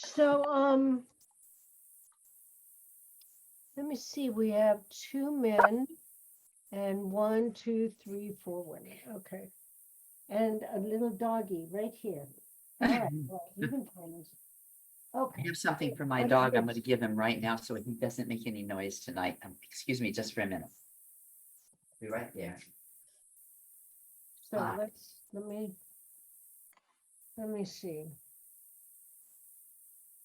So, let me see, we have 2 men and 1, 2, 3, 4 women. Okay. And a little doggy right here. All right. Well, you can find this. I Okay. have something for my What is dog. I'm this? going to give him right now so he doesn't make any noise tonight. Excuse me just for a minute. Be right there. So Ah. let me see.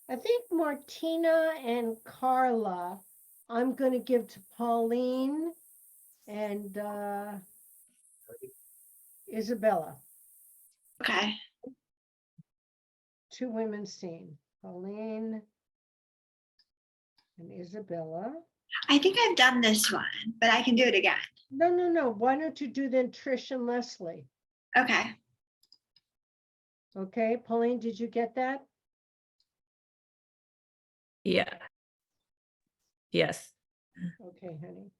I think Martina and Carla, I'm going to give to Pauline and Isabella. Okay. 2 women scene. Pauline and Isabella. I think I've done this one, but I can do it again. No. Why don't you do then Trish and Leslie? Okay. Okay, Pauline, did you get that? Yeah. Yes. Okay, honey.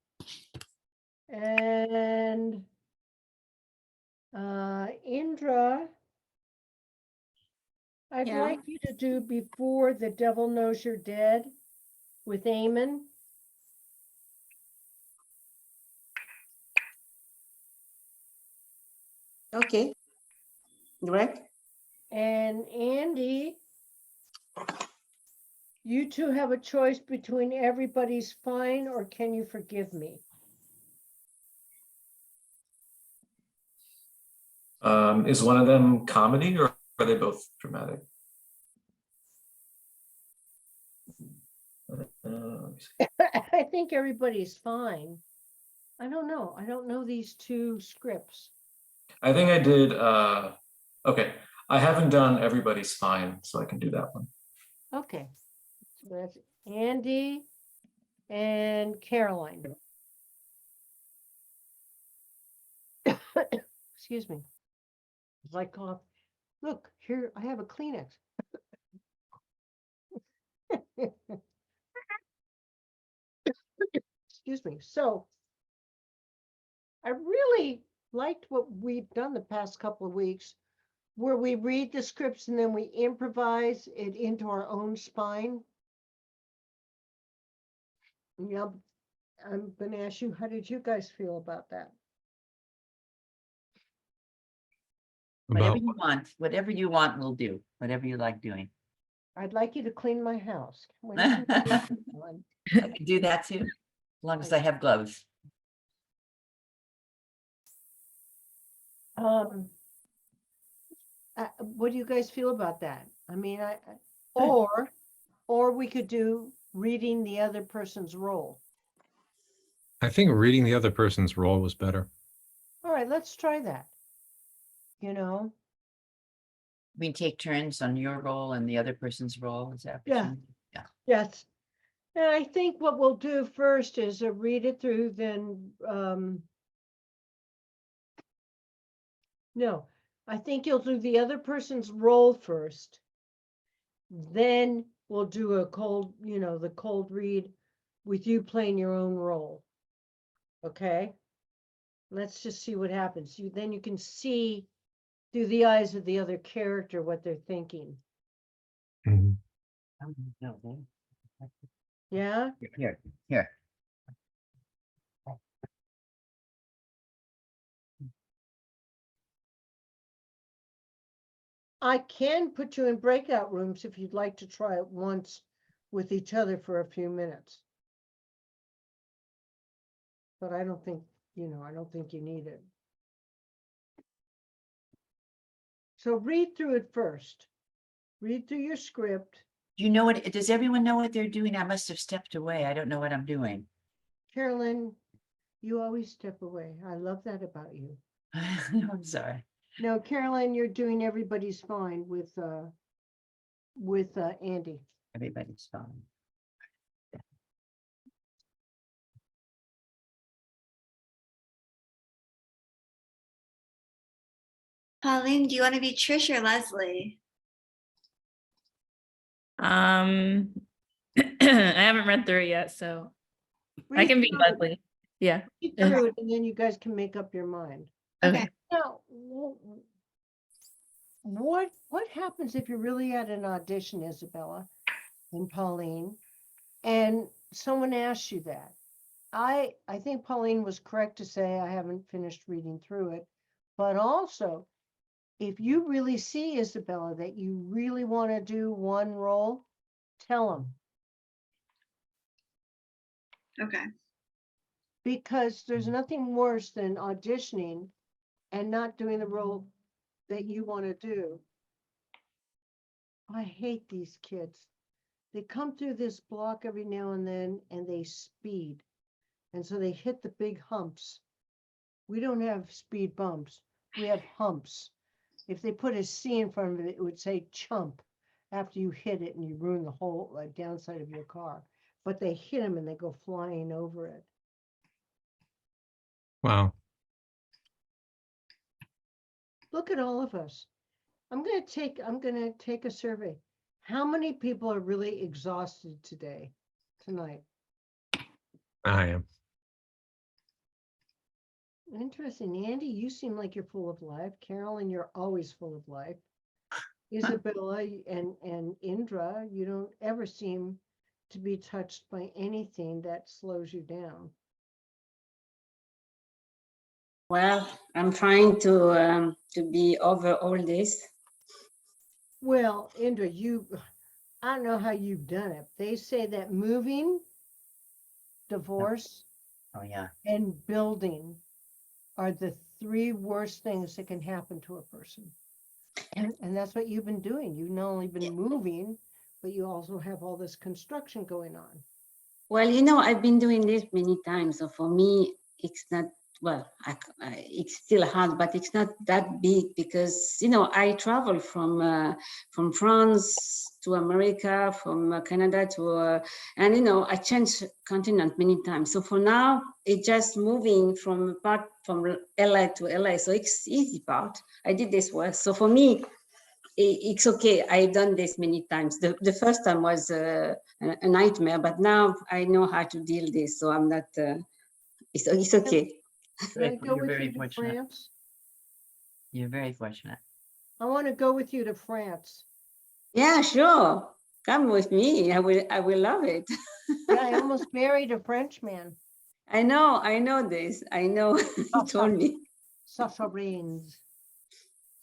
And Indra, I'd Yeah. like you to do Before the Devil Knows You're Dead with Eamon. Okay. Right. And Andy, you two have a choice between Everybody's Fine or Can You Forgive Me? Is one of them comedy or are they both dramatic? Let me see. I think Everybody's Fine. I don't know. I don't know these 2 scripts. I think I did, okay. I haven't done Everybody's Fine, so I can do that one. Okay. So that's Andy and Caroline. Excuse me. It's like cough. Look, here, I have a Kleenex. Excuse me. So I really liked what we've done the past couple of weeks, where we read the scripts and then we improvise it into our own spine. Yeah, I'm going to ask you, how did you guys feel about that? Whatever About you want, whatever you want, we'll do. Whatever you like doing. I'd like you to clean my house. When I can you do that, Ellen? can do that too, as long as I have gloves. What do you guys feel about that? I mean, or we could do reading the other person's role. I think reading the other person's role was better. All right, let's try that. You know, We take turns on your role and the other person's role. Is that? what Yeah. you mean? Yeah. yes. And I think what we'll do first is read it through, then, no, I think you'll do the other person's role first. Then we'll do a cold, the cold read with you playing your own role. Okay? Let's just see what happens. Then you can see through the eyes of the other character what they're thinking. Mhm. No, Yeah? here. I can put you in breakout rooms if you'd like to try it once with each other for a few minutes. But I don't think, I don't think you need it. So read through it first. Read through your script. Do you know what, does everyone know what they're doing? I must have stepped away. I don't know what I'm doing. Carolyn, you always step away. I love that about you. I'm sorry. No, Carolyn, you're doing Everybody's Fine with Andy. Everybody's fine. Pauline, do you want to be Trish or Leslie? I haven't read through it yet, so I Read can be through it. Leslie. Yeah. Read through it, and then you guys can make up your mind. Okay. Now, what happens if you're really at an audition, Isabella and Pauline, and someone asks you that? I think Pauline was correct to say I haven't finished reading through it, but also if you really see, Isabella, that you really want to do one role, tell them, Okay. because there's nothing worse than auditioning and not doing the role that you want to do. I hate these kids. They come through this block every now and then and they speed. And so they hit the big humps. We don't have speed bumps. We have humps. If they put a C in front of it, it would say chump after you hit it and you ruin the whole downside of your car. But they hit them and they go flying over it. Wow. Look at all of us. I'm gonna take a survey. How many people are really exhausted tonight? I am. Interesting. Andy, you seem like you're full of life. Carolyn, you're always full of life. Isabella and Indra, you don't ever seem to be touched by anything that slows you down. Well, I'm trying to be over all this. Well, Indra, I don't know how you've done it. They say that moving, divorce, Oh, yeah. and building are the three worst things that can happen to a person. And that's what you've been doing. You've not only been moving, but you also have all this construction going on. Well, I've been doing this many times. So for me, it's not, well, it's still hard, but it's not that big because, I travel from France to America, from Canada to, and, I change continent many times. So for now, it's just moving from LA to LA. So it's easy part. I did this work. So for me, it's okay. I've done this many times. The first time was a nightmare, but now I know how to deal this. So I'm not, it's okay. Can I go You're with very you to fortunate. France? You're very fortunate. I want to go with you to France. Yeah, sure. Come with me. I will love it. Yeah, I almost married a Frenchman. I know this. I know. He told me. Sasha Rains.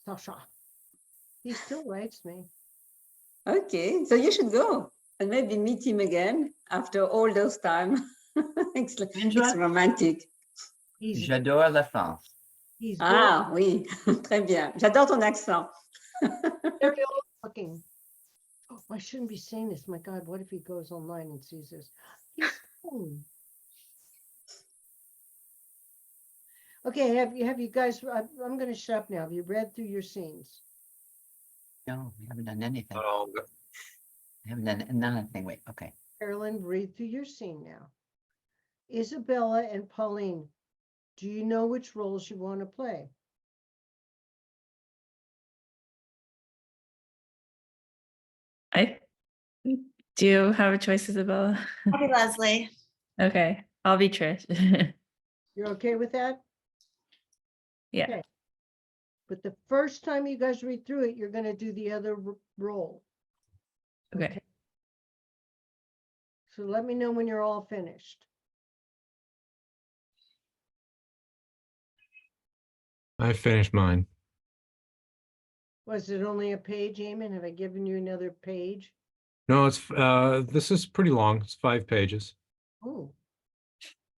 Sasha. He still writes me. Okay, so you should go and maybe meet him again after all those time. It's romantic. J'adore la France. He's Ah oui, très bien. J'adore ton accent. very old looking. Oh, I shouldn't be saying this. My God, what if he goes online and sees this? He's cool. Okay, have you guys? I'm going to shut up now. Have you read through your scenes? No, we haven't done anything. Not all, but We haven't done nothing. Wait, okay. Carolyn, read through your scene now. Isabella and Pauline, do you know which roles you want to play? I do you have a choice, Isabella? I'll be Leslie. Okay, I'll be Trish. You're okay with that? Yeah. Okay. But the first time you guys read through it, you're going to do the other role. Okay. So let me know when you're all finished. I finished mine. Was it only a page, Eamon? Have I given you another page? No, this is pretty long. It's 5 pages. Oh,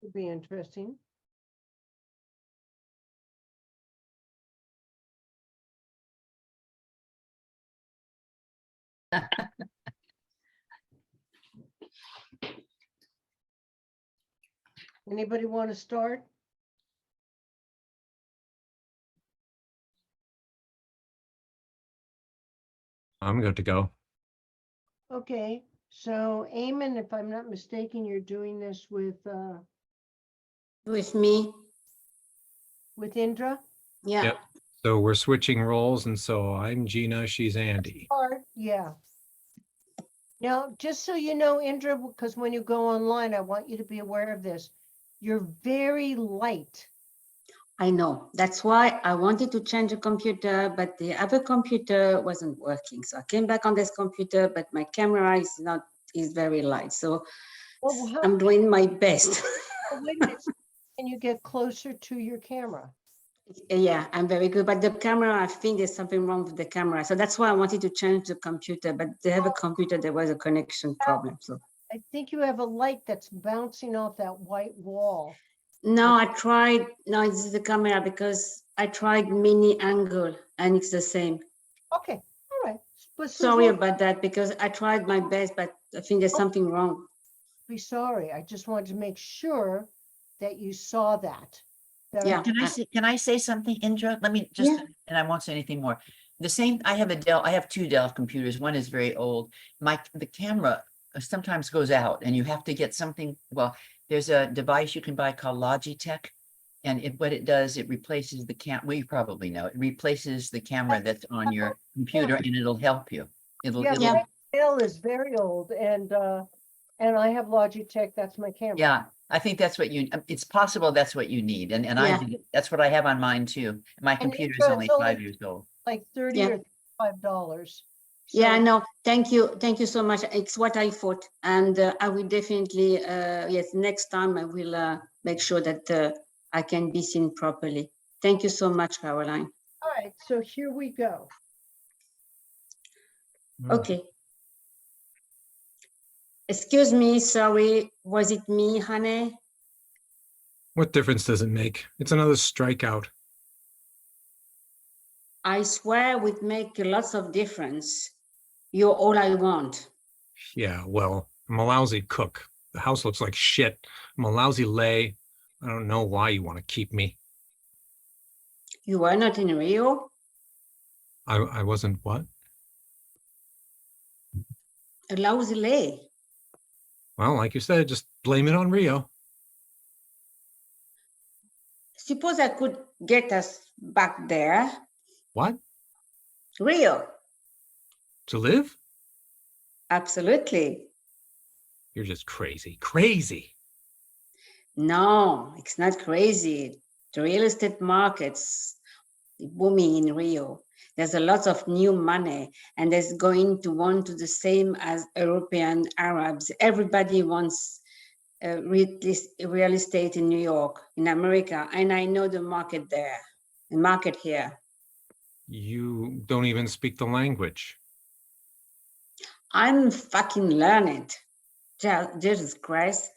could be interesting. Anybody want to start? I'm good to go. Okay, so Eamon, if I'm not mistaken, you're doing this with me. Indra? Yeah. Yep. So we're switching roles, and so I'm Gina, she's Andy. Part, yeah. Now, just so you know, Indra, because when you go online, I want you to be aware of this. You're very light. I know. That's why I wanted to change the computer, but the other computer wasn't working. So I came back on this computer, but my camera is very light. So Well, how, I'm doing my best. oh, wait a minute. Can you get closer to your camera? Yeah, I'm very good. But the camera, I think there's something wrong with the camera. So that's why I wanted to change the computer. But they have a computer, there was a connection problem. So I think you have a light that's bouncing off that white wall. no, I tried. No, it's the camera because I tried mini angle and it's the same. Okay, all right. But so Sorry don't about that because I tried my best, but I think there's something wrong. be sorry. I just wanted to make sure that you saw that. That I- Yeah. Can I say something, Indra? Let me just, Yeah. and I won't say anything more. The same, I have two Dell computers. One is very old. The camera sometimes goes out and you have to get something, well, there's a device you can buy called Logitech. And what it does, it replaces the well, you probably know, it replaces the camera that's on your computer and it'll help you. Yeah, It'll, my Attell is very old and I have Logitech, that's my camera. yeah, I think that's what it's possible that's what you need. And Yeah. that's what I have on mine too. My computer is it's only only- 5 years old. Like 30 Yeah. or $5. Yeah, So- no, thank you. Thank you so much. It's what I thought. And I will definitely, yes, next time I will make sure that I can be seen properly. Thank you so much, Caroline. All right, so here we go. Okay. Excuse me, sorry. Was it me, honey? What difference does it make? It's another strikeout. I swear would make lots of difference. You're all I want. Yeah, well, I'm a lousy cook. The house looks like shit. I'm a lousy lay. I don't know why you want to keep me. You were not in Rio? I wasn't what? A lousy lay. Well, like you said, just blame it on Rio. Suppose I could get us back there. What? Rio, To live? absolutely. You're just crazy. Crazy. No, it's not crazy. The real estate market's booming in Rio. There's a lot of new money and there's going to want to the same as European Arabs. Everybody wants real estate in New York, in America, and I know the market there, the market here. You don't even speak the language. I'm fucking learned. Jesus Christ.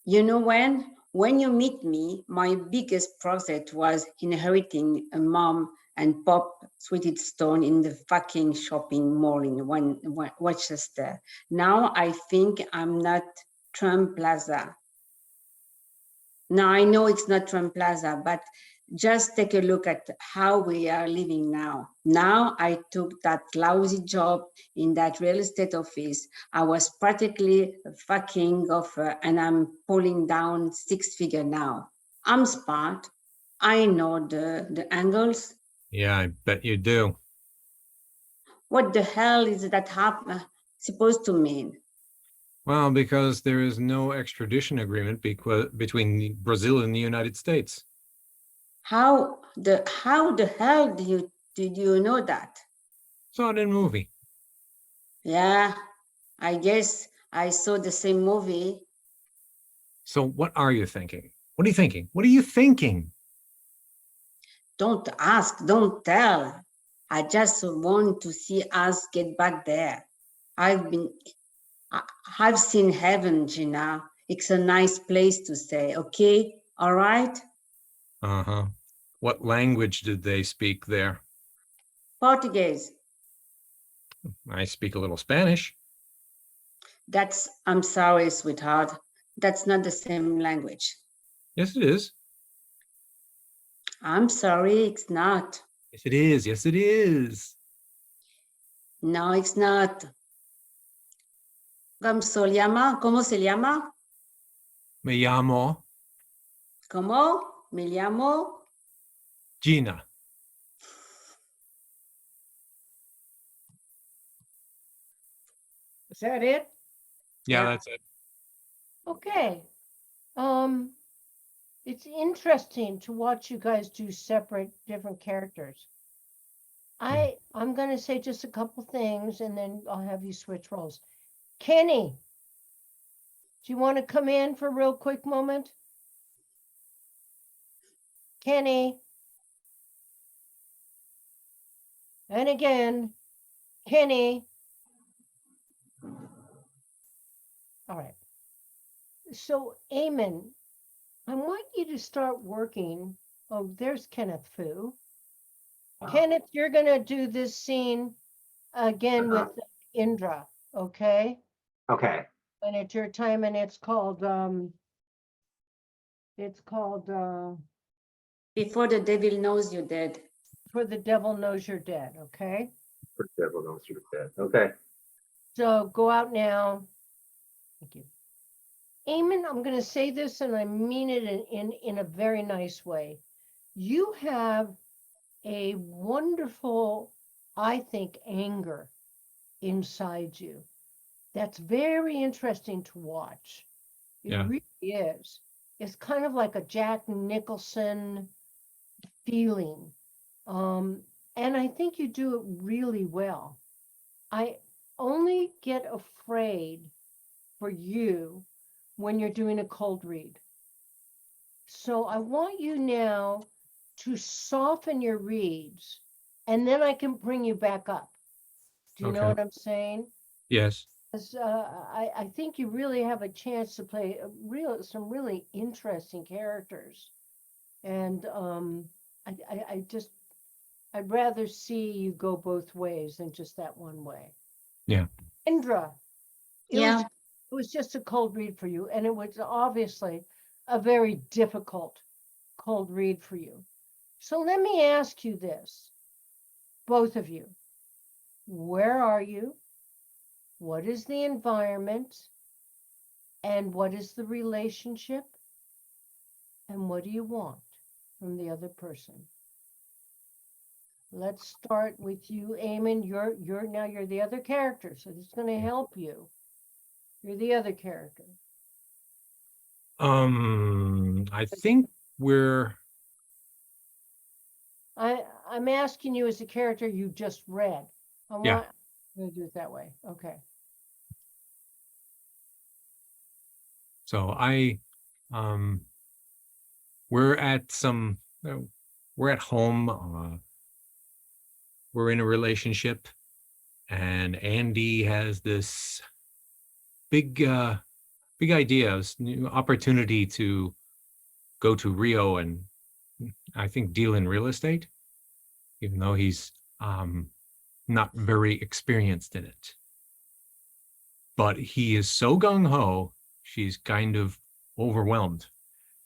You know when? When you meet me, my biggest project was inheriting a mom and pop Sweeted Stone in the fucking shopping mall in Westchester. Now I think I'm not Trump Plaza. Now I know it's not Trump Plaza, but just take a look at how we are living now. Now I took that lousy job in that real estate office. I was practically a fucking gopher and I'm pulling down 6-figure now. I'm smart. I know the angles. Yeah, I bet you do. What the hell is that supposed to mean? Well, because there is no extradition agreement between Brazil and the United States. How the hell did you know that? Saw it in a movie. Yeah, I guess I saw the same movie. So what are you thinking? What are you thinking? What are you thinking? Don't ask, don't tell. I just want to see us get back there. I've seen heaven, Gina. It's a nice place to stay, okay? All right? Uh-huh. What language did they speak there? Portuguese. I speak a little Spanish. I'm sorry, sweetheart. That's not the same language. Yes, it is. I'm sorry, it's not. Yes, it is. Yes, it is. No, it's not. ¿Cómo se llama? ¿Cómo se llama? Me llamo ¿Cómo? Me llamo. Gina. Is that it? Yeah, Yeah. that's it. Okay. it's interesting to watch you guys do separate different characters. I'm gonna say just a couple things and then I'll have you switch roles. Kenny, do you want to come in for a real quick moment? Kenny. And again, Kenny. All right. So, Eamon, I want you to start working. Oh, there's Kenneth Fu. Kenneth, you're going to do this scene again with Indra, okay? Okay. And it's your time, and it's called Before the devil knows you're dead. For the Devil Knows You're Dead, okay? For devil knows you're dead. Okay. So go out now. Thank you. Eamon, I'm going to say this and I mean it in a very nice way. You have a wonderful, I think, anger inside you. That's very interesting to watch. It Yeah. really is. It's kind of like a Jack Nicholson feeling. And I think you do it really well. I only get afraid for you when you're doing a cold read. So I want you now to soften your reads, and then I can bring you back up. Do you know Okay. what I'm saying? Yes. 'Cause, I think you really have a chance to play some really interesting characters. And I'd rather see you go both ways than just that one way. Yeah. Indra, Yeah. it was just a cold read for you, and it was obviously a very difficult cold read for you. So let me ask you this, both of you. Where are you? What is the environment? And what is the relationship? And what do you want from the other person? Let's start with you, Eamon. You're the other character, so this is going to help you. You're the other character. I think we're I'm asking you as a character you just read. I'm Yeah. going to do it that way. Okay. So we're at we're at home. We're in a relationship, and Andy has this big idea, this new opportunity to go to Rio and I think deal in real estate, even though he's not very experienced in it. But he is so gung-ho, she's kind of overwhelmed.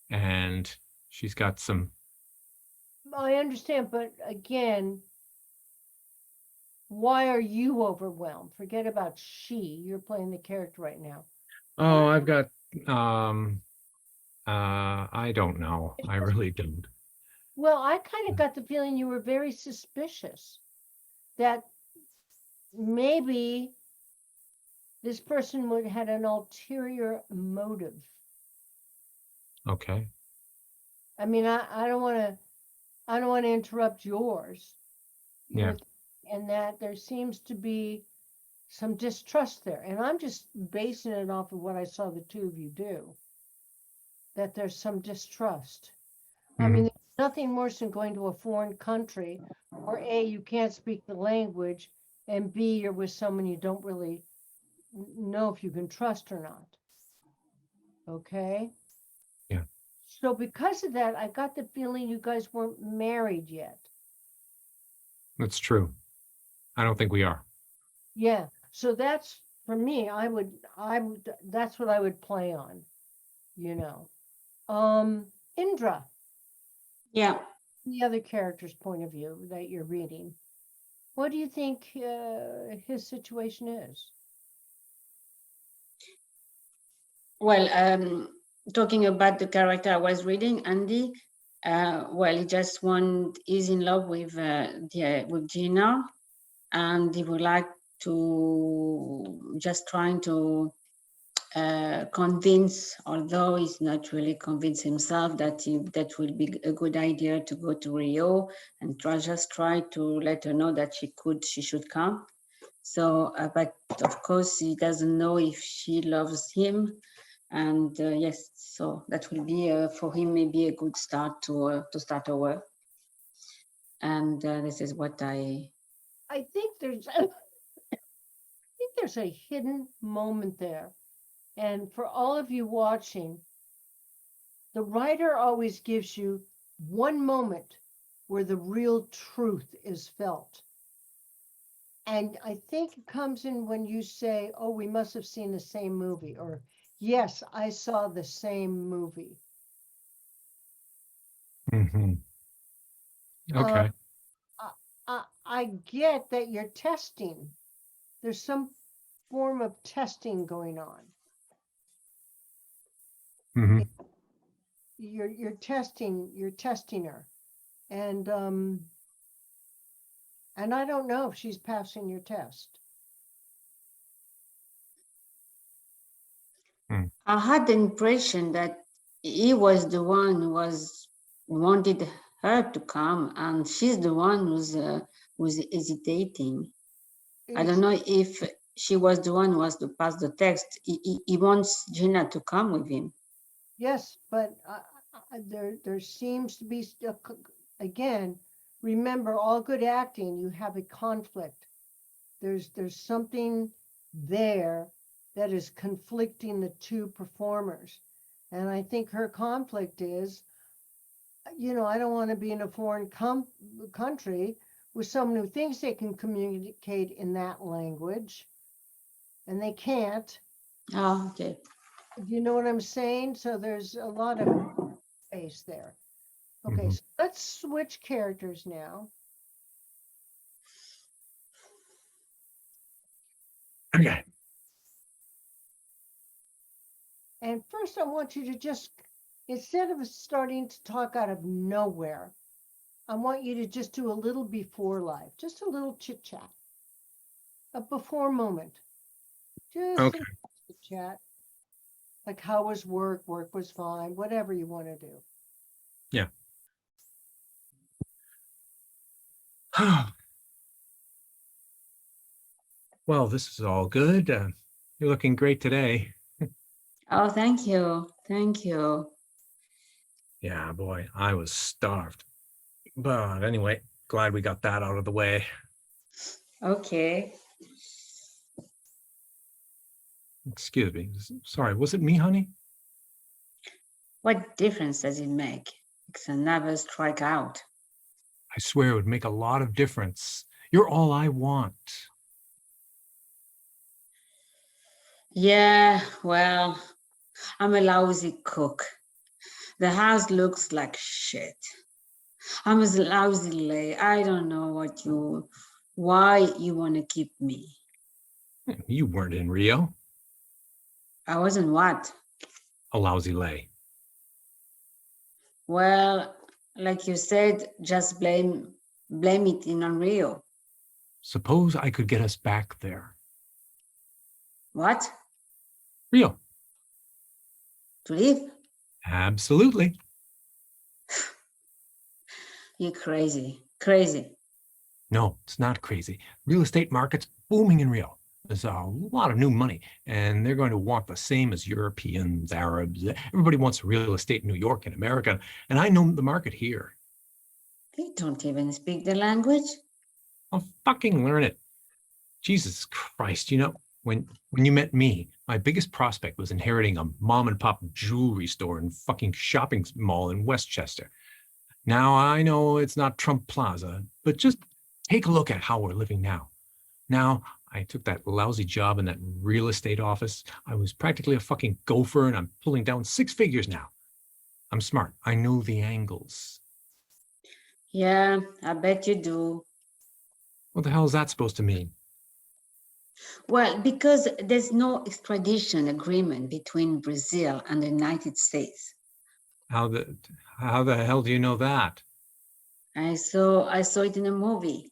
And she's got some, I understand, but again, why are you overwhelmed? Forget about she. You're playing the character right now. oh, I've got, I don't know. I really don't. Well, I kind of got the feeling you were very suspicious that maybe this person would had an ulterior motive. Okay. I mean, I don't want to interrupt yours. Yeah. And that there seems to be some distrust there. And I'm just basing it off of what I saw the two of you do. That there's some distrust. I mean, there's nothing worse than going to a foreign country where A, you can't speak the language, and B, you're with someone you don't really know if you can trust or not. Okay? Yeah. So because of that, I got the feeling you guys weren't married yet. That's true. I don't think we are. Yeah. So that's, for me, that's what I would play on, you know. Indra, Yeah. the other character's point of view that you're reading, what do you think his situation is? Well, talking about the character I was reading, Andy, well, he just is in love with Gina, and he would like to just trying to convinced, although he's not really convinced himself that that will be a good idea to go to Rio, and just try to let her know that she should come. So, but of course, he doesn't know if she loves him, and yes, so that will be for him maybe a good start to start over. And this is what I think there's I think there's a hidden moment there. And for all of you watching, the writer always gives you one moment where the real truth is felt. And I think it comes in when you say, oh, we must have seen the same movie, or yes, I saw the same movie. Mhm. Okay. I get that you're testing. There's some form of testing going on. Mhm. You're testing her. And I don't know if she's passing your test. I had the impression that he was the one who wanted her to come, and she's the one who's hesitating. I don't know if she was the one who was to pass the text. He wants Gina to come with him. Yes, but there seems to be again. Remember, all good acting, you have a conflict. There's something there that is conflicting the two performers, and I think her conflict is, I don't want to be in a foreign country with someone who thinks they can communicate in that language, and they can't. Oh, okay. You know what I'm saying? So there's a lot of space there. Okay, Mhm. so let's switch characters now. Okay. And first, I want you to just, instead of starting to talk out of nowhere, I want you to just do a little before life, just a little chit chat, a before moment, just Okay. a chit chat. Like, how was work? Work was fine, whatever you want to do. Yeah. Well, this is all good. You're looking great today. Oh, thank you. Thank you. Yeah, boy, I was starved. But anyway, glad we got that out of the way. Okay. Excuse me. Sorry, was it me, honey? What difference does it make? It's another strikeout. I swear it would make a lot of difference. You're all I want. Yeah, well, I'm a lousy cook. The house looks like shit. I'm a lousy lay. I don't know why you want to keep me. You weren't in Rio. I wasn't what? A lousy lay. Well, like you said, just blame it in Unreal. Suppose I could get us back there. What? Rio. To live? Absolutely. You're crazy. Crazy. No, it's not crazy. Real estate market's booming in Rio. There's a lot of new money, and they're going to want the same as Europeans, Arabs. Everybody wants real estate in New York and America, and I know the market here. You don't even speak the language. I'll fucking learn it. Jesus Christ, when you met me, my biggest prospect was inheriting a mom and pop jewelry store and fucking shopping mall in Westchester. Now I know it's not Trump Plaza, but just take a look at how we're living now. Now I took that lousy job in that real estate office. I was practically a fucking gopher, and I'm pulling down 6 figures now. I'm smart. I know the angles. Yeah, I bet you do. What the hell is that supposed to mean? Well, because there's no extradition agreement between Brazil and the United States. How the hell do you know that? I saw it in a movie.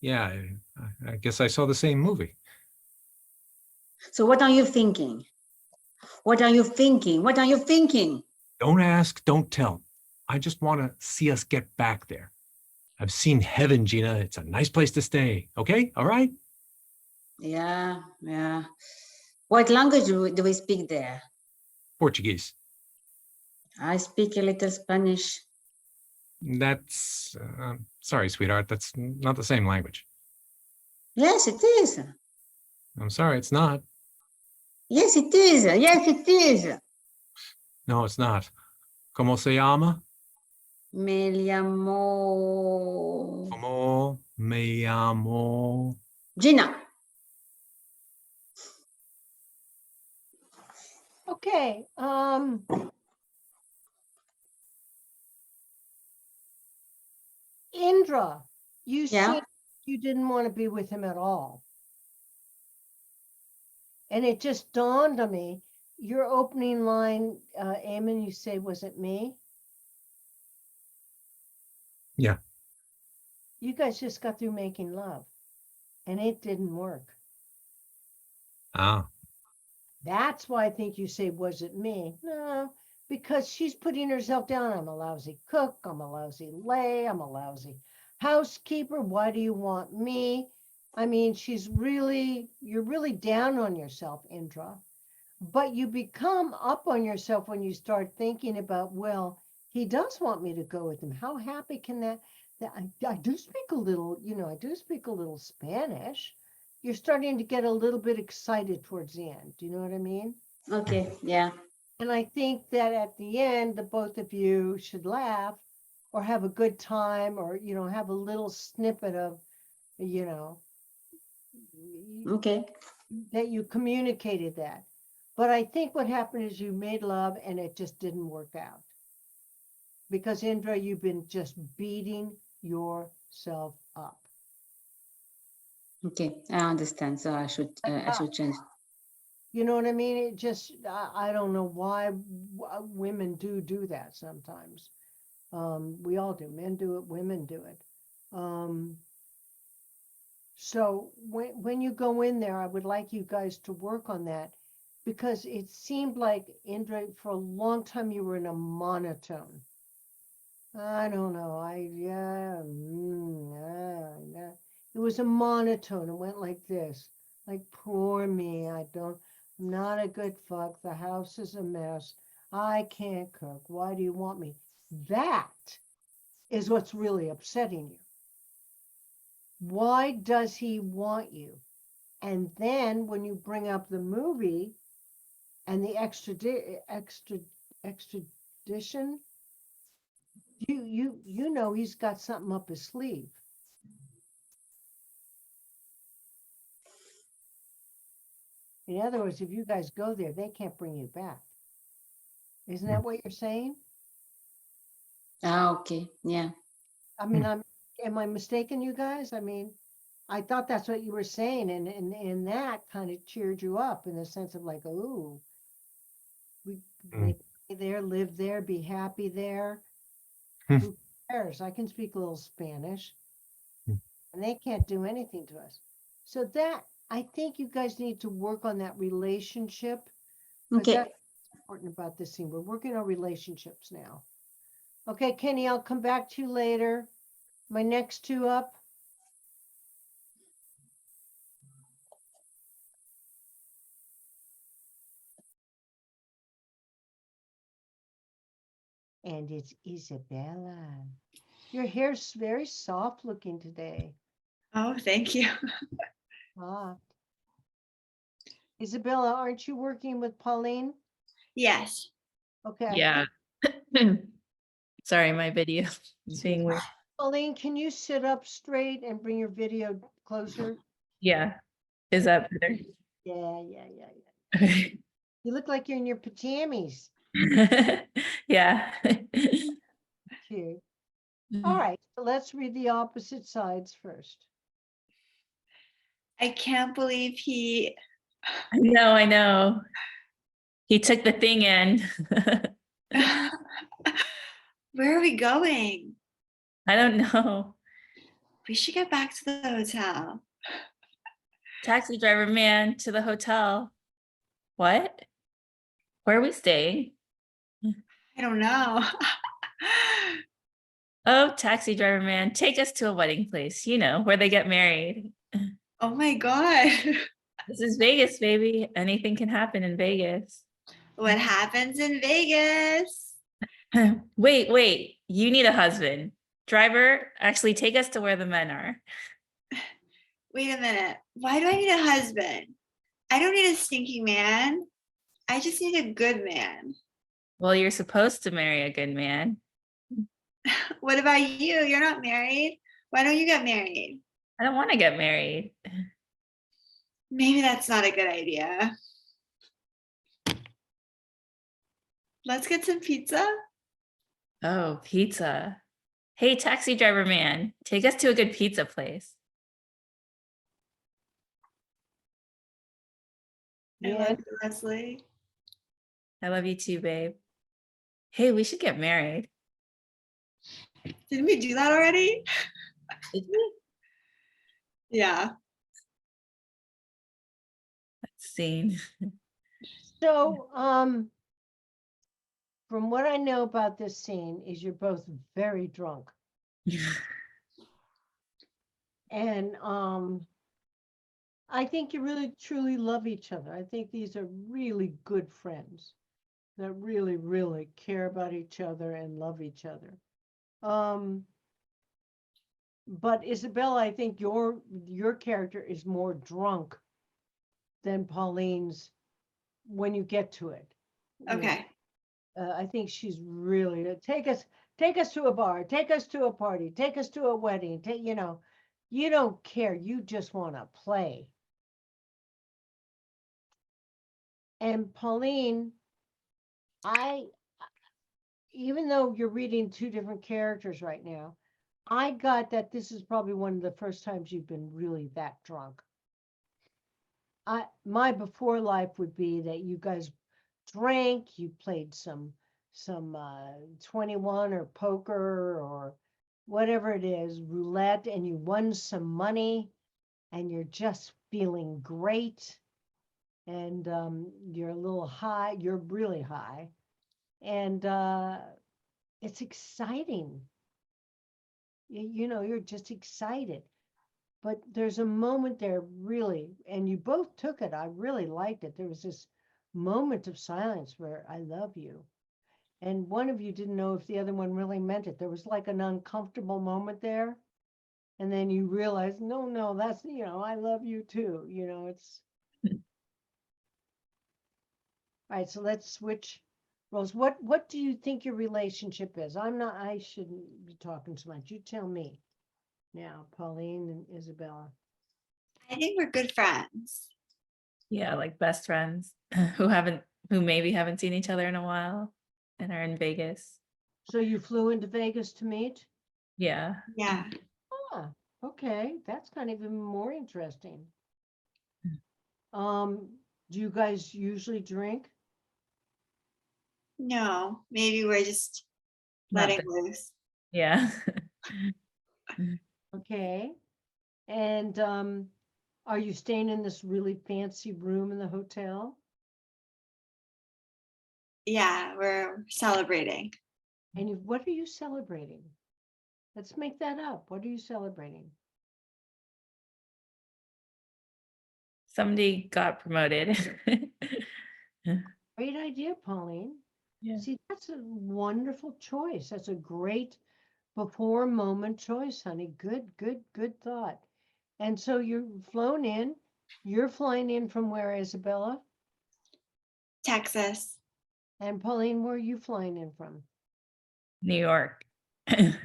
Yeah, I guess I saw the same movie. So what are you thinking? What are you thinking? What are you thinking? Don't ask, don't tell. I just want to see us get back there. I've seen heaven, Gina. It's a nice place to stay. Okay? All right? Yeah, yeah. What language do we speak there? Portuguese. I speak a little Spanish. That's, sorry, sweetheart. That's not the same language. Yes, it is. I'm sorry, it's not. Yes, it is. Yes, it is. No, it's not. ¿Cómo se llama? Me llamo ¿Cómo me llamo? Gina. Okay, Indra, you Yeah. said you didn't want to be with him at all. And it just dawned on me, your opening line, Eamon, you say, was it me? Yeah. You guys just got through making love and it didn't work. Ah, That's why I think you say, was it me? No, because she's putting herself down. I'm a lousy cook. I'm a lousy lay. I'm a lousy housekeeper. Why do you want me? I mean, you're really down on yourself, Indra. But you become up on yourself when you start thinking about, well, he does want me to go with him. How happy can that I do speak a little, I do speak a little Spanish. You're starting to get a little bit excited towards the end. Do you know what I mean? Okay, yeah. And I think that at the end, the both of you should laugh or have a good time or, have a little snippet of, Okay. that you communicated that. But I think what happened is you made love and it just didn't work out. Because Indra, you've been just beating yourself up. Okay, I understand. So I should change. You know what I mean? It just, I don't know why women do that sometimes. We all do. Men do it, women do it. So when you go in there, I would like you guys to work on that because it seemed like, Indra, for a long time you were in a monotone. I don't know. It was a monotone. It went like this, like, poor me. I'm not a good fuck. The house is a mess. I can't cook. Why do you want me? That is what's really upsetting you. Why does he want you? And then when you bring up the movie and the extradition, you know he's got something up his sleeve. In other words, if you guys go there, they can't bring you back. Isn't that what you're saying? Ah, okay, yeah. I mean, am I mistaken, you guys? I mean, I thought that's what you were saying, and that kind of cheered you up in the sense of like, oh, they stay there, live there, be happy there. Who cares? I can speak a little Spanish, and they can't do anything to us. So that, I think you guys need to work on that relationship. Okay. That's important about this scene. We're working on relationships now. Okay, Kenny, I'll come back to you later. My next two up. And it's Isabella. Your hair's very soft looking today. Oh, thank you. Ah. Isabella, aren't you working with Pauline? Yes. Okay. I Yeah. think- Sorry, my video is being weird. Pauline, can you sit up straight and bring your video closer? Yeah. Is that better? Yeah. Okay. You look like you're in your pajamas. Yeah. Cute. All right, so let's read the opposite sides first. I can't believe he. I know. He took the thing in. Where are we going? I don't know. We should get back to the hotel. Taxi driver man to the hotel. What? Where are we staying? I don't know. Oh, taxi driver man, take us to a wedding place, you know, where they get married. Oh my God. This is Vegas, baby. Anything can happen in Vegas. What happens in Vegas? Wait, you need a husband. Driver, actually take us to where the men are. Wait a minute. Why do I need a husband? I don't need a stinky man. I just need a good man. Well, you're supposed to marry a good man. What about you? You're not married. Why don't you get married? I don't want to get married. Maybe that's not a good idea. Let's get some pizza. Oh, pizza. Hey, taxi driver man, take us to a good pizza place. I Yeah, love you, Leslie. I love you too, babe. Hey, we should get married. Didn't we do that already? Did we? Yeah. Let's see. so, from what I know about this scene is you're both very drunk. And I think you really truly love each other. I think these are really good friends that really, really care about each other and love each other. But Isabella, I think your character is more drunk than Pauline's when you get to it. You know, Okay. I think she's really take us to a bar, take us to a party, take us to a wedding, you know, you don't care, you just want to play. And Pauline, even though you're reading two different characters right now, I got that this is probably one of the first times you've been really that drunk. My before life would be that you guys drank, you played some 21 or poker or whatever it is, roulette, and you won some money and you're just feeling great. And you're a little high, you're really high. And it's exciting. You know, you're just excited. But there's a moment there really, and you both took it. I really liked it. There was this moment of silence where I love you. And one of you didn't know if the other one really meant it. There was like an uncomfortable moment there. And then you realize, no, that's, you know, I love you too. You know, it's. All right, so let's switch roles. What do you think your relationship is? I shouldn't be talking so much. You tell me now, Pauline and Isabella. I think we're good friends. Yeah, like best friends who maybe haven't seen each other in a while and are in Vegas. So you flew into Vegas to meet? Yeah. Yeah. Ah, okay, that's kind of even more interesting. Do you guys usually drink? No, maybe we're just Not letting that- loose. Yeah. Okay. And are you staying in this really fancy room in the hotel? Yeah, we're celebrating. And what are you celebrating? Let's make that up. What are you celebrating? Somebody got promoted. Great idea, Pauline. Yeah. See, that's a wonderful choice. That's a great before moment choice, honey. Good thought. And so you're flown in. You're flying in from where, Isabella? Texas. And Pauline, where are you flying in from? New York. Had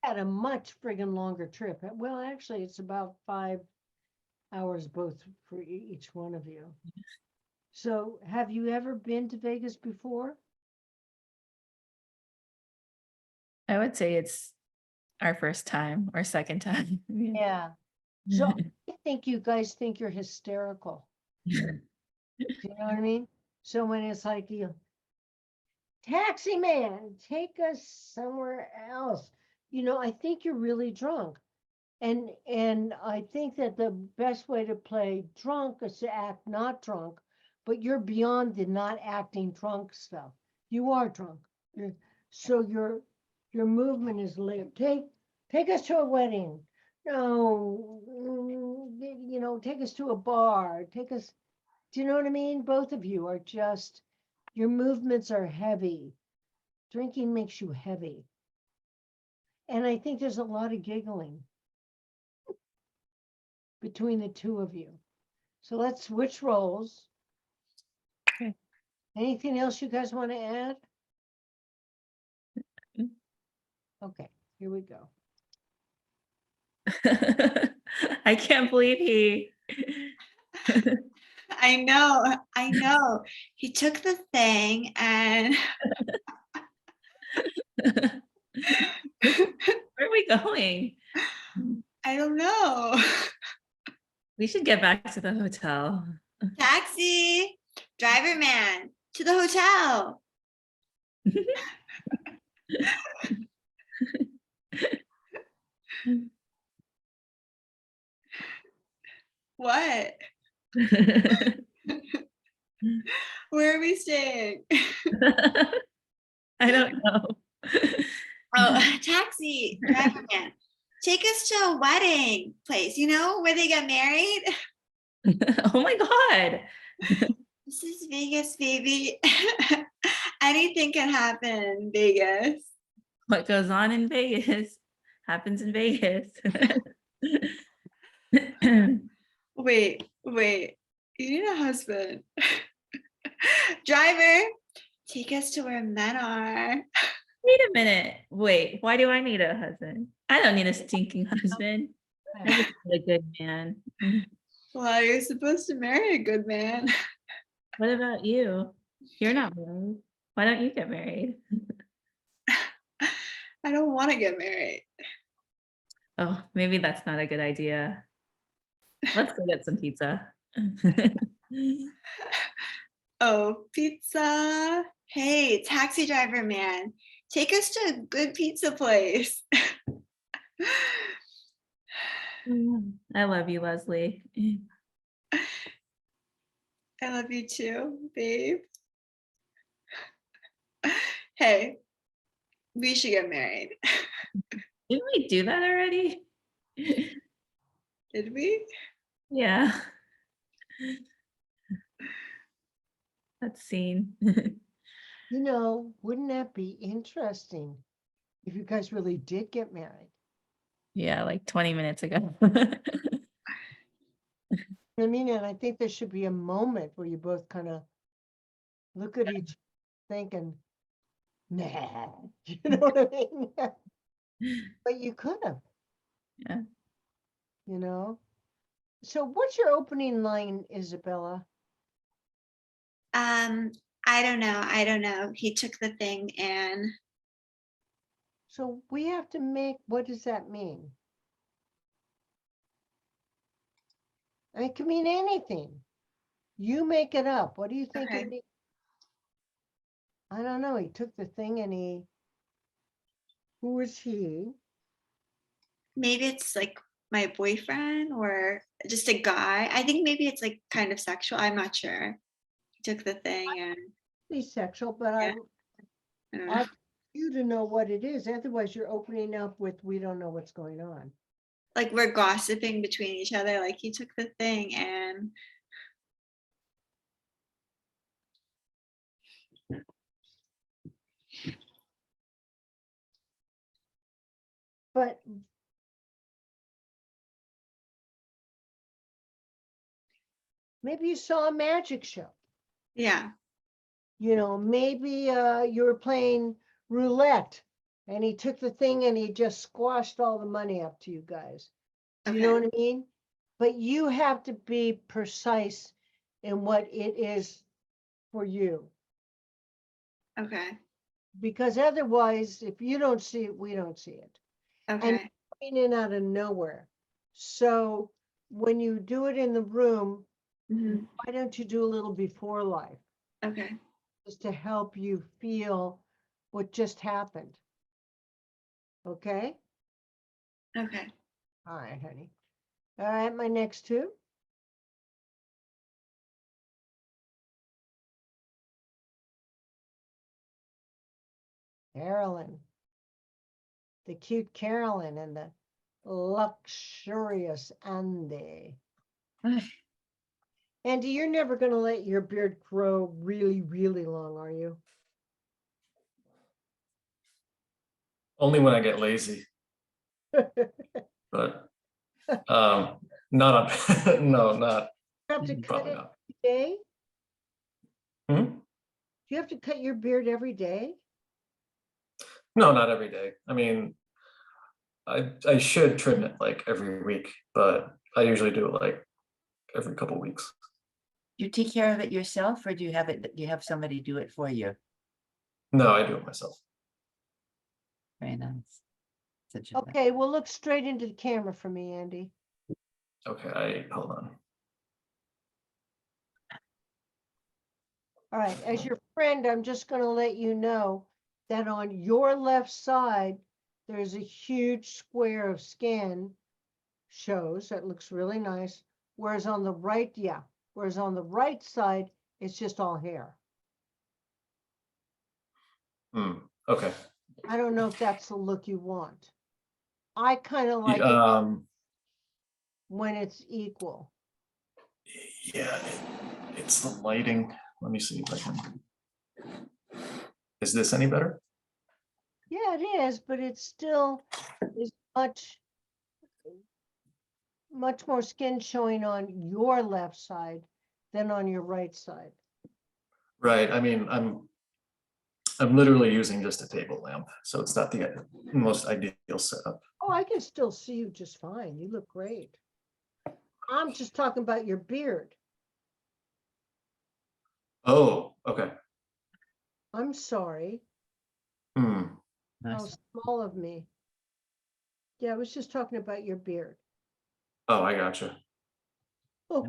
a much friggin' longer trip. Well, actually, it's about 5 hours both for each one of you. So have you ever been to Vegas before? I would say it's our first time or second time. Yeah. So I think you guys think you're hysterical. Do you know what I mean? So when it's like, taxi man, take us somewhere else. You know, I think you're really drunk. And I think that the best way to play drunk is to act not drunk, but you're beyond the not acting drunk stuff. You are drunk. So your movement is live. Take us to a wedding. No, take us to a bar. Take us. Do you know what I mean? Both of you are just, your movements are heavy. Drinking makes you heavy. And I think there's a lot of giggling between the two of you. So let's switch roles. Okay. Anything else you guys want to add? Mm. Okay, here we go. I can't believe he. I know. He took the thing and Where are we going? I don't know. We should get back to the hotel. Taxi, driver man, to the hotel. What? Where are we staying? I don't know. Oh, taxi, driver man. Take us to a wedding place, where they get married. Oh my God. This is Vegas, baby. Anything can happen in Vegas. What goes on in Vegas happens in Vegas. Wait. You need a husband. Driver, take us to where men are. Wait a minute. Wait, why do I need a husband? I don't need a stinking husband. I just need a good man. Well, you're supposed to marry a good man. What about you? You're not married. Why don't you get married? I don't want to get married. Oh, maybe that's not a good idea. Let's go get some pizza. Oh, pizza. Hey, taxi driver man, take us to a good pizza place. I love you, Leslie. I love you too, babe. Hey, we should get married. Didn't we do that already? Did we? Yeah. That scene. Wouldn't that be interesting if you guys really did get married? Yeah, like 20 minutes ago. I mean, and I think there should be a moment where you both kind of look at each thinking, nah, you know what I mean? But you could have. Yeah. So what's your opening line, Isabella? I don't know. He took the thing and So we have to make, what does that mean? It can mean anything. You make it up. What do you think Okay. it means? I don't know. He took the thing and who was he? maybe it's like my boyfriend or just a guy. I think maybe it's like kind of sexual. I'm not sure. He took the thing and Be sexual, but Yeah. I don't know. I want you to know what it is. Otherwise, you're opening up with, we don't know what's going on. Like we're gossiping between each other. Like he took the thing and But maybe you saw a magic show. yeah. Maybe you were playing roulette and he took the thing and he just squashed all the money up to you guys. Do you know Okay. what I mean? But you have to be precise in what it is for you. Okay. Because otherwise, if you don't see it, we don't see it. Okay. In and out of nowhere. So when you do it in the room, Mhm. why don't you do a little before life? Okay. Just to help you feel what just happened. Okay? Okay. All right, honey. All right, my next two. Carolyn. The cute Carolyn and the luxurious Andy. Andy, you're never going to let your beard grow really, really long, are you? Only when I get lazy, but not on, no, not, You have to cut probably it not. every day? Hmm? Do you have to cut your beard every day? No, not every day. I mean, I should trim it like every week, but I usually do it like every couple weeks. You take care of it yourself, or do you have somebody do it for you? No, I do it myself. Very nice. Such a Okay, well, look straight into the camera for me, Andy. Okay, hold on. All right, as your friend, I'm just going to let you know that on your left side, there's a huge square of skin shows that looks really nice. Whereas on the right, whereas on the right side, it's just all hair. Okay. I don't know if that's the look you want. I kind of like it when it's equal. Yeah, it's the lighting. Let me see if I can. Is this any better? Yeah, it is, but it still is much more skin showing on your left side than on your right side. Right. I mean, I'm literally using just a table lamp, so it's not the most ideal setup. Oh, I can still see you just fine. You look great. I'm just talking about your beard. Oh, okay. I'm sorry. Hmm. How nice. small of me. Yeah, I was just talking about your beard. Oh, I gotcha. Oh,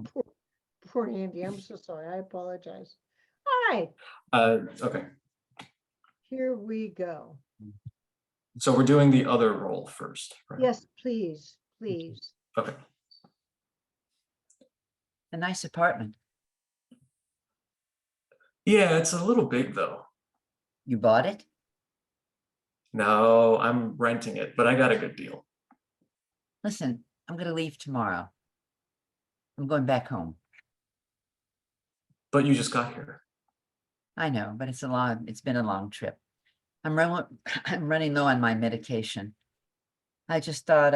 poor Andy. I'm so sorry. I apologize. All right, Okay. here we go. So we're doing the other roll first, right? Yes, please, please. Okay. A nice apartment. Yeah, it's a little big though. You bought it? No, I'm renting it, but I got a good deal. Listen, I'm going to leave tomorrow. I'm going back home. But you just got here. I know, but it's been a long trip. I'm running low on my medication. I just thought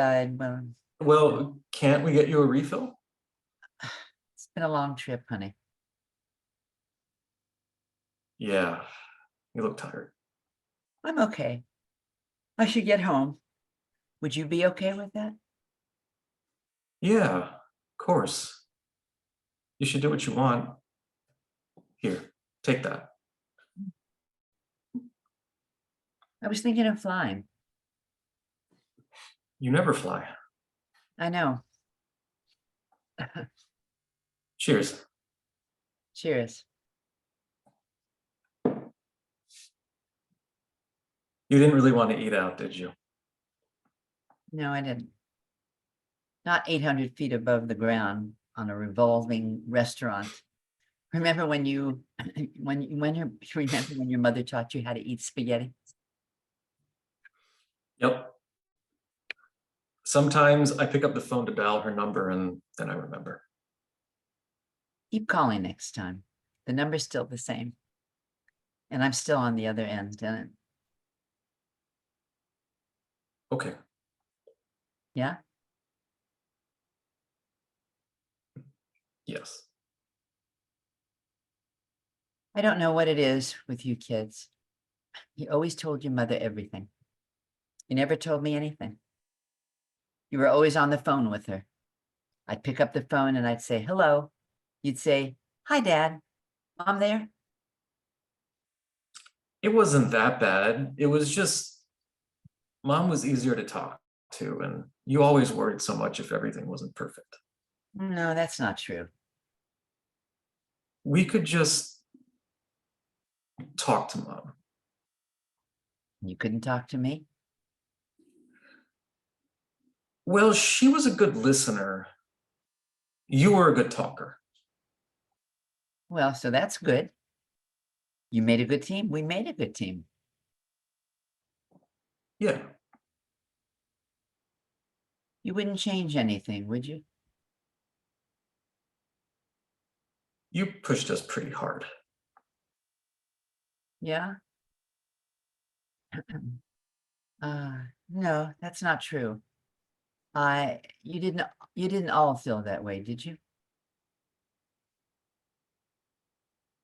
Well, can't we get you a refill? it's been a long trip, honey. Yeah, you look tired. I'm okay. I should get home. Would you be okay with that? Yeah, of course. You should do what you want. Here, take that. I was thinking of flying. You never fly. I know. Cheers. Cheers. You didn't really want to eat out, did you? No, I didn't. Not 800 feet above the ground on a revolving restaurant. Remember when you remember when your mother taught you how to eat spaghetti? Yep. Sometimes I pick up the phone to dial her number and then I remember. Keep calling next time. The number's still the same. And I'm still on the other end. And Okay. yeah, Yes. I don't know what it is with you kids. You always told your mother everything. You never told me anything. You were always on the phone with her. I'd pick up the phone and I'd say, hello. You'd say, hi, Dad. Mom there? It wasn't that bad. It was just, Mom was easier to talk to, and you always worried so much if everything wasn't perfect. No, that's not true. We could just talk to Mom. You couldn't talk to me? Well, she was a good listener. You were a good talker. Well, so that's good. You made a good team. We made a good team. Yeah. You wouldn't change anything, would you? You pushed us pretty hard. Yeah. No, that's not true. You didn't all feel that way, did you?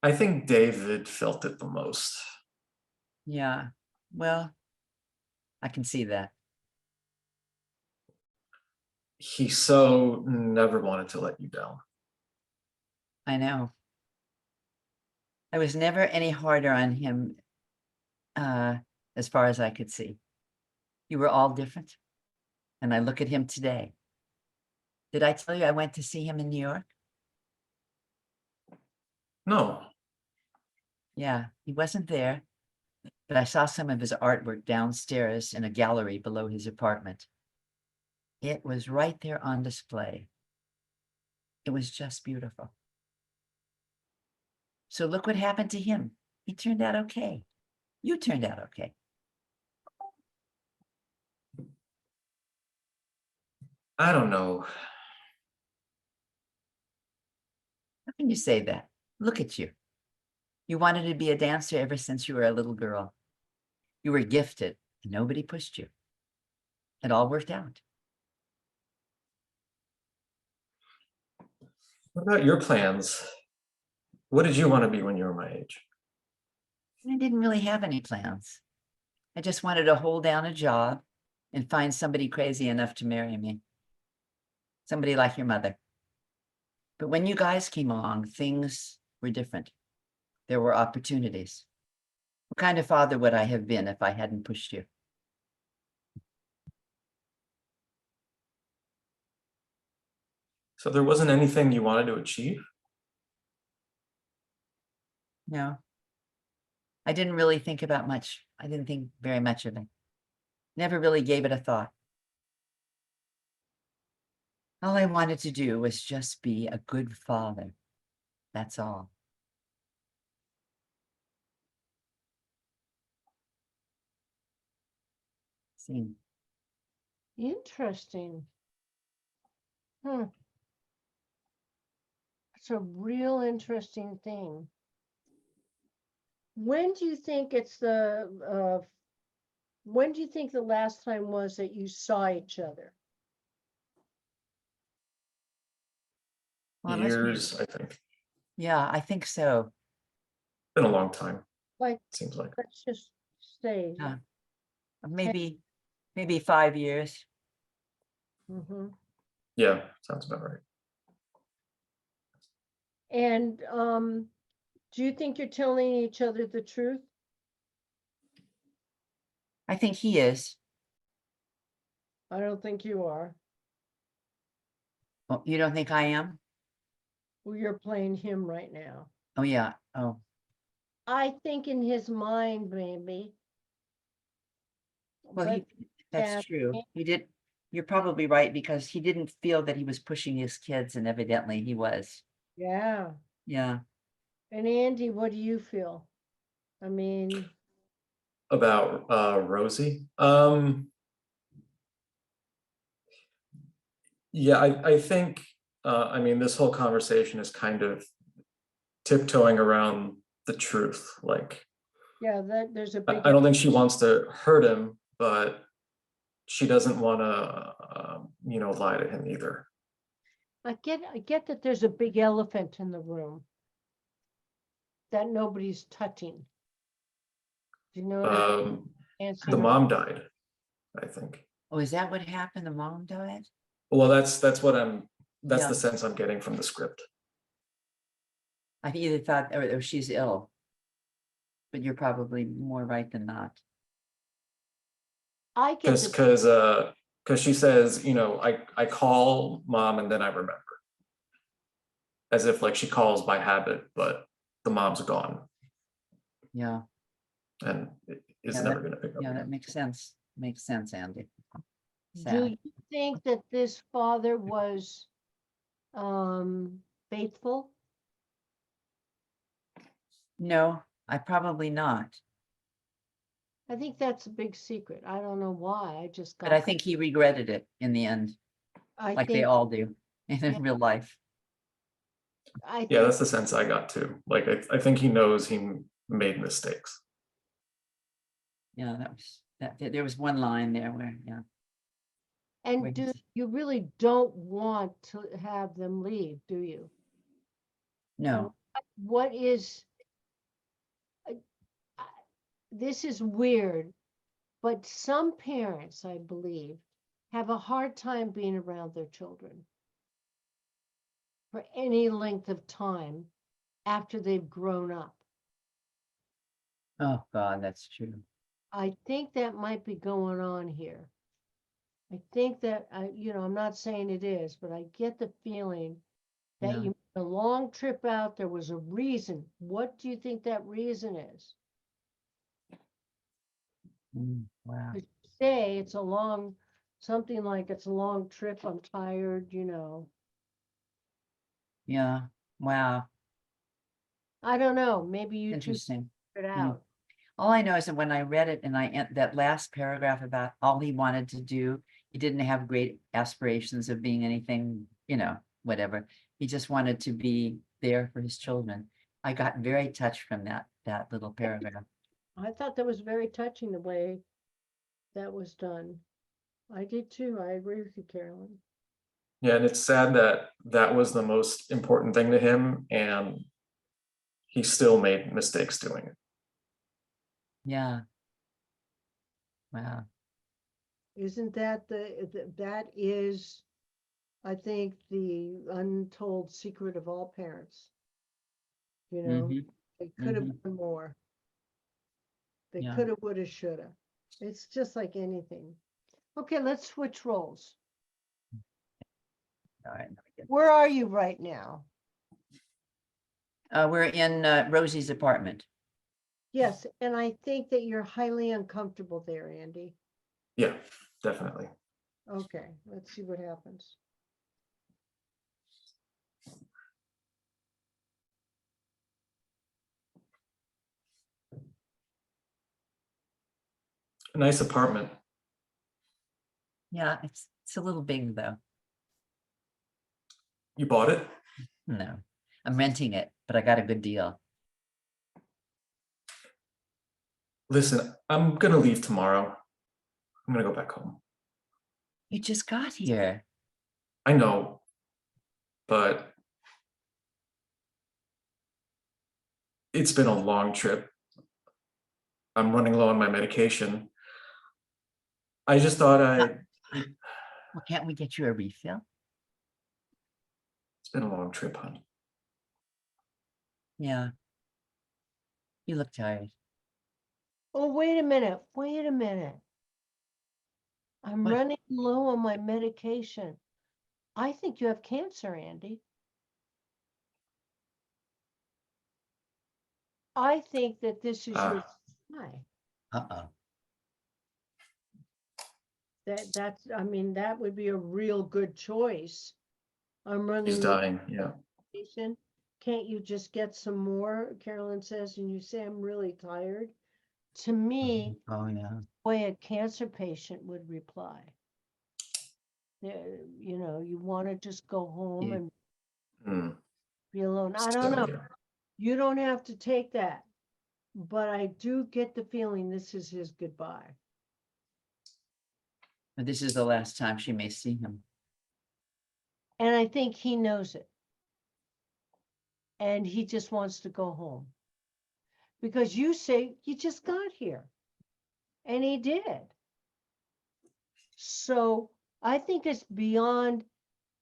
I think David felt it the most. Yeah. Well, I can see that. He so never wanted to let you down. I know. I was never any harder on him, as far as I could see. You were all different. And I look at him today. Did I tell you I went to see him in New York? No. Yeah, he wasn't there, but I saw some of his artwork downstairs in a gallery below his apartment. It was right there on display. It was just beautiful. So look what happened to him. He turned out okay. You turned out okay. I don't know. How can you say that? Look at you. You wanted to be a dancer ever since you were a little girl. You were gifted and nobody pushed you. It all worked out. What about your plans? What did you want to be when you were my age? I didn't really have any plans. I just wanted to hold down a job and find somebody crazy enough to marry me. Somebody like your mother. But when you guys came along, things were different. There were opportunities. What kind of father would I have been if I hadn't pushed you? So there wasn't anything you wanted to achieve? No. I didn't really think about much. I didn't think very much of it. Never really gave it a thought. All I wanted to do was just be a good father. That's all. See, Interesting. It's a real interesting thing. When do you think when do you think the last time was that you saw each other? well, it must be- Years, I think. yeah, I think so. Been a long time, Like, seems like. let's just say. Yeah. Maybe 5 years. Mhm. Yeah, sounds about right. And do you think you're telling each other the truth? I think he is. I don't think you are. Oh, you don't think I am? Well, you're playing him right now. Oh, yeah. Oh, I think in his mind, maybe. well, But that's yeah, true. He did. You're probably right because he didn't feel that he was pushing his kids, and evidently he was. yeah. Yeah. And Andy, what do you feel? I mean, About Rosie. Yeah, I think I mean this whole conversation is kind of tiptoeing around the truth. Like yeah, that there's a big. I don't think she wants to hurt him, but she doesn't want to you know, lie to him either. I get that there's a big elephant in the room that nobody's touching. Do you know what I mean? Answer The her. mom died, I think. Oh, is that what happened? The mom died? Well, that's that's Yeah. the sense I'm getting from the script. I either thought, or she's ill. But you're probably more right than not. I get the, Because she says, you know, I call mom and then I remember. As if like she calls by habit, but the mom's gone Yeah. and is Yeah, never going to pick up Yeah, again. that makes sense. Makes sense, Andy. Do sad. you think that this father was faithful? No, I probably not, I think that's a big secret. I don't know why. I just got. but I think he regretted it in the end, I like they think. all do in Yeah. real life. I Yeah, think. that's the sense I got too. Like, I think he knows he made mistakes. Yeah, that was, there was one line there where, yeah. And where do he's- you really don't want to have them leave, do you? No, What is? This is weird, but some parents, I believe, have a hard time being around their children for any length of time after they've grown up. oh God, that's true. I think that might be going on here. I think that I'm not saying it is, but I get the feeling that Yeah. you made a long trip out, there was a reason. What do you think that reason is? Wow, To say it's a long, something like it's a long trip, I'm tired, yeah, wow, I don't know, maybe you two interesting. figured it Hmm. out. All I know is that when I read it and that last paragraph about all he wanted to do, he didn't have great aspirations of being anything, whatever. He just wanted to be there for his children. I got very touched from that little paragraph. I thought that was very touching the way that was done. I did too. I agree with you, Carolyn. Yeah, and it's sad that that was the most important thing to him, and he still made mistakes doing it. Yeah. Wow. Isn't that that is, I think, the untold secret of all parents. Mhm, They could have mhm. done more. They Yeah. coulda, woulda, shoulda. It's just like anything. Okay, let's switch roles. All right. let me get Where are you right now? We're in Rosie's apartment. Yes, and I think that you're highly uncomfortable there, Andy. Yeah, definitely. Okay, let's see what happens. A nice apartment. Yeah, it's a little big though. You bought it? No, I'm renting it, but I got a good deal. Listen, I'm gonna leave tomorrow. I'm gonna go back home. You just got here. I know, but it's been a long trip. I'm running low on my medication. I just thought Well, can't we get you a refill? it's been a long trip, hon. Yeah. You look tired. Oh, wait a minute, wait a minute. I'm What? running low on my medication. I think you have cancer, Andy. I think that this is your sign. Uh-oh. I mean, that would be a real good choice. I'm running He's low on dying, yeah. medication. Can't you just get some more? Carolyn says, and you say, I'm really tired. To me, Oh, yeah. the way a cancer patient would reply. You want to just go home Yeah. and Hmm. be alone. I So, don't know. yeah. You don't have to take that, but I do get the feeling this is his goodbye. But this is the last time she may see him. And I think he knows it. And he just wants to go home. Because you say you just got here. And he did. So I think it's beyond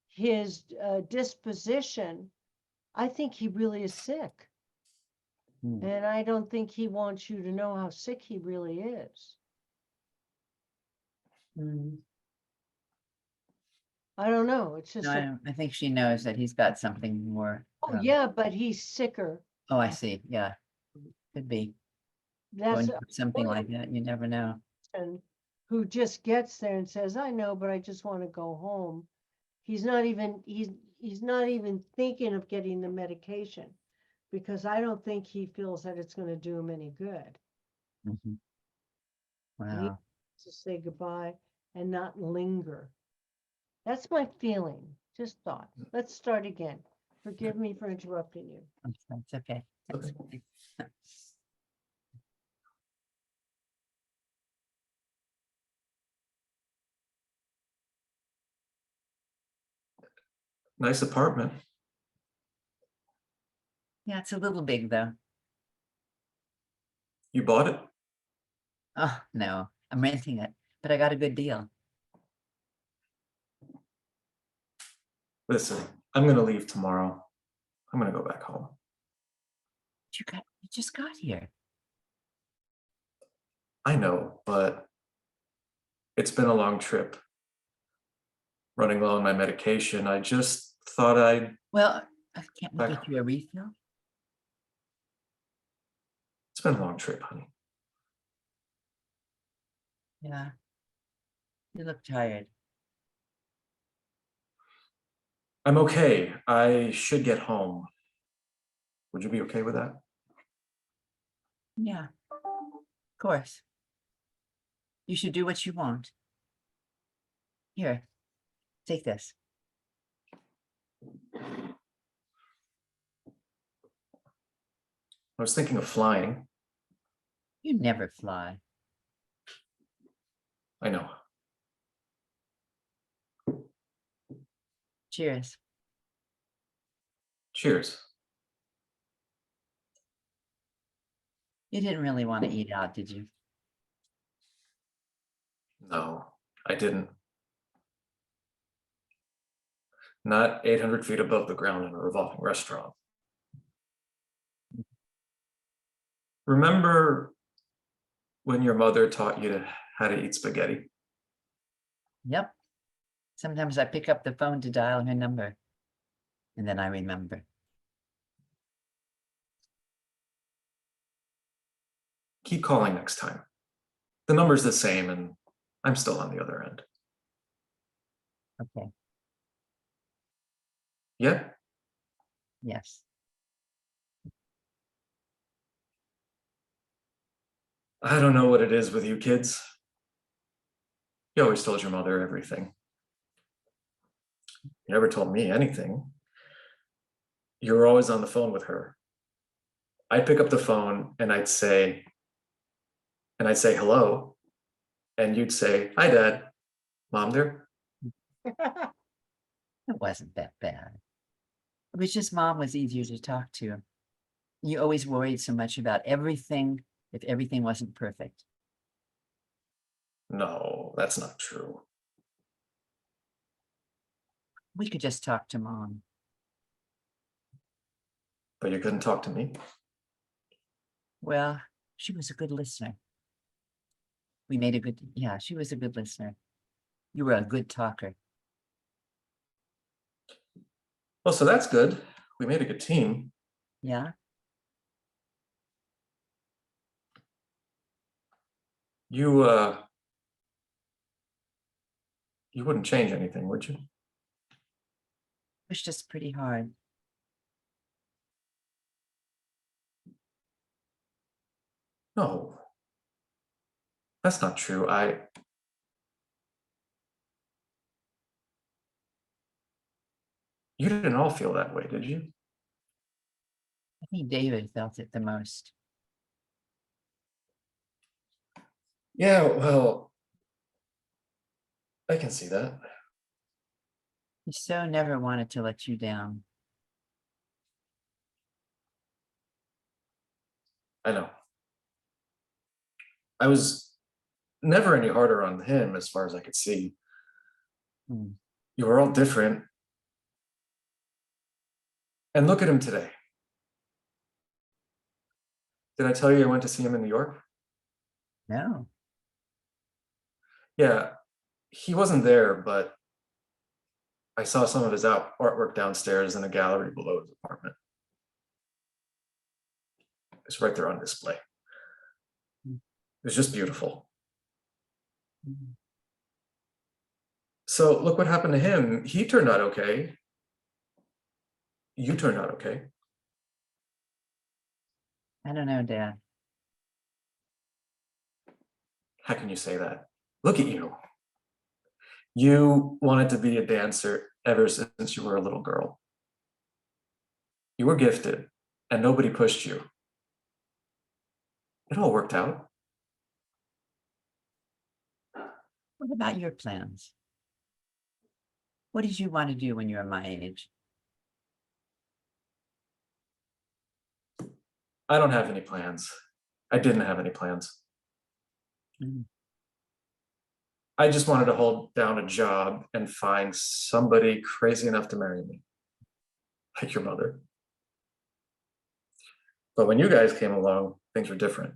his disposition. I think he really is sick. Hmm. And I don't think he wants you to know how sick he really is. I don't know. It's just, No, I think she knows that he's got something more. oh yeah, but he's sicker. Oh, I see. Yeah. Could be. That's Going through something like that. You never know. and who just gets there and says, I know, but I just want to go home. He's not even thinking of getting the medication because I don't think he feels that it's going to do him any good. Mhm. He Wow. to say goodbye and not linger. That's my feeling. Just thought. Let's start again. Forgive me for interrupting you. It's okay. Okay. Nice apartment. Yeah, it's a little big though. You bought it? Oh, no, I'm renting it, but I got a good deal. Listen, I'm gonna leave tomorrow. I'm gonna go back home. You just got here. I know, but it's been a long trip. Running low on my medication. I just thought Well, can't we Back get you a refill? it's been a long trip, honey. Yeah. You look tired. I'm okay. I should get home. Would you be okay with that? Yeah, of course. You should do what you want. Here, take this. I was thinking of flying. You never fly. I know. Cheers. Cheers. You didn't really want to eat out, did you? No, I didn't. Not 800 feet above the ground in a revolving restaurant. Remember when your mother taught you how to eat spaghetti? Yep. Sometimes I pick up the phone to dial her number, and then I remember. Keep calling next time. The number's the same and I'm still on the other end. Okay. Yeah? Yes. I don't know what it is with you kids. You always told your mother everything. You never told me anything. You were always on the phone with her. I'd pick up the phone and I'd say hello. And you'd say, hi, Dad. Mom there? It wasn't that bad. It was just Mom was easier to talk to. You always worried so much about everything if everything wasn't perfect. No, that's not true. We could just talk to Mom. But you couldn't talk to me. Well, she was a good listener. Yeah, she was a good listener. You were a good talker. Well, so that's good. We made a good team. Yeah? You wouldn't change anything, would you? Pushed us pretty hard. No. That's not true. You didn't all feel that way, did you? I think David felt it the most. Yeah, well, I can see that. He so never wanted to let you down. I know. I was never any harder on him as far as I could see. Hmm. You were all different. And look at him today. Did I tell you I went to see him in New York? No. Yeah, he wasn't there, but I saw some of his artwork downstairs in a gallery below his apartment. It's right there on display. Hmm. It was just beautiful. So look what happened to him. He turned out okay. You turned out okay. I don't know, Dad. How can you say that? Look at you. You wanted to be a dancer ever since you were a little girl. You were gifted and nobody pushed you. It all worked out. What about your plans? What did you want to do when you were my age? I don't have any plans. I didn't have any plans. Mm. I just wanted to hold down a job and find somebody crazy enough to marry me, like your mother. But when you guys came along, things were different.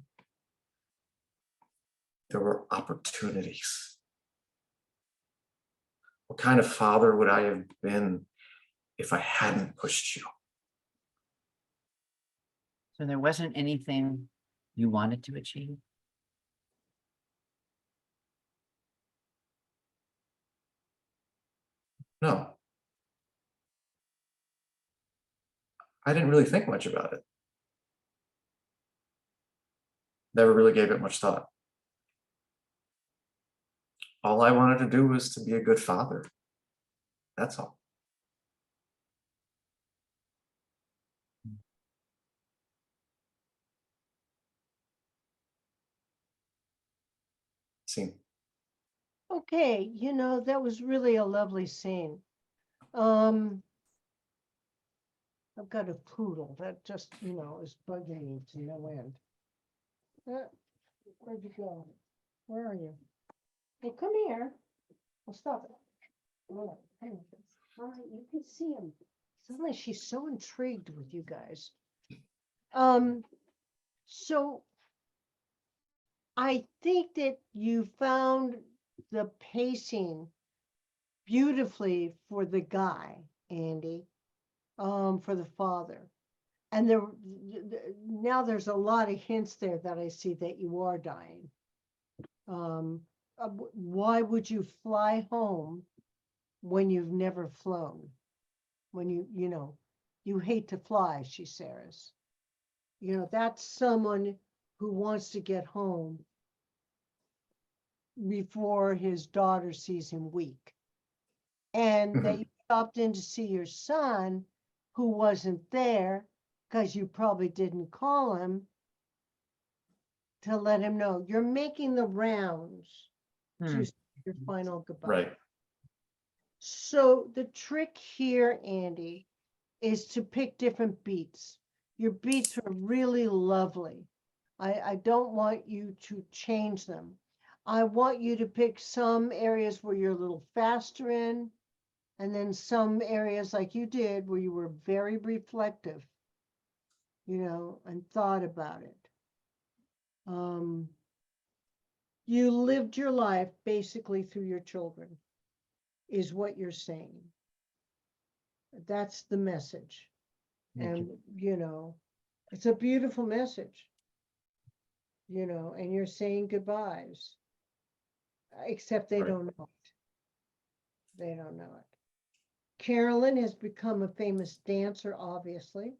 There were opportunities. What kind of father would I have been if I hadn't pushed you? So there wasn't anything you wanted to achieve? No. I didn't really think much about it. Never really gave it much thought. All I wanted to do was to be a good father. That's all. See, Okay, that was really a lovely scene. I've got a poodle that just, is bugging me to no end. Where'd you go? Where are you? Hey, come here. Well, stop it. Oh, hang on. All right, you can see him. Suddenly she's so intrigued with you guys. So I think that you found the pacing beautifully for the guy, Andy, for the father. And now there's a lot of hints there that I see that you are dying. Why would you fly home when you've never flown? When you hate to fly, she says. That's someone who wants to get home before his daughter sees him weak. And that you stopped in to see your son who wasn't there because you probably didn't call him to let him know you're making the rounds to say your final goodbye. right. So the trick here, Andy, is to pick different beats. Your beats are really lovely. I don't want you to change them. I want you to pick some areas where you're a little faster in, and then some areas like you did where you were very reflective, and thought about it. You lived your life basically through your children, is what you're saying. That's the message. And, it's a beautiful message, and you're saying goodbyes, except they Right. don't know it. They don't know it. Carolyn has become a famous dancer, obviously.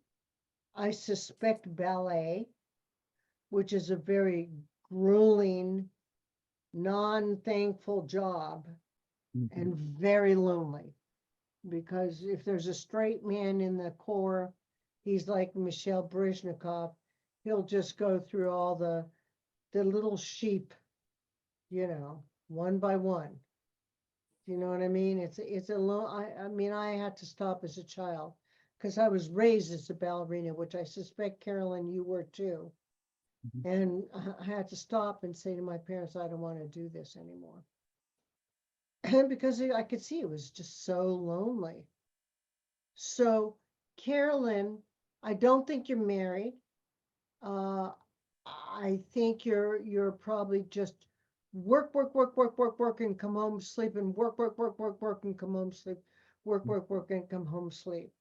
I suspect ballet, which is a very grueling, non-thankful job and very lonely. Because if there's a straight man in the corps, he's like Michelle Brezhnikov. He'll just go through all the little sheep, one by one. You know what I mean? It's a I mean, I had to stop as a child because I was raised as a ballerina, which I suspect, Carolyn, you were too. And I had to stop and say to my parents, I don't want to do this anymore. And because I could see it was just so lonely. So, Carolyn, I don't think you're married. I think you're probably just work, and come home, sleep, and work, and come home, sleep, work, and come home, sleep.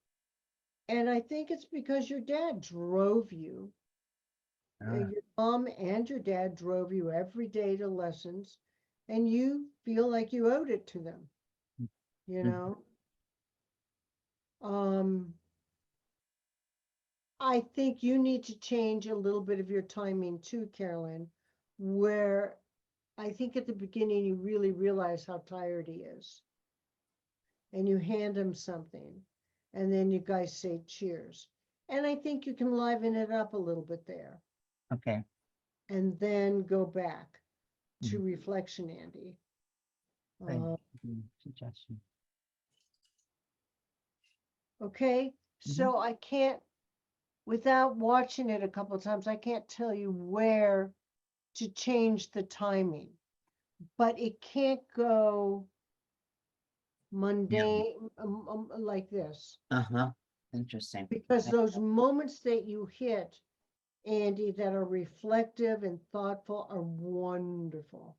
And I think it's because your dad drove you. Your mom and your dad drove you every day to lessons, and you feel like you owed it to them, you Mhm. know? I think you need to change a little bit of your timing too, Carolyn, where I think at the beginning you really realize how tired he is. And you hand him something, and then you guys say cheers. And I think you can liven it up a little bit there, Okay. and then go back to Mhm. reflection, Andy. Good. Uh, Good suggestion. okay, so I can't, without watching it a couple of times, I can't tell you where to change the timing, but it can't go mundane like this, Uh-huh. Interesting. because those moments that you hit, Andy, that are reflective and thoughtful are wonderful.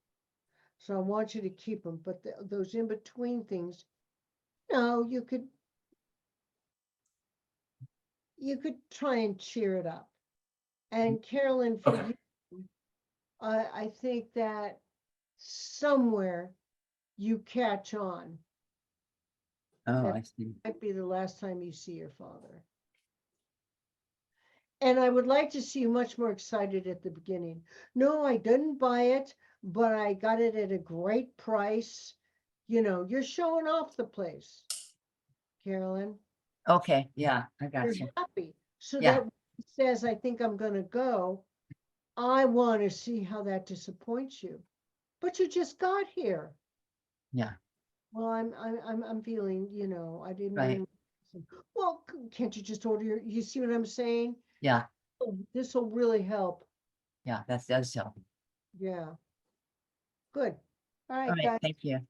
So I want you to keep them, but those in between things, no, you could try and cheer it up. And Carolyn, for Okay. you, I think that somewhere you catch on. Oh, That I see. might be the last time you see your father. And I would like to see you much more excited at the beginning. No, I didn't buy it, but I got it at a great price. You know, you're showing off the place, Carolyn. Okay, yeah, I got You're you. happy. So Yeah. that when he says, I think I'm going to go, I want to see how that disappoints you. But you just got here. Yeah. Well, I'm feeling, you know, I didn't Right. bring. Well, can't you just order your, you see what I'm saying? Yeah, Oh, this will really help. yeah, that does help. Yeah. Good. All All right, right, guys. thank you.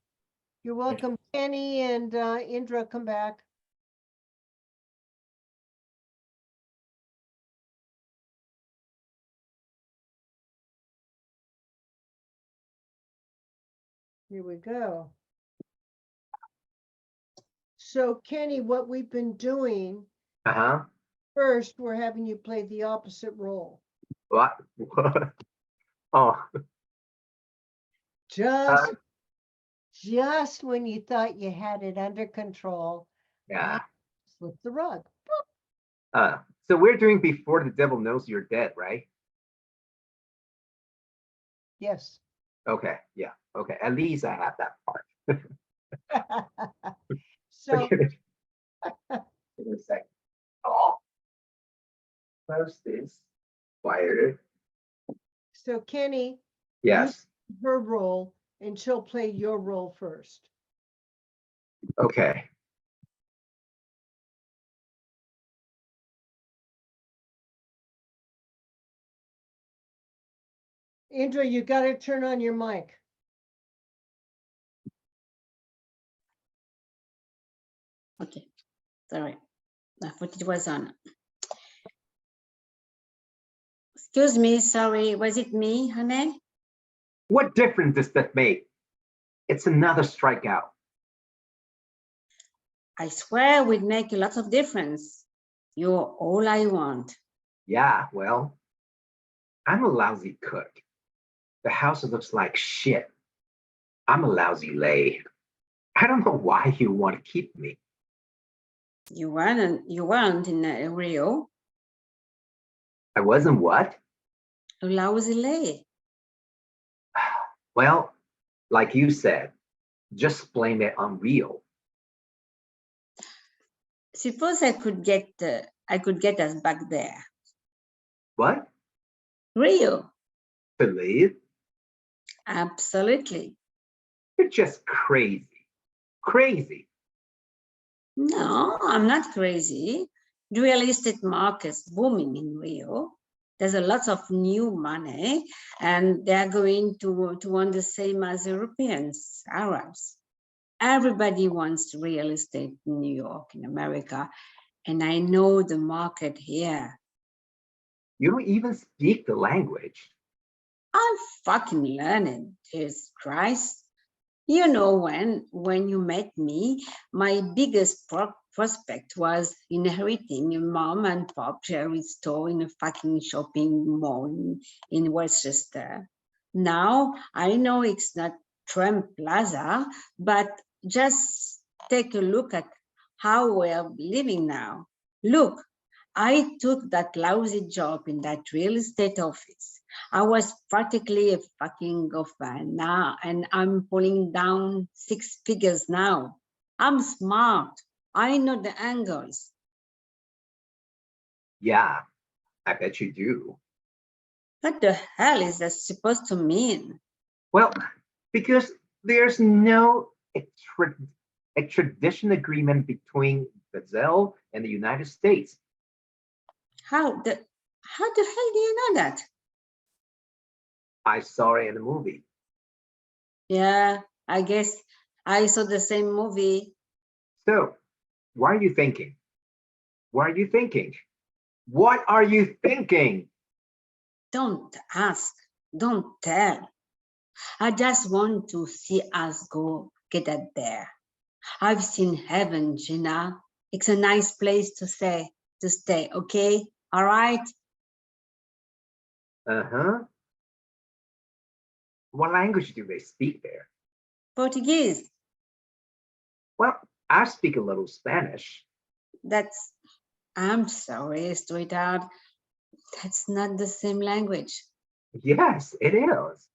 You're welcome. Kenny and Indra, come back. Here we go. So Kenny, what we've been doing, Uh-huh. first, we're having you play the opposite role. What? Oh, Just when you thought you had it under control, yeah. slip the rug. So we're doing Before the Devil Knows You're Dead, right? Yes. Okay, yeah. Okay, at least I have that part. So Give it a second. Oh, close this. Quieter. so Kenny, Yes. her role, and she'll play your role first. Okay. Indra, you got to turn on your mic. Okay, sorry. I thought it was on. Excuse me, sorry. Was it me, honey? What difference does that make? It's another strikeout. I swear we'd make a lot of difference. You're all I want. Yeah, well, I'm a lousy cook. The house looks like shit. I'm a lousy lay. I don't know why you want to keep me. You weren't in Rio. I wasn't what? A lousy lay. Well, like you said, just blame it on Rio. Suppose I could get us back there. What? Rio. Believe? Absolutely. You're just crazy. Crazy. No, I'm not crazy. The real estate market's booming in Rio. There's a lot of new money, and they're going to want the same as Europeans, Arabs. Everybody wants real estate in New York, in America, and I know the market here. You don't even speak the language. I'm fucking learning, Jesus Christ. You know, when you met me, my biggest prospect was inheriting a mom and pop jewelry store in a fucking shopping mall in Westchester. Now I know it's not Trump Plaza, but just take a look at how we're living now. Look, I took that lousy job in that real estate office. I was practically a fucking orphan now, and I'm pulling down 6 figures now. I'm smart. I know the angles. Yeah, I bet you do. What the hell is that supposed to mean? Well, because there's no extradition agreement between Brazil and the United States. How the hell do you know that? I saw it in the movie. Yeah, I guess I saw the same movie. So, what are you thinking? What are you thinking? What are you thinking? Don't ask, don't tell. I just want to see us go get it there. I've seen heaven, Gina. It's a nice place to stay, okay? All right? Uh-huh. What language do they speak there? Portuguese, Well, I speak a little Spanish. I'm sorry, sweetheart. That's not the same language. Yes, it is.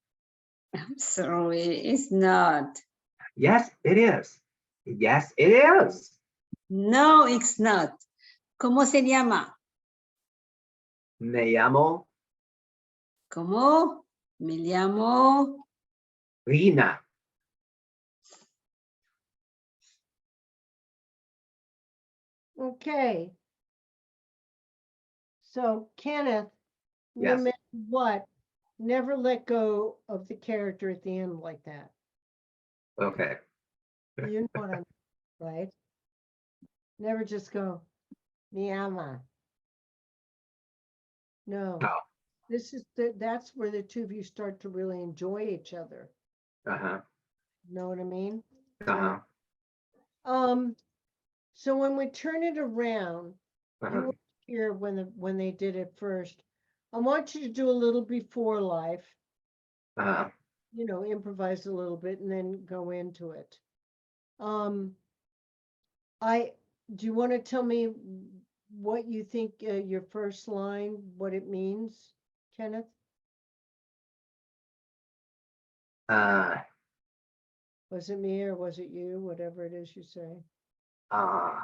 I'm sorry, it's not. Yes, it is. Yes, it is. No, it's not. ¿Cómo se llama? Me llamo ¿Cómo? Me llamo. Rina. Okay. So Kenneth, no Yes. matter what, never let go of the character at the end like that. Okay. You know what I'm, right? Never just go, mi ama. No. Oh. That's where the two of you start to really enjoy each other. Uh-huh. Know what I mean? Uh-huh. So when we turn it around, you Uh-huh. were here when they did it first. I want you to do a little before life, Uh-huh. improvise a little bit and then go into it. Do you want to tell me what you think your first line, what it means, Kenneth? Was it me or was it you? Whatever it is you say. I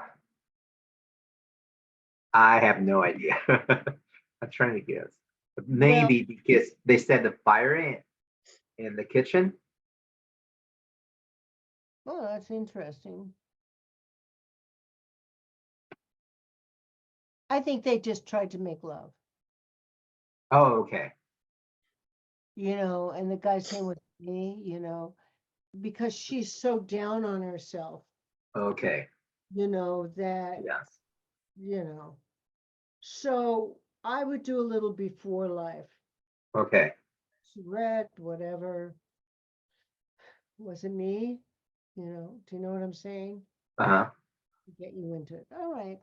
have no idea. I'm trying to guess. Maybe because they set the fire in the kitchen. Oh, that's interesting. I think they just tried to make love, Oh, okay. and the guy's saying with me, because she's so down on herself, Okay. that, Yes. So I would do a little before life. Okay. Cigarette, whatever. Was it me? Do you know what I'm saying? Uh-huh. To get you into it. All right.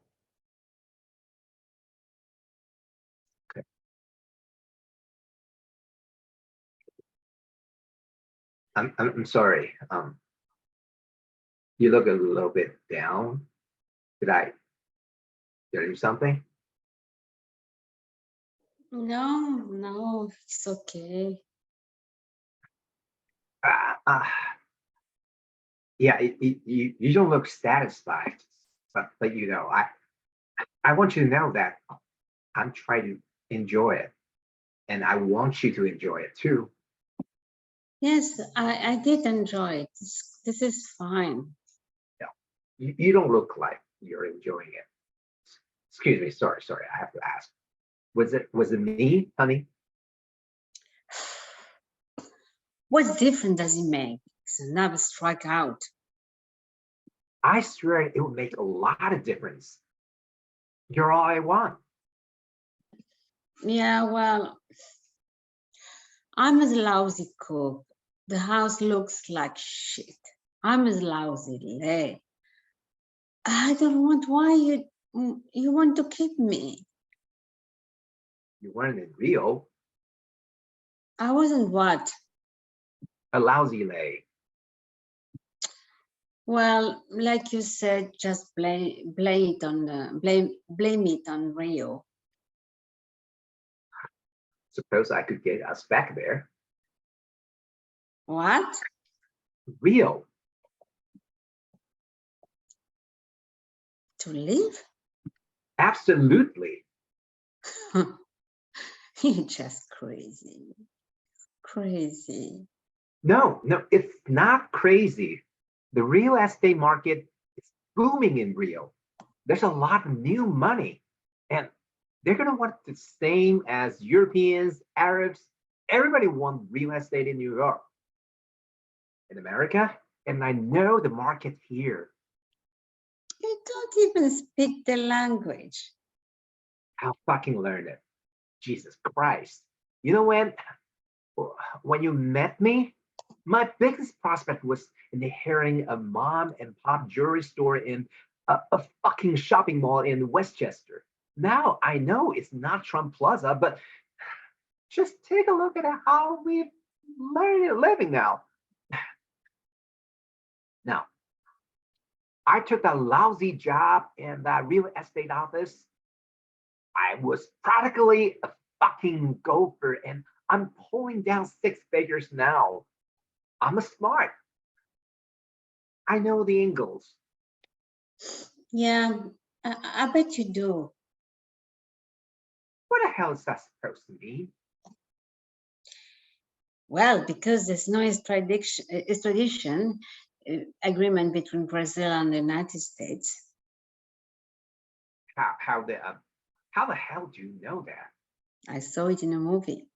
Okay. I'm sorry. You look a little bit down. Did I do something? No, it's okay. Yeah, you don't look satisfied, but I want you to know that I'm trying to enjoy it, and I want you to enjoy it too. Yes, I did enjoy it. This is fine. Yeah, you don't look like you're enjoying it. Excuse me, sorry, I have to ask. Was it me, honey? What difference does it make? It's another strikeout. I swear it would make a lot of difference. You're all I want. Yeah, well, I'm a lousy cook. The house looks like shit. I'm a lousy lay. I don't want why you want to keep me. You weren't in Rio. I wasn't what? A lousy lay. Well, like you said, just blame it on blame it on Rio. Suppose I could get us back there. What? Rio. To live? Absolutely. You're just crazy. Crazy. No, it's not crazy. The real estate market is booming in Rio. There's a lot of new money, and they're gonna want the same as Europeans, Arabs. Everybody wants real estate in New York, in America, and I know the market here. You don't even speak the language. I'll fucking learn it. Jesus Christ. You know when you met me, my biggest prospect was inheriting a mom and pop jewelry store in a fucking shopping mall in Westchester. Now I know it's not Trump Plaza, but just take a look at how we've learned living now. Now, I took a lousy job in that real estate office. I was practically a fucking gopher, and I'm pulling down 6 figures now. I'm a smart. I know the angles. Yeah, I bet you do. What the hell is that supposed to mean? Well, because there's no extradition agreement between Brazil and the United States. How the hell do you know that? I saw it in a movie.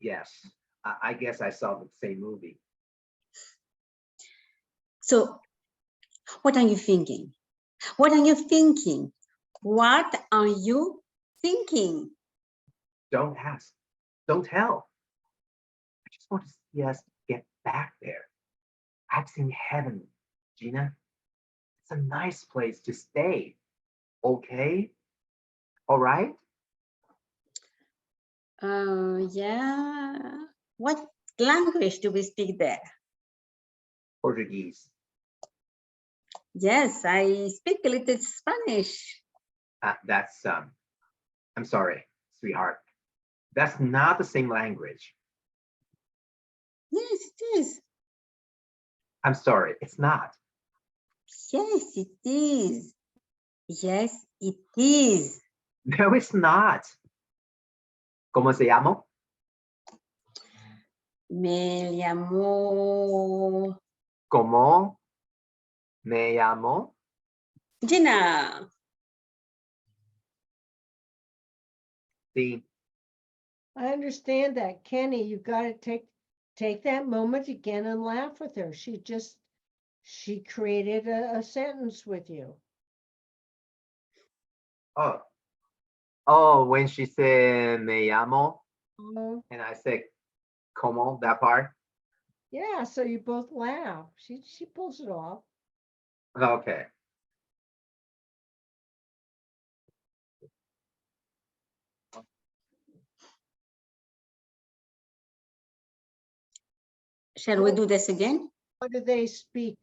Yes, I guess I saw the same movie. So, what are you thinking? What are you thinking? What are you thinking? Don't ask. Don't tell. I just want to see us get back there. I've seen heaven, Gina. It's a nice place to stay. Okay? All right? Yeah. What language do we speak there? Portuguese. Yes, I speak a little Spanish. I'm sorry, sweetheart. That's not the same language. Yes, it is. I'm sorry, it's not. Yes, it is. Yes, it is. No, it's not. ¿Cómo se llama? Me llamó ¿Cómo me llamo? Gina. Sí. I understand that, Kenny. You got to take that moment again and laugh with her. She created a sentence with you. Oh, when she said me llamo, Oh, and I said como, that part. yeah. So you both laugh. She pulls it off. Okay. Shall we do this again? What do they speak?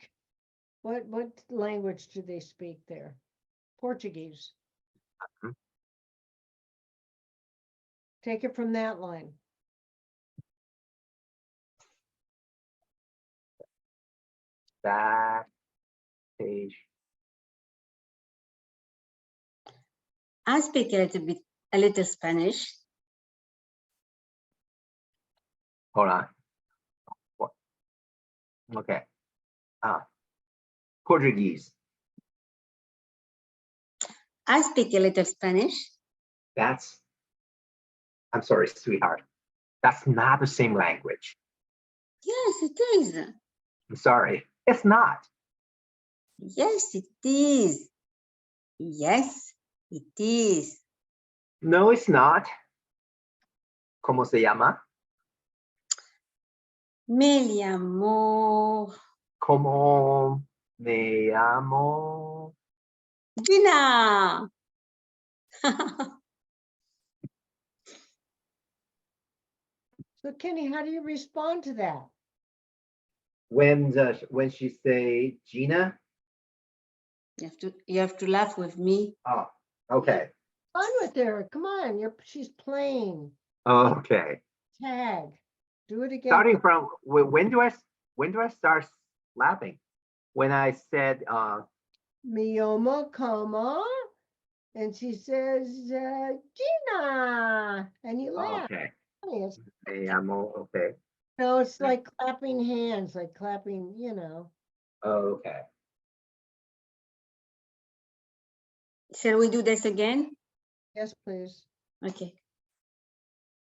What language do they speak there? Portuguese. Mhm. Take it from that line. Back page. I speak a little Spanish. Hold on. What? Okay. Portuguese. I speak a little Spanish. I'm sorry, sweetheart. That's not the same language. Yes, it is. I'm sorry. It's not. Yes, it is. Yes, it is. No, it's not. ¿Cómo se llama? Me llamó ¿Cómo me llamo? Gina. So Kenny, how do you respond to that? when she say Gina? You have to laugh with me. Oh, okay. Fun with her. Come on, she's playing. Okay. Tag. Do it again. Starting from when do I start laughing? When I said Mioma, comma, and she says, Gina, and you laugh. okay. It's, Hey, I'm all okay. no, it's like clapping hands, like clapping, Okay. Shall we do this again? Yes, please. Okay.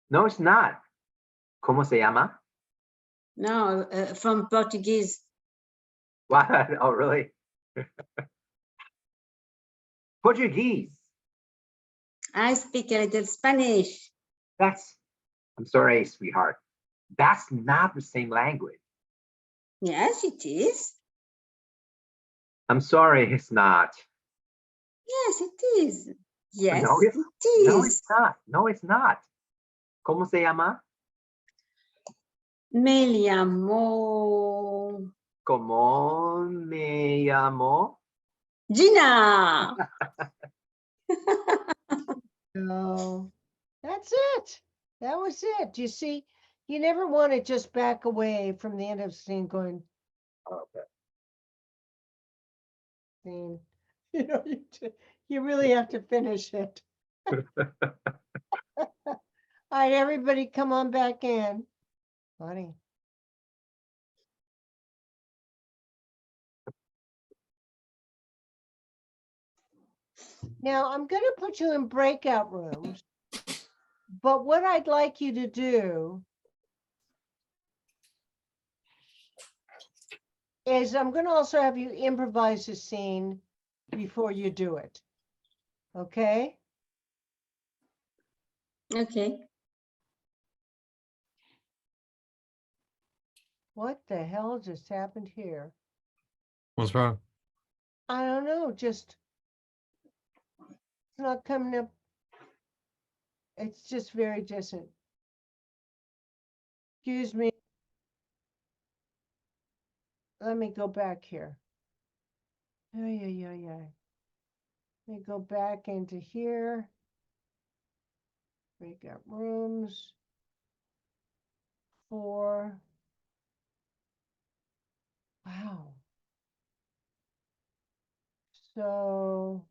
No, it's not. ¿Cómo se llama? No, from Portuguese. What? Oh, really? Portuguese. I speak a little Spanish. I'm sorry, sweetheart. That's not the same language. Yes, it is. I'm sorry, it's not. Yes, it is. Yes, No, it No, is. it's not. No, it's not. ¿Cómo se llama? Me llamo ¿Cómo me llamo? Gina. No, that's it. That was it. You see, you never want to just back away from the end of scene going, Okay. scene. You really have to finish it. All right, everybody come on back in. Funny. Now I'm going to put you in breakout rooms, but what I'd like you to do is I'm going to also have you improvise a scene before you do it. Okay? Okay. What the hell just happened here? What's wrong? I don't know, just it's not coming up. It's just very distant. Excuse me. Let me go back here. Yeah. Let me go back into here. Breakout rooms. 4. Wow. So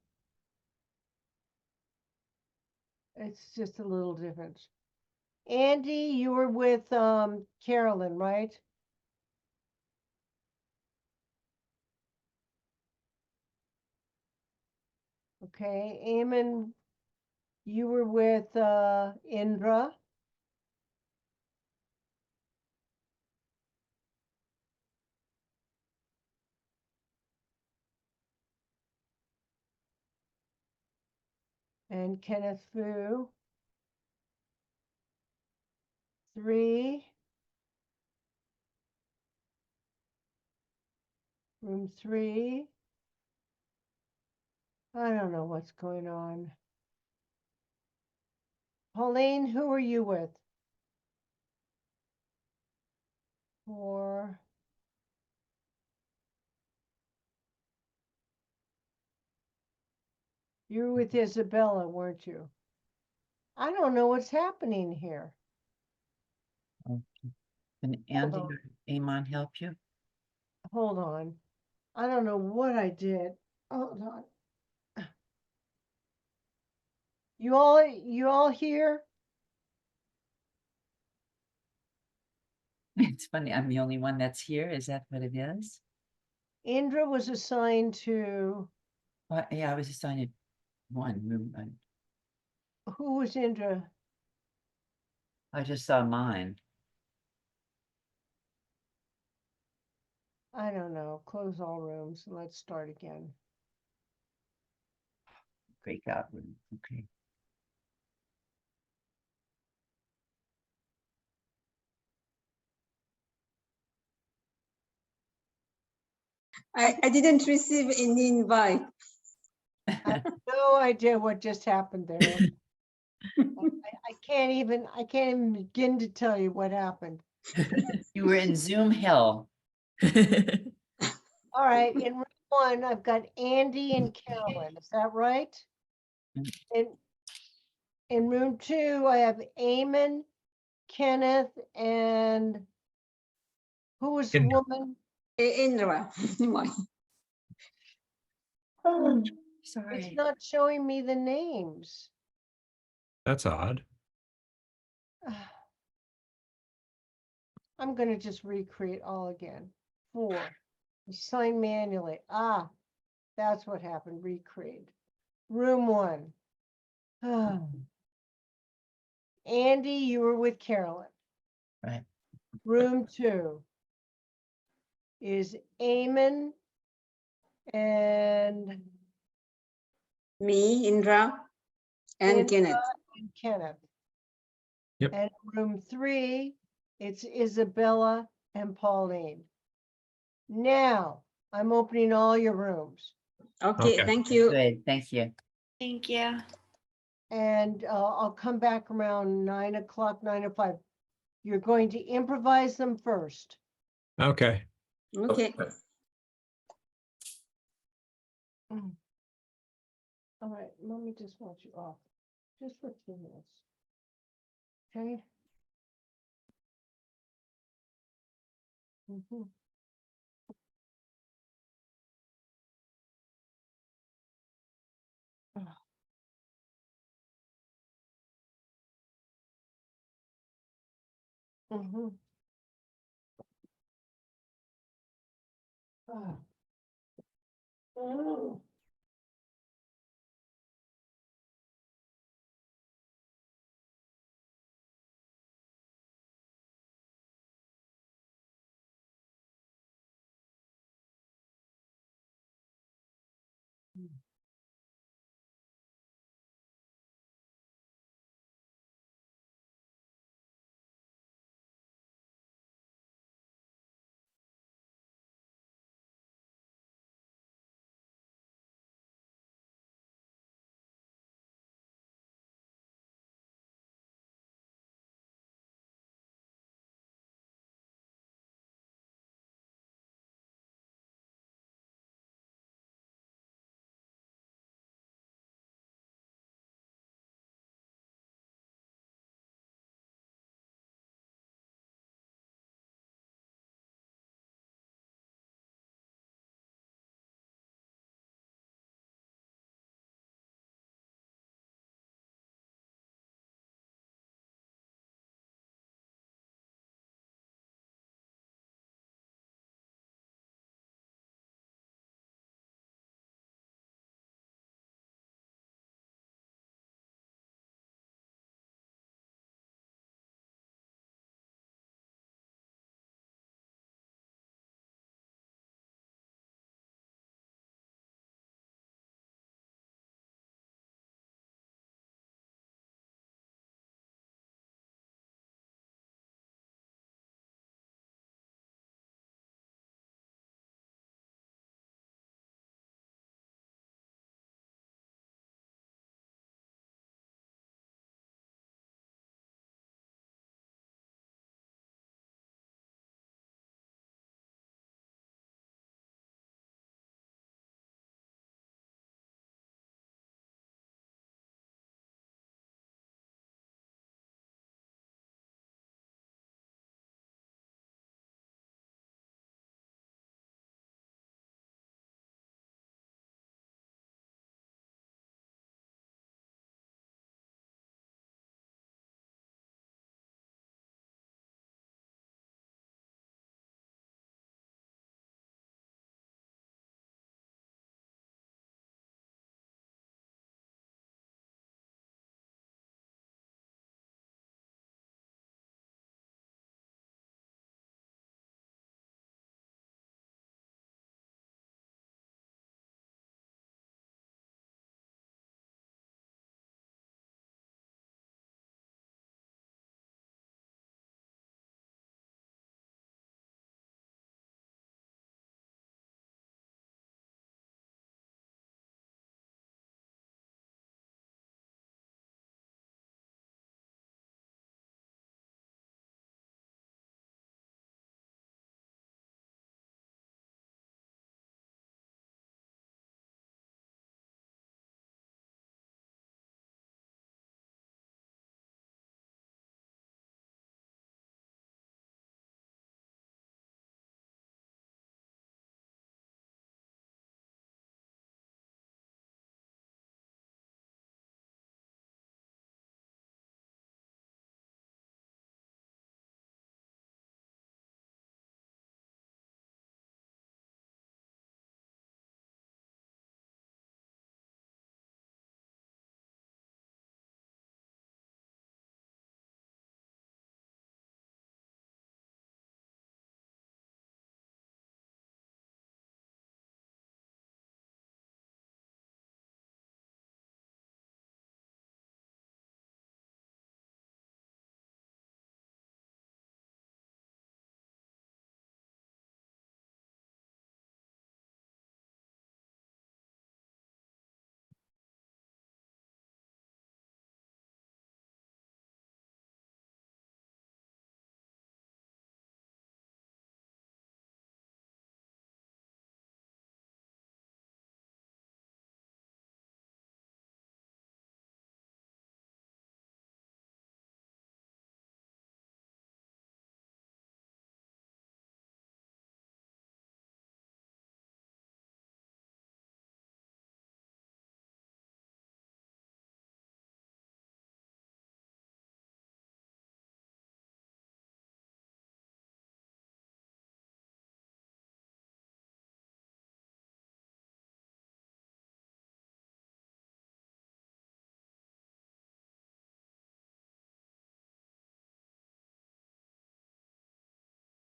it's just a little different. Andy, you were with Carolyn, right? Okay, Eamon, you were with Indra. And Kenneth Fu. 3. Room 3. I don't know what's going on. Pauline, who are you with? 4. You were with Isabella, weren't you? I don't know what's happening here. Can Andy on. or Amon help you? Hold on. I don't know what I did. Hold on. You all here? It's funny, I'm the only one that's here. Is that what it is? Indra was assigned to, Well, yeah, I was assigned one room. who was Indra? I just saw mine. I don't know. Close all rooms. Let's start again. Breakout room. Okay. I didn't receive any invite. I have no idea what just happened there. I can't even begin to tell you what happened. You were in Zoom hell. All right, in room one, I've got Andy and Carolyn, is that right? Mm. In room two, I have Eamon, Kenneth, and who was the Indra. woman? Indra. Why? It's Sorry. not showing me the names. That's odd. I'm gonna just recreate all again. 4, sign manually. Ah, that's what happened, recreate. Room 1. Andy, you were with Carolyn. Right. Room 2 is Eamon and Me, Indra, and Indra Kenneth. and Kenneth. Yep. And room 3, it's Isabella and Pauline. Now, I'm opening all your rooms. Okay, Okay. thank you. Good, thank you. Thank you. And I'll come back around 9 o'clock, 9:05. You're going to improvise them first. Okay. Okay. All right, let me just want you off, just for 2 minutes. Okay? Mhm. Ah. Mhm. Ah. Oh.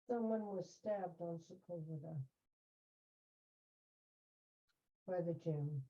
Someone was stabbed on Sepulveda by the gym.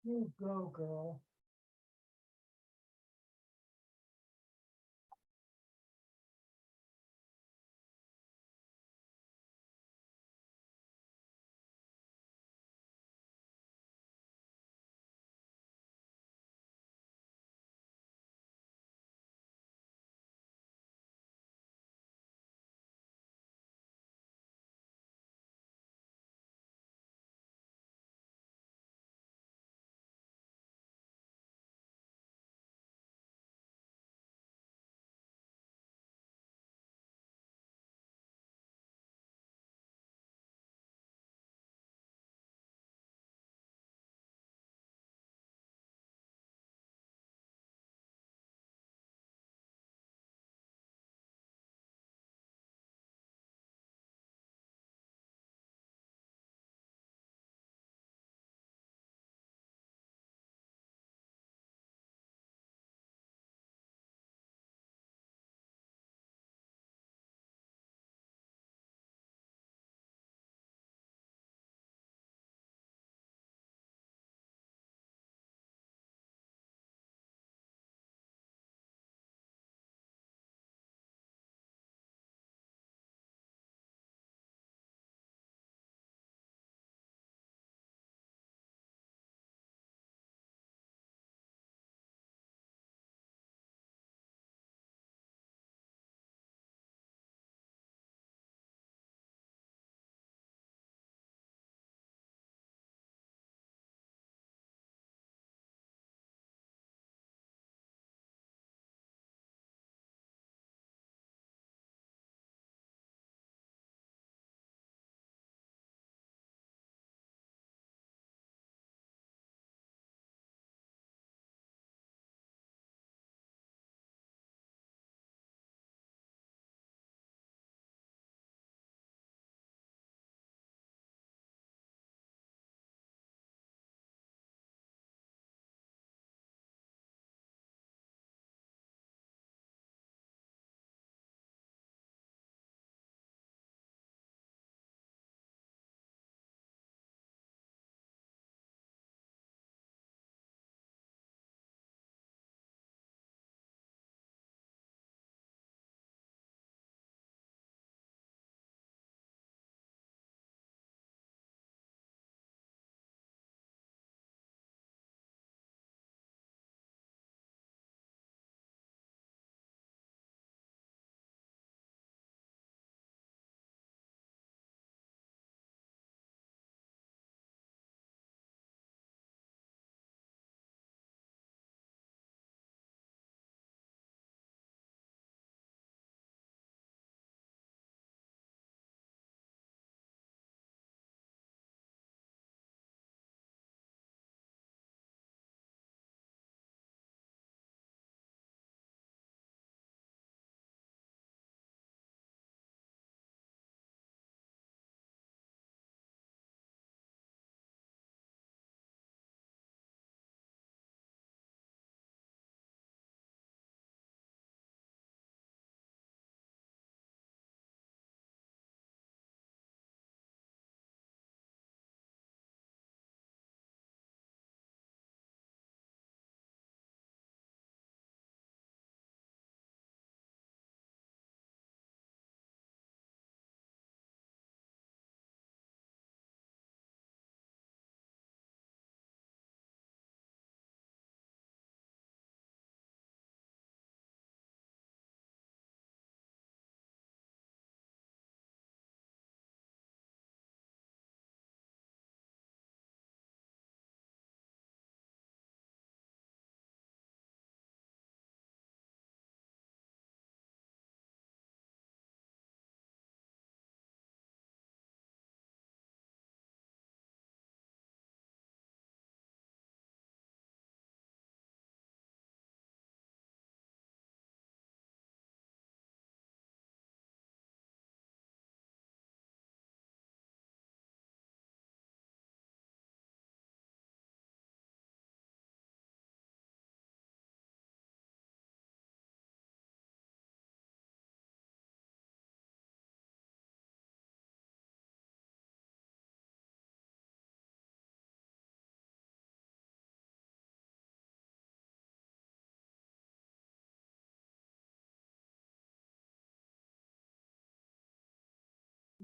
You go, girl.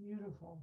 Beautiful.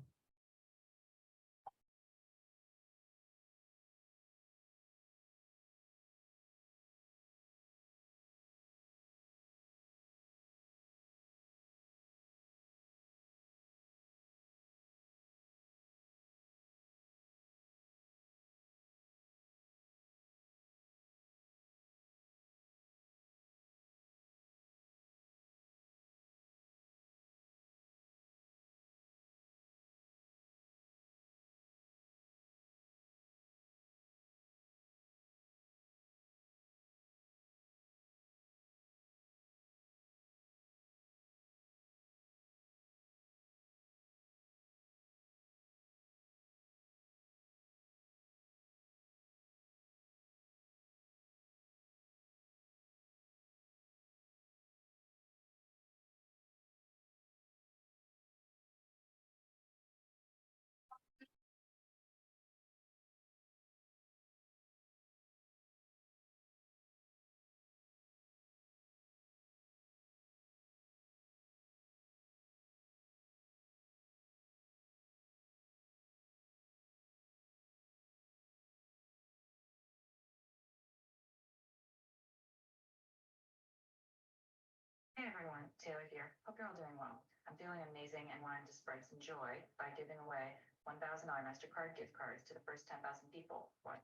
Hey everyone, Taylor here. Hope you're all doing well. I'm feeling amazing and wanted to spread some joy by giving away $1,000 MasterCard gift cards to the first 10,000 people. What?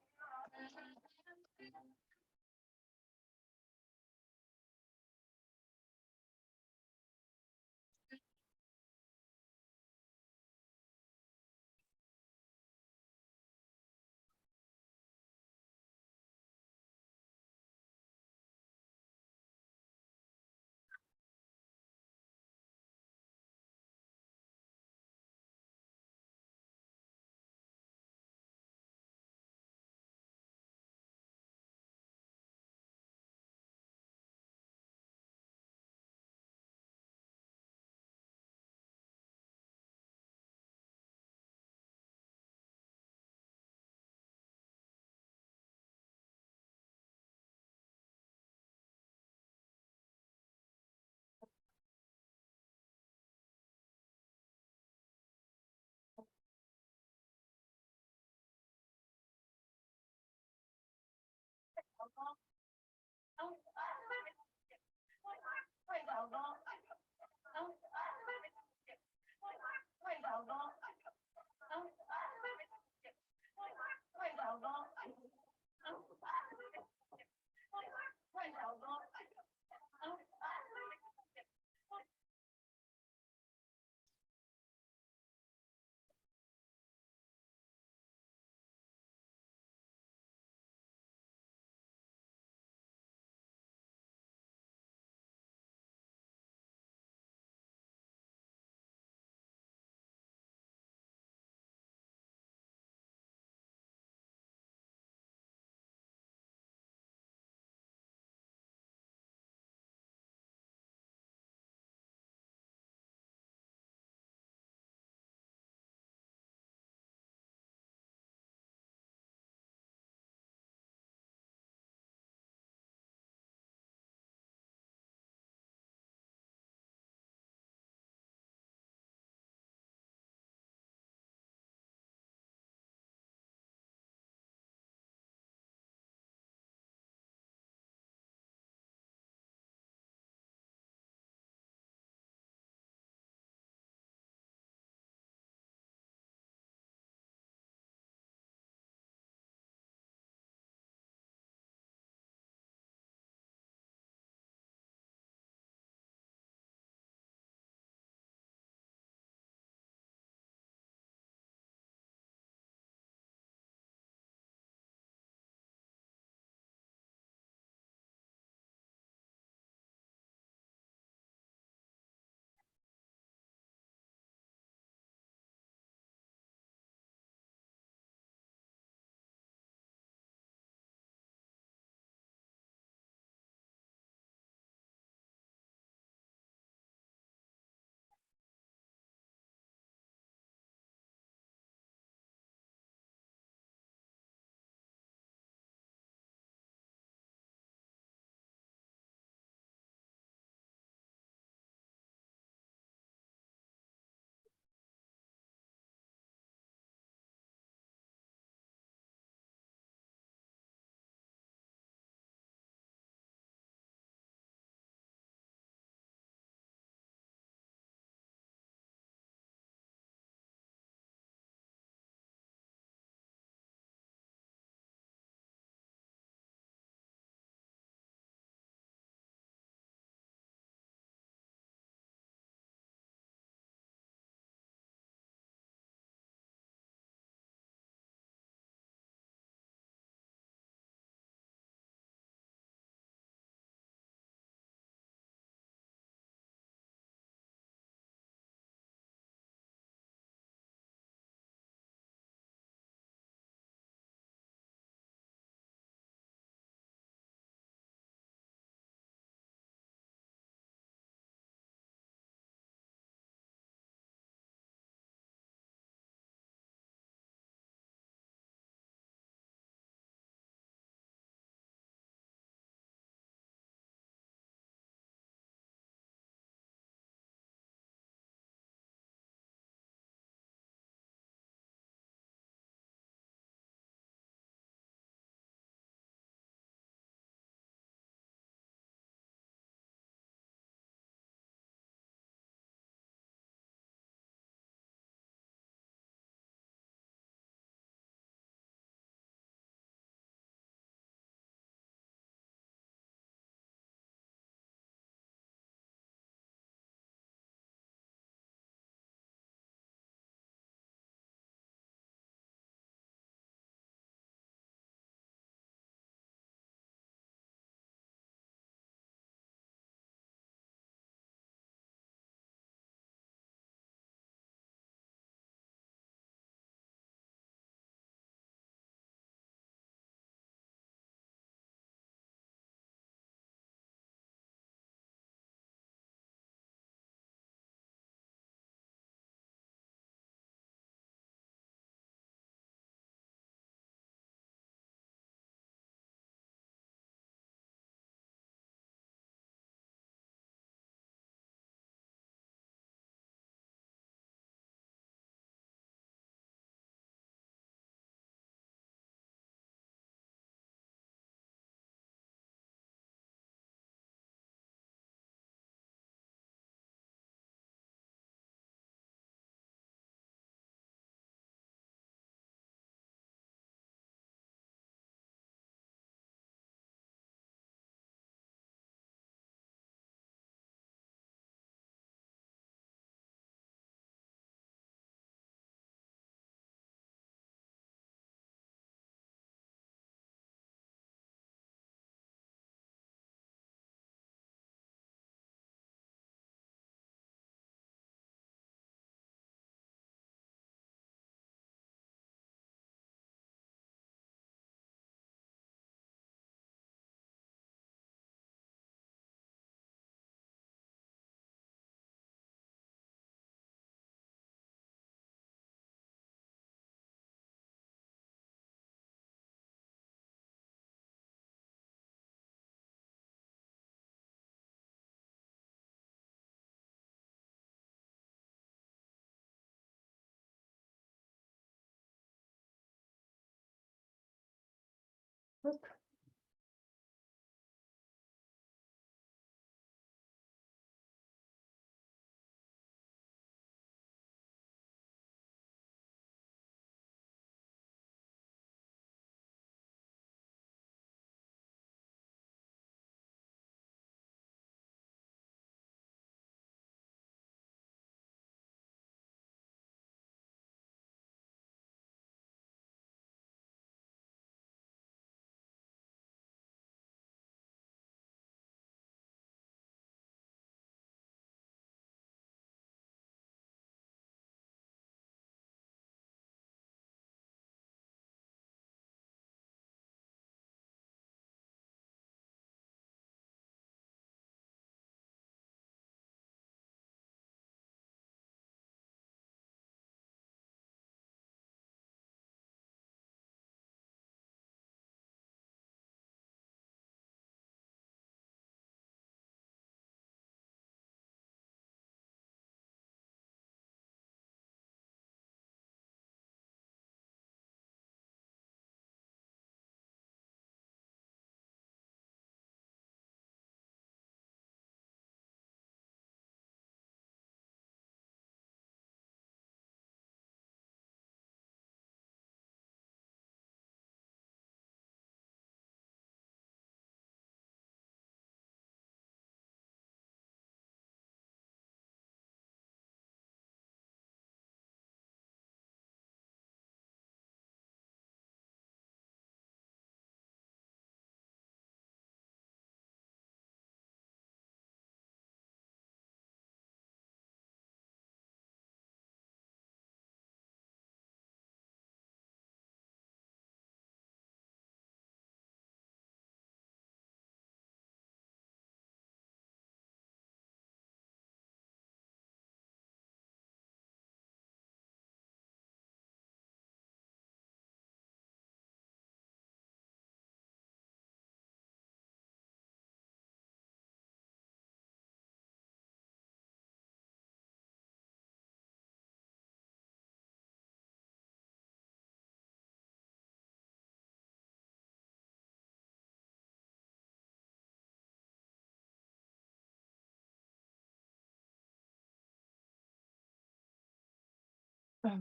Hi,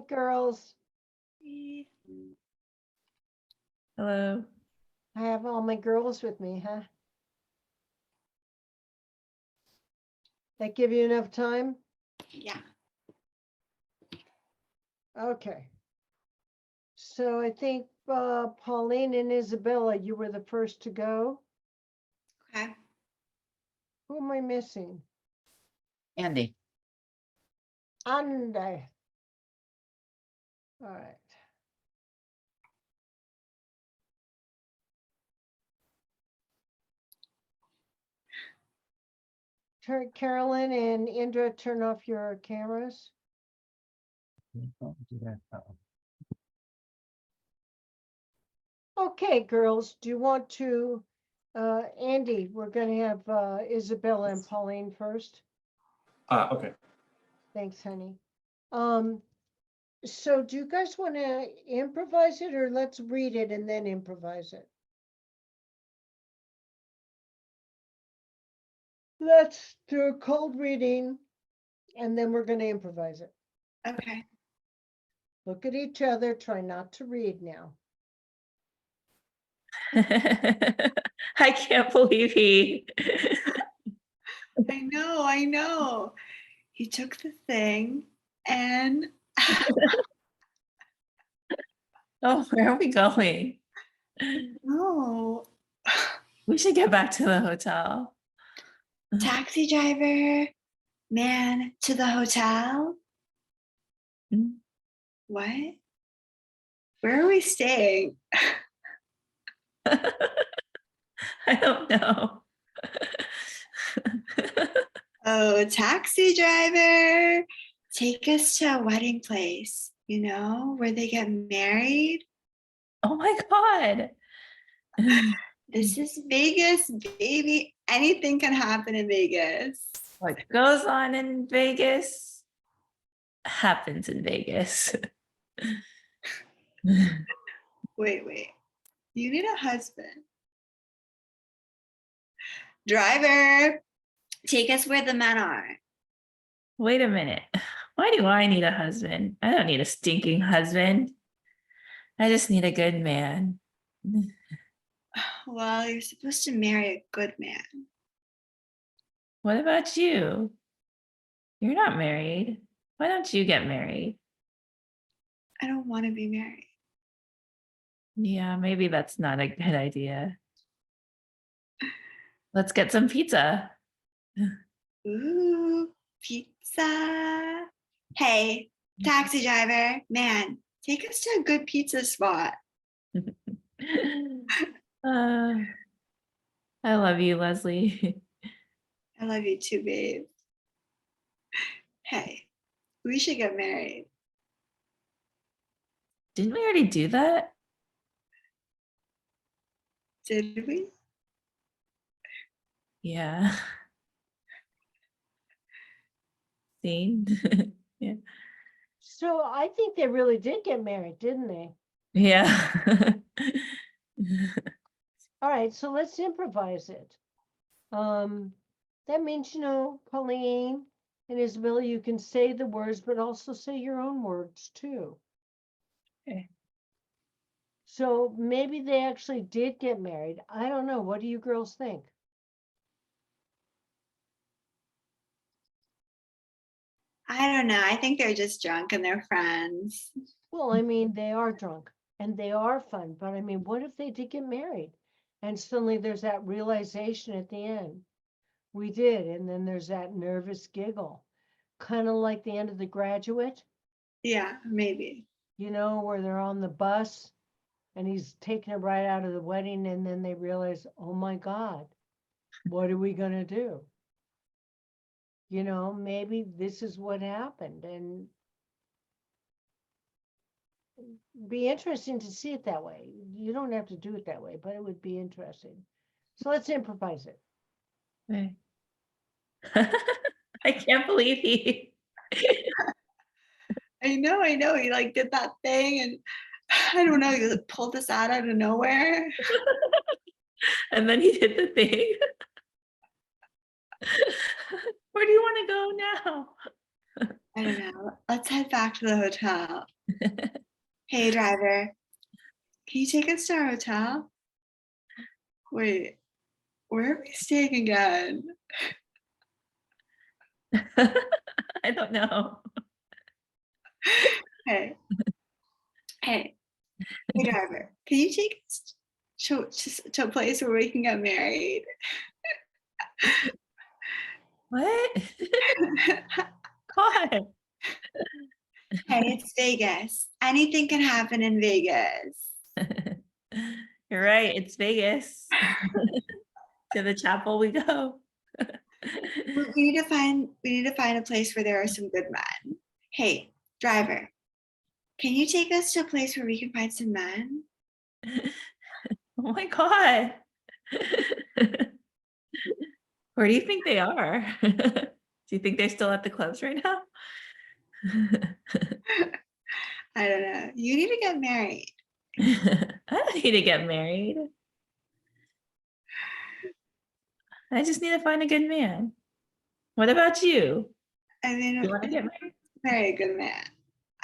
girls. Hello. I have all my girls with me, huh? That give you enough time? Yeah. Okay. So I think Pauline and Isabella, you were the first to go. Okay. Who am I missing? Andy, Andy. All right. Carolyn and Indra, turn off your cameras. Okay, girls, do you want to, Andy, we're gonna have Isabella and Pauline first. Okay. Thanks, honey. So do you guys want to improvise it, or let's read it and then improvise it? Let's do a cold reading and then we're going to improvise it. Okay. Look at each other, try not to read now. I can't believe he. I know, I know. He took the thing and Oh, where are we going? no. We should get back to the hotel. Taxi driver, man to the hotel. Mm. What? Where are we staying? I don't know. Oh, taxi driver, take us to a wedding place, you know, where they get married. Oh my God. This is Vegas, baby. Anything can happen in Vegas. What goes on in Vegas happens in Vegas. Wait. You need a husband. Driver, take us where the men are. Wait a minute. Why do I need a husband? I don't need a stinking husband. I just need a good man. Well, you're supposed to marry a good man. What about you? You're not married. Why don't you get married? I don't want to be married. Yeah, maybe that's not a good idea. Let's get some pizza. Ooh, pizza. Hey, taxi driver, man, take us to a good pizza spot. I love you, Leslie. I love you too, babe. Hey, we should get married. Didn't we already do that? Did we? Yeah. Scene. Yeah. So I think they really did get married, didn't they? Yeah. All right, so let's improvise it. That means, you know, Pauline and Isabella, you can say the words, but also say your own words too. Okay. So maybe they actually did get married. I don't know. What do you girls think? I don't know. I think they're just drunk and they're friends. Well, I mean, they are drunk and they are fun, but I mean, what if they did get married? And suddenly there's that realization at the end. We did. And then there's that nervous giggle, kind of like the end of The Graduate, Yeah, maybe. you know, where they're on the bus and he's taking it right out of the wedding. And then they realize, oh my God, what are we going to do? You know, maybe this is what happened, and be interesting to see it that way. You don't have to do it that way, but it would be interesting. So let's improvise it. Okay. I can't believe he. I know. He like did that thing and I don't know, he like, pulled us out of nowhere. And then he did the thing. Where do you want to go now? I don't know. Let's head back to the hotel. Hey, driver, can you take us to our hotel? Wait, where are we staying again? I don't know. Hey, hey, driver, can you take us to a place where we can get married? What? God. Hey, it's Vegas. Anything can happen in Vegas. You're right. It's Vegas. To the chapel we go. We need to find a place where there are some good men. Hey, driver, can you take us to a place where we can find some men? Oh my God. Where do you think they are? Do you think they're still at the clubs right now? I don't know. You need to get married. I don't need to get married. I just need to find a good man. What about you? I mean, You want to get married? very good man.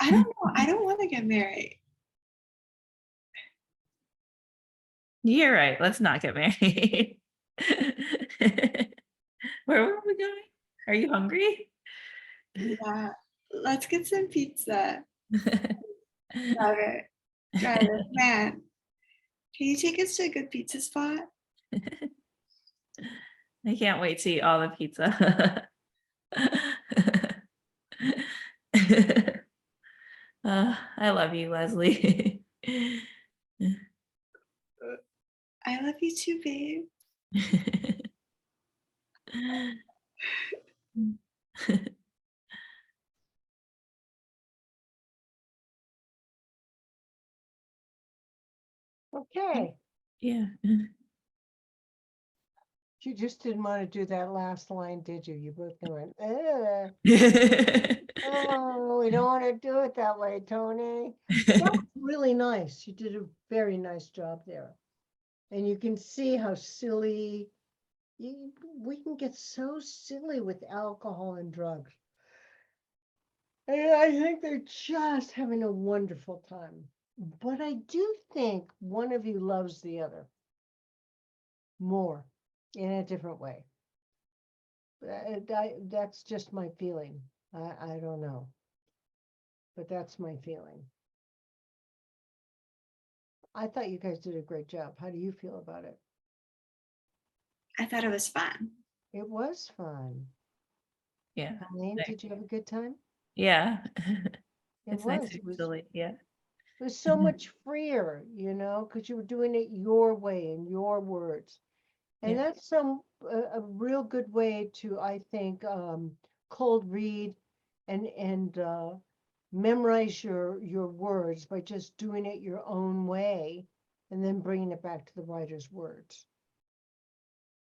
I don't know. I don't want to get married. You're right. Let's not get married. Where were we going? Are you hungry? Yeah. Let's get some pizza. Driver, man, can you take us to a good pizza spot? I can't wait to eat all the pizza. I love you, Leslie. I love you too, babe. Okay, Yeah. you just didn't want to do that last line, did you? You both went, oh, we don't want to do it that way, Tony. That was really nice. You did a very nice job there. And you can see how silly, we can get so silly with alcohol and drugs. And I think they're just having a wonderful time. But I do think one of you loves the other more in a different way. That's just my feeling. I don't know. But that's my feeling. I thought you guys did a great job. How do you feel about it? I thought it was fun. It was fun. Yeah. Colleen, did you have a good time? Yeah. It It's nice was. to It was, silly. Yeah. it was so much freer, because you were doing it your way in your words. And Yeah. that's a real good way to, I think, cold read and memorize your words by just doing it your own way and then bringing it back to the writer's words.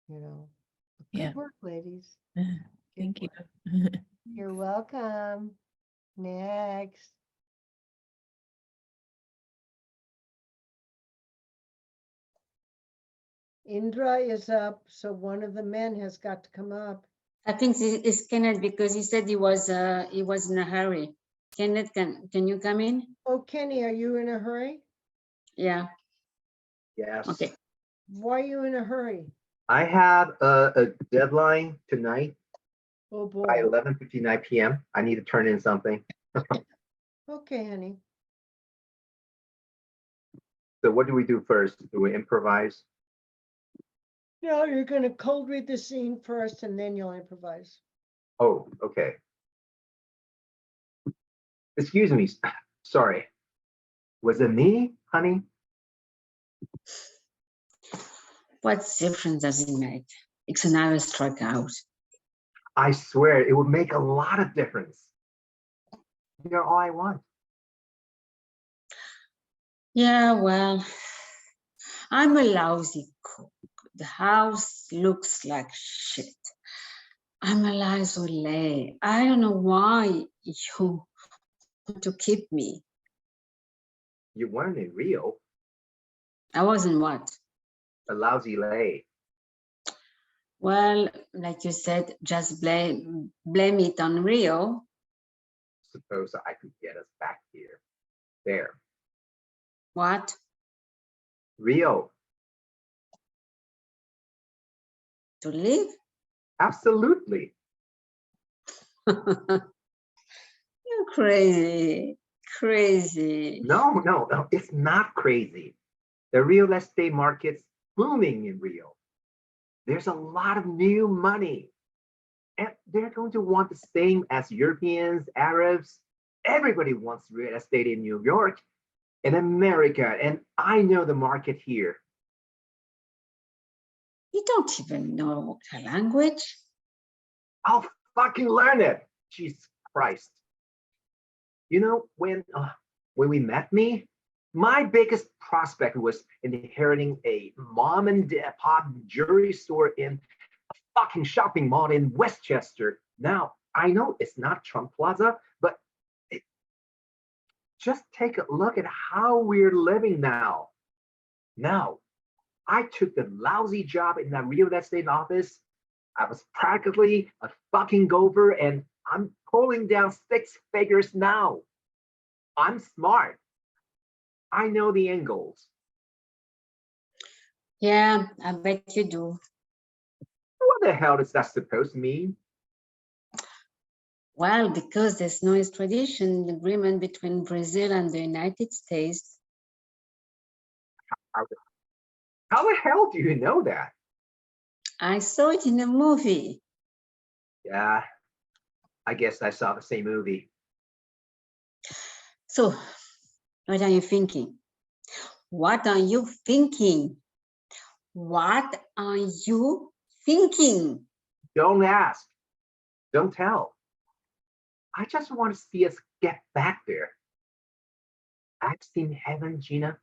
Good Yeah. work, ladies. Good Thank you. work. You're welcome. Next. Indra is up, so one of the men has got to come up. I think it's Kenneth because he said he was in a hurry. Kenneth, can you come in? Oh, Kenny, are you in a hurry? Yeah. Yes. Okay. Why are you in a hurry? I have a deadline tonight Oh, by boy. 11:59 p.m. I need to turn in something. Okay, honey. So what do we do first? Do we improvise? No, you're going to cold read the scene first and then you'll improvise. Oh, okay. Excuse me. Sorry. Was it me, honey? What difference does it make? It's another strikeout. I swear it would make a lot of difference. You're all I want. Yeah, well, I'm a lousy cook. The house looks like shit. I'm alive so late. I don't know why you want to keep me. You weren't in Rio, I wasn't what? a lousy lay. Well, like you said, just blame it on Rio. Suppose I could get us back here. There. What? Rio. To live? Absolutely. You're crazy. Crazy. No, it's not crazy. The real estate market's booming in Rio. There's a lot of new money. And they're going to want the same as Europeans, Arabs. Everybody wants real estate in New York and America. And I know the market here. You don't even know the language. I'll fucking learn it. Jesus Christ. You know, when we met me, my biggest prospect was inheriting a mom and pop jewelry store in a fucking shopping mall in Westchester. Now, I know it's not Trump Plaza, but just take a look at how we're living now. Now, I took the lousy job in that real estate office. I was practically a fucking gopher, and I'm pulling down 6 figures now. I'm smart. I know the angles. Yeah, I bet you do. What the hell is that supposed to mean? Well, because there's no extradition agreement between Brazil and the United States. How the hell do you know that? I saw it in a movie. Yeah, I guess I saw the same movie. So, what are you thinking? What are you thinking? What are you thinking? Don't ask. Don't tell. I just want to see us get back there. I've seen heaven, Gina.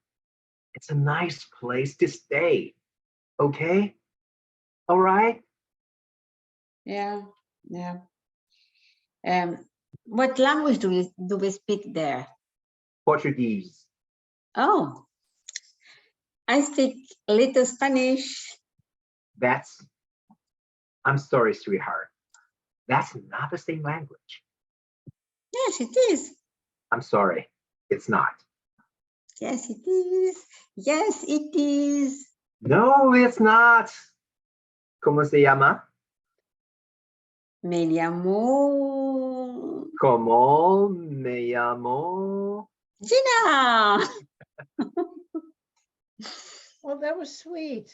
It's a nice place to stay. Okay? All right? Yeah. What language do we speak there? Portuguese. Oh, I speak a little Spanish. I'm sorry, sweetheart. That's not the same language. Yes, it is. I'm sorry. It's not. Yes, it is. Yes, it is. No, it's not. ¿Cómo se llama? Me llamó ¿Cómo me llamo? Gina. Well, that was sweet.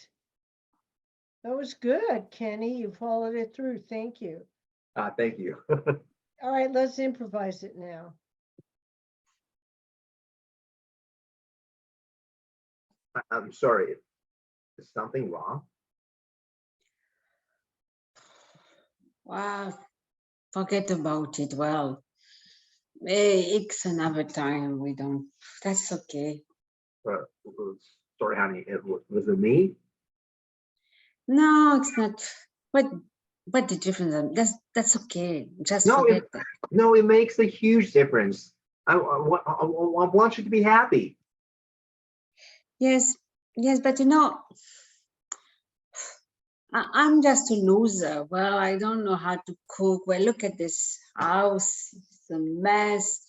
That was good, Kenny. You followed it through. Thank you. Thank you. All right, let's improvise it now. I'm sorry. Is something wrong? Wow, forget about it. Well, it's another time. We don't. That's okay. Sorry, honey. Was it me? No, it's not. What the difference? That's okay. Just No, forget that. No, it makes a huge difference. I want you to be happy. Yes, but you know, I'm just a loser. Well, I don't know how to cook. Well, look at this house. It's a mess.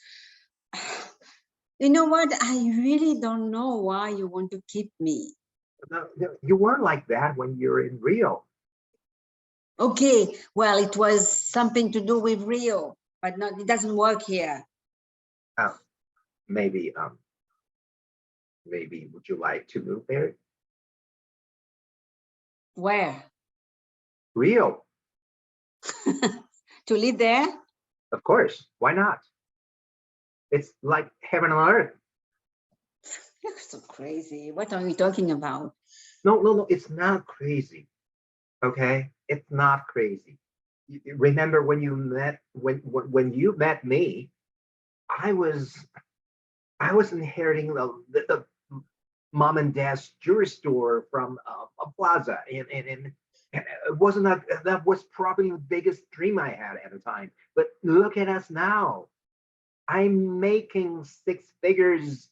You know what? I really don't know why you want to keep me. No, you weren't like that when you were in Rio. Okay, well, it was something to do with Rio, but not, it doesn't work here. Maybe would you like to move there? Where? Rio, To live there? of course. Why not? It's like heaven on earth. You're so crazy. What are you talking about? No, it's not crazy. Okay, it's not crazy. Remember when you met when you met me, I was inheriting the mom and dad's jewelry store from a plaza in it wasn't that was probably the biggest dream I had at the time. But look at us now. I'm making 6 figures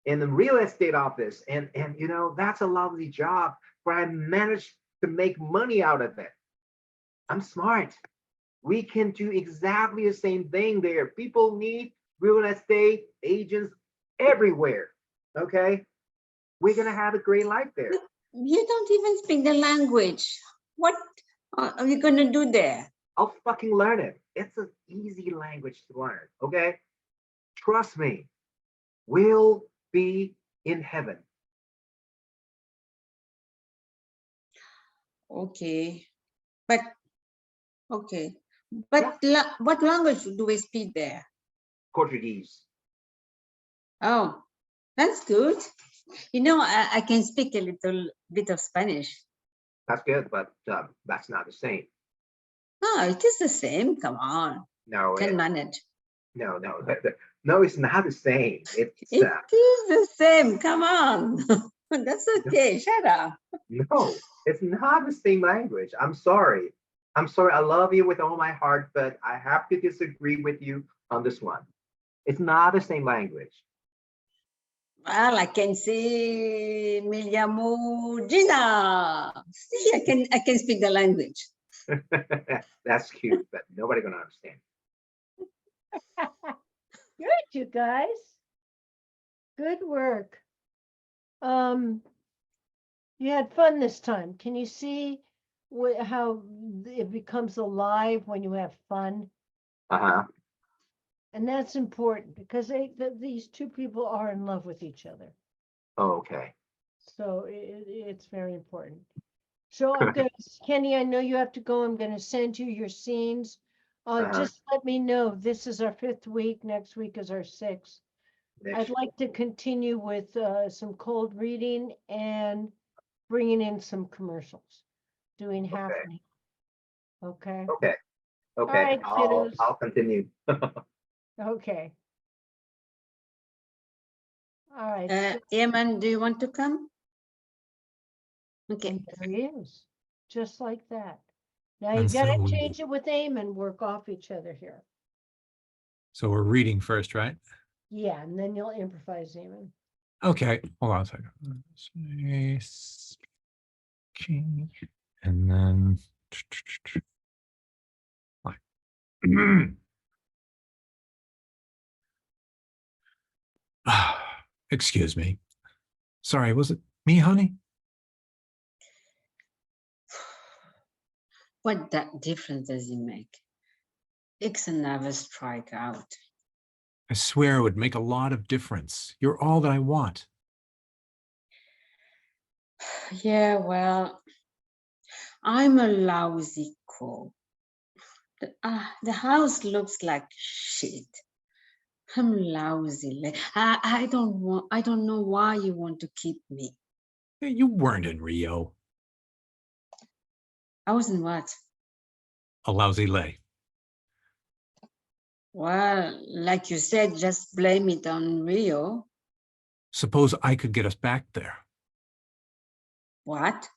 in the real estate office, and you know, that's a lovely job where I managed to make money out of it. I'm smart. We can do exactly the same thing there. People need real estate agents everywhere. Okay, we're gonna have a great life there. You don't even speak the language. What are you gonna do there? I'll fucking learn it. It's an easy language to learn. Okay, trust me. We'll be in heaven. Okay, but okay, but what language do we speak there? Portuguese. Oh, that's good. You know, I can speak a little bit of Spanish. That's good, but that's not the same. Oh, it is the same. Come on, No, can manage. no, no, it's not the same. It is the same. Come on. That's okay. Shut up. No, it's not the same language. I'm sorry. I'm sorry. I love you with all my heart, but I have to disagree with you on this one. It's not the same language. Well, I can say me llamo Gina. See, I can speak the language. That's cute, but nobody gonna understand. Good, you guys. Good work. You had fun this time. Can you see how it becomes alive when you have fun? Uh-huh. And that's important because these two people are in love with each other. Oh, okay. So it's very important. So I'm going to, Kenny, I know you have to go. I'm going to send you your scenes. Just let me know. This is our 5th week. Next week is our 6th. I'd like to continue with some cold reading and bringing in some commercials, doing half and half. Okay. Okay. Okay. All right, kiddos. I'll continue. Okay. All right. Eamon, do you want to come? Okay. And there he is, just like that. Now you And gotta so we- change it with aim and work off each other here. So we're reading first, right? Yeah, and then you'll improvise, Eamon. Okay, hold on a second. Space, key, and then. Fine. Excuse me. Sorry, was it me, honey? What that difference does it make? It's another strikeout. I swear it would make a lot of difference. You're all that I want. Yeah, well, I'm a lousy cook. The house looks like shit. I'm lousy. I don't know why you want to keep me. You weren't in Rio. I wasn't what? A lousy lay. Well, like you said, just blame it on Rio. Suppose I could get us back there. What?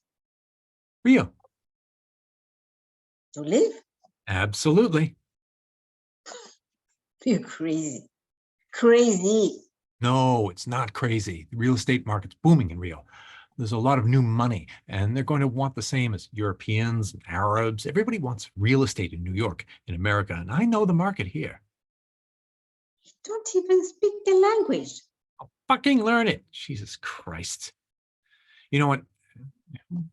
Rio. To live? Absolutely. You're crazy. Crazy. No, it's not crazy. The real estate market's booming in Rio. There's a lot of new money, and they're going to want the same as Europeans and Arabs. Everybody wants real estate in New York, in America, and I know the market here. You don't even speak the language. I'll fucking learn it. Jesus Christ. You know what?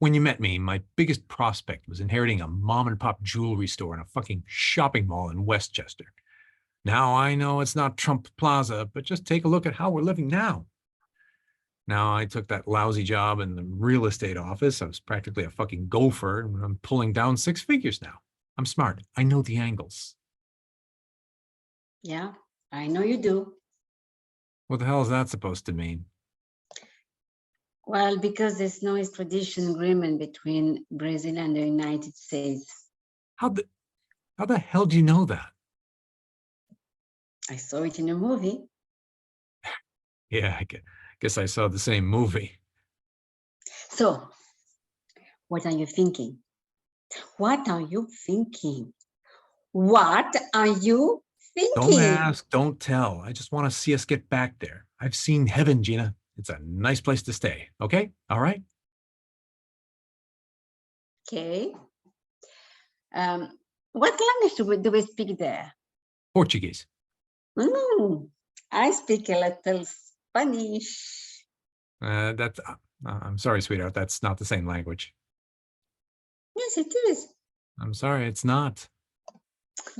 When you met me, my biggest prospect was inheriting a mom and pop jewelry store in a fucking shopping mall in Westchester. Now I know it's not Trump Plaza, but just take a look at how we're living now. Now I took that lousy job in the real estate office. I was practically a fucking gopher, and I'm pulling down 6 figures now. I'm smart. I know the angles. Yeah, I know you do. What the hell is that supposed to mean? Well, because there's no extradition agreement between Brazil and the United States. How the hell do you know that? I saw it in a movie. Yeah, I guess I saw the same movie. So, what are you thinking? What are you thinking? What are you Don't thinking? ask, don't tell. I just want to see us get back there. I've seen heaven, Gina. It's a nice place to stay. Okay? All right? Okay. What language do we speak there? Portuguese. I speak a little Spanish. I'm sorry, sweetheart. That's not the same language. Yes, it is. I'm sorry, it's not.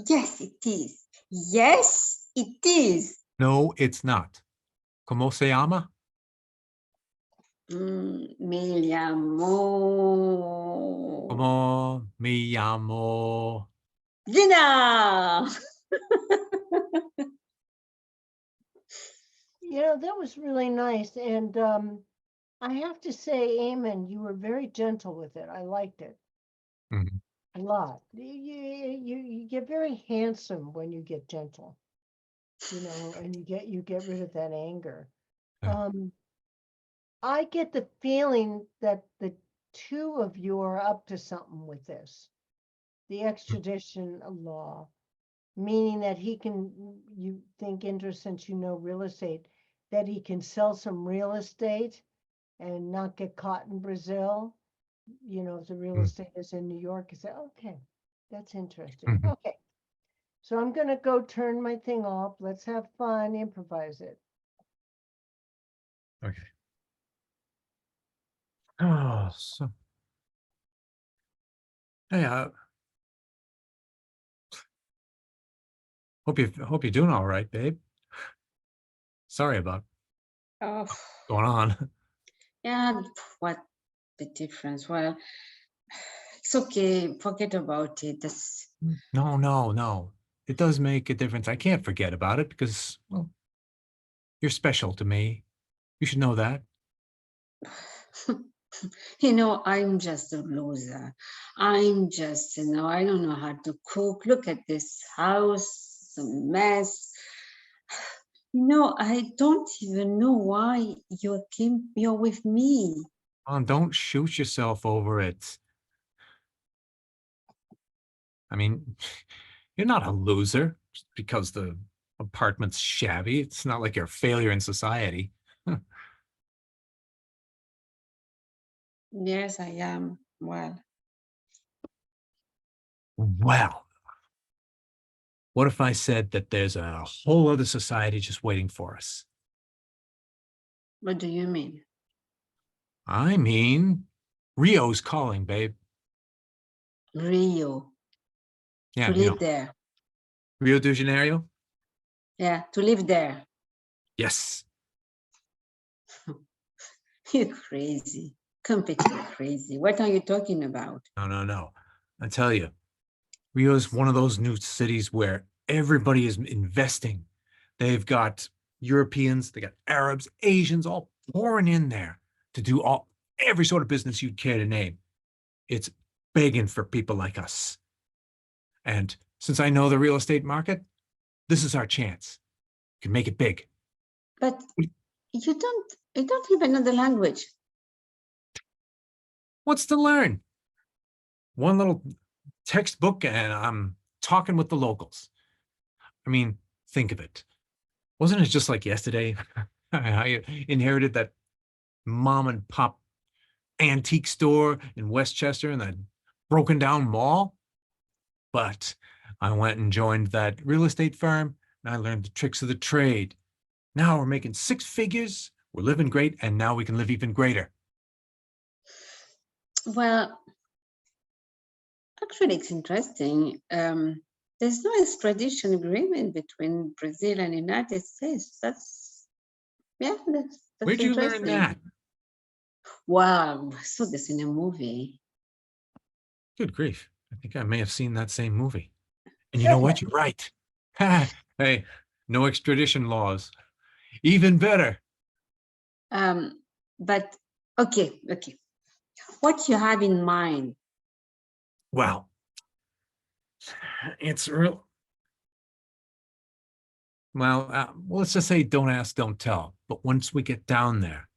Yes, it is. Yes, it is. No, it's not. ¿Cómo se llama? Me llamo ¿Cómo me llamo? Gina. That was really nice. And I have to say, Eamon, you were very gentle with it. I liked it Mhm. a lot. You get very handsome when you get gentle, and you get rid of that anger. Yeah. I get the feeling that the two of you are up to something with this, the extradition law, meaning that you think, since you know real estate, that he can sell some real estate and not get caught in Brazil. If the real estate is in New York, you say, okay, that's interesting. Mhm. Okay. So I'm going to go turn my thing off. Let's have fun, improvise it. Okay. Oh, hey, hope you're doing all right, babe. Sorry about Oh, going on. yeah, what the difference? Well, it's okay. Forget about it. No. It does make a difference. I can't forget about it because, well, you're special to me. You should know that. I'm just a loser. I'm just, I don't know how to cook. Look at this house, a mess. I don't even know why you're with me. Don't shoot yourself over it. I mean, you're not a loser just because the apartment's shabby. It's not like you're a failure in society. Yes, I am. Well, Well, what if I said that there's a whole other society just waiting for us? what do you mean? I mean, Rio's calling, babe. Rio, Yeah, to live there. Rio de Janeiro? Yeah, to live there. Yes. You're crazy, completely crazy. What are you talking about? No. I tell you, Rio is one of those new cities where everybody is investing. They've got Europeans, they got Arabs, Asians, all pouring in there to do every sort of business you'd care to name. It's begging for people like us. And since I know the real estate market, this is our chance. We can make it big. But you don't even know the language. What's to learn? One little textbook and I'm talking with the locals. I mean, think of it. Wasn't it just like yesterday? I inherited that mom and pop antique store in Westchester and that broken down mall. But I went and joined that real estate firm and I learned the tricks of the trade. Now we're making 6 figures, we're living great, and now we can live even greater. Well, actually, it's interesting. There's no extradition agreement between Brazil and United States. That's Where'd you learn that? Wow, I saw this in a movie. Good grief. I think I may have seen that same movie. And you know what? You're right. Hey, no extradition laws. Even better. But okay. What you have in mind? Well, it's real. Well, let's just say don't ask, don't tell. But once we get down there,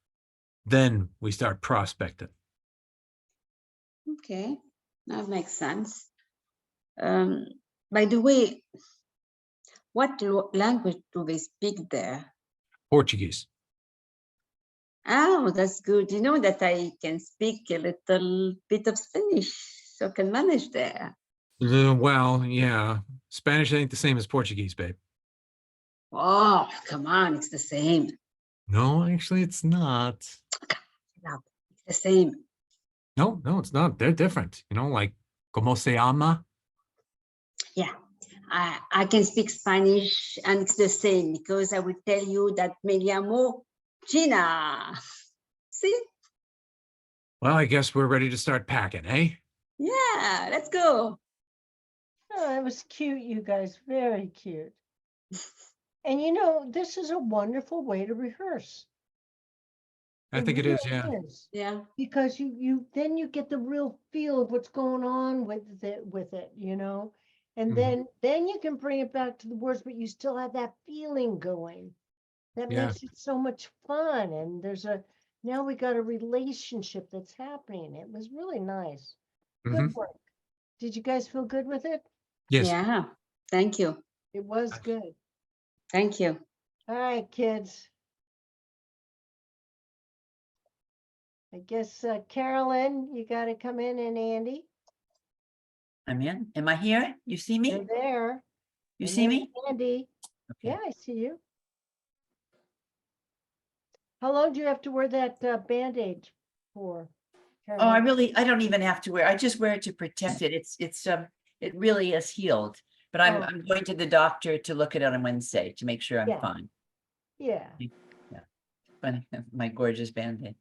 then we start prospecting. Okay. That makes sense. By the way, what language do they speak there? Portuguese. Oh, that's good. You know that I can speak a little bit of Spanish, so can manage there. Well, yeah. Spanish ain't the same as Portuguese, babe. Oh, come on, it's the same. No, actually, it's not. No, it's the same. No, it's not. They're different. You know, like como se llama? Yeah, I can speak Spanish and it's the same because I will tell you that me llamo Gina. See? Well, I guess we're ready to start packing, eh? Yeah, let's go. Oh, it was cute, you guys, very cute. And you know, this is a wonderful way to rehearse. I think it is, yeah. really is, Yeah. because then you get the real feel of what's going on with it, you know? And Mhm. then you can bring it back to the words, but you still have that feeling going. That Yeah. makes it so much fun. And now we got a relationship that's happening. It was really nice. Good Mhm. work. Did you guys feel good with it? Yes. Yeah. Thank you. It was good. Thank you. All right, kids. I guess Carolyn, you got to come in, and Andy, I'm in. Am I here? You see you're me? there. You And see there's me? Andy. Okay. Yeah, I see you. How long do you have to wear that Band-Aid for? Oh, I Carolyn? don't even have to wear, I just wear it to protect it. It really is healed. But Oh. I'm going to the doctor to look at it on Wednesday to make sure I'm Yeah. fine. Yeah. But my gorgeous Band-Aid.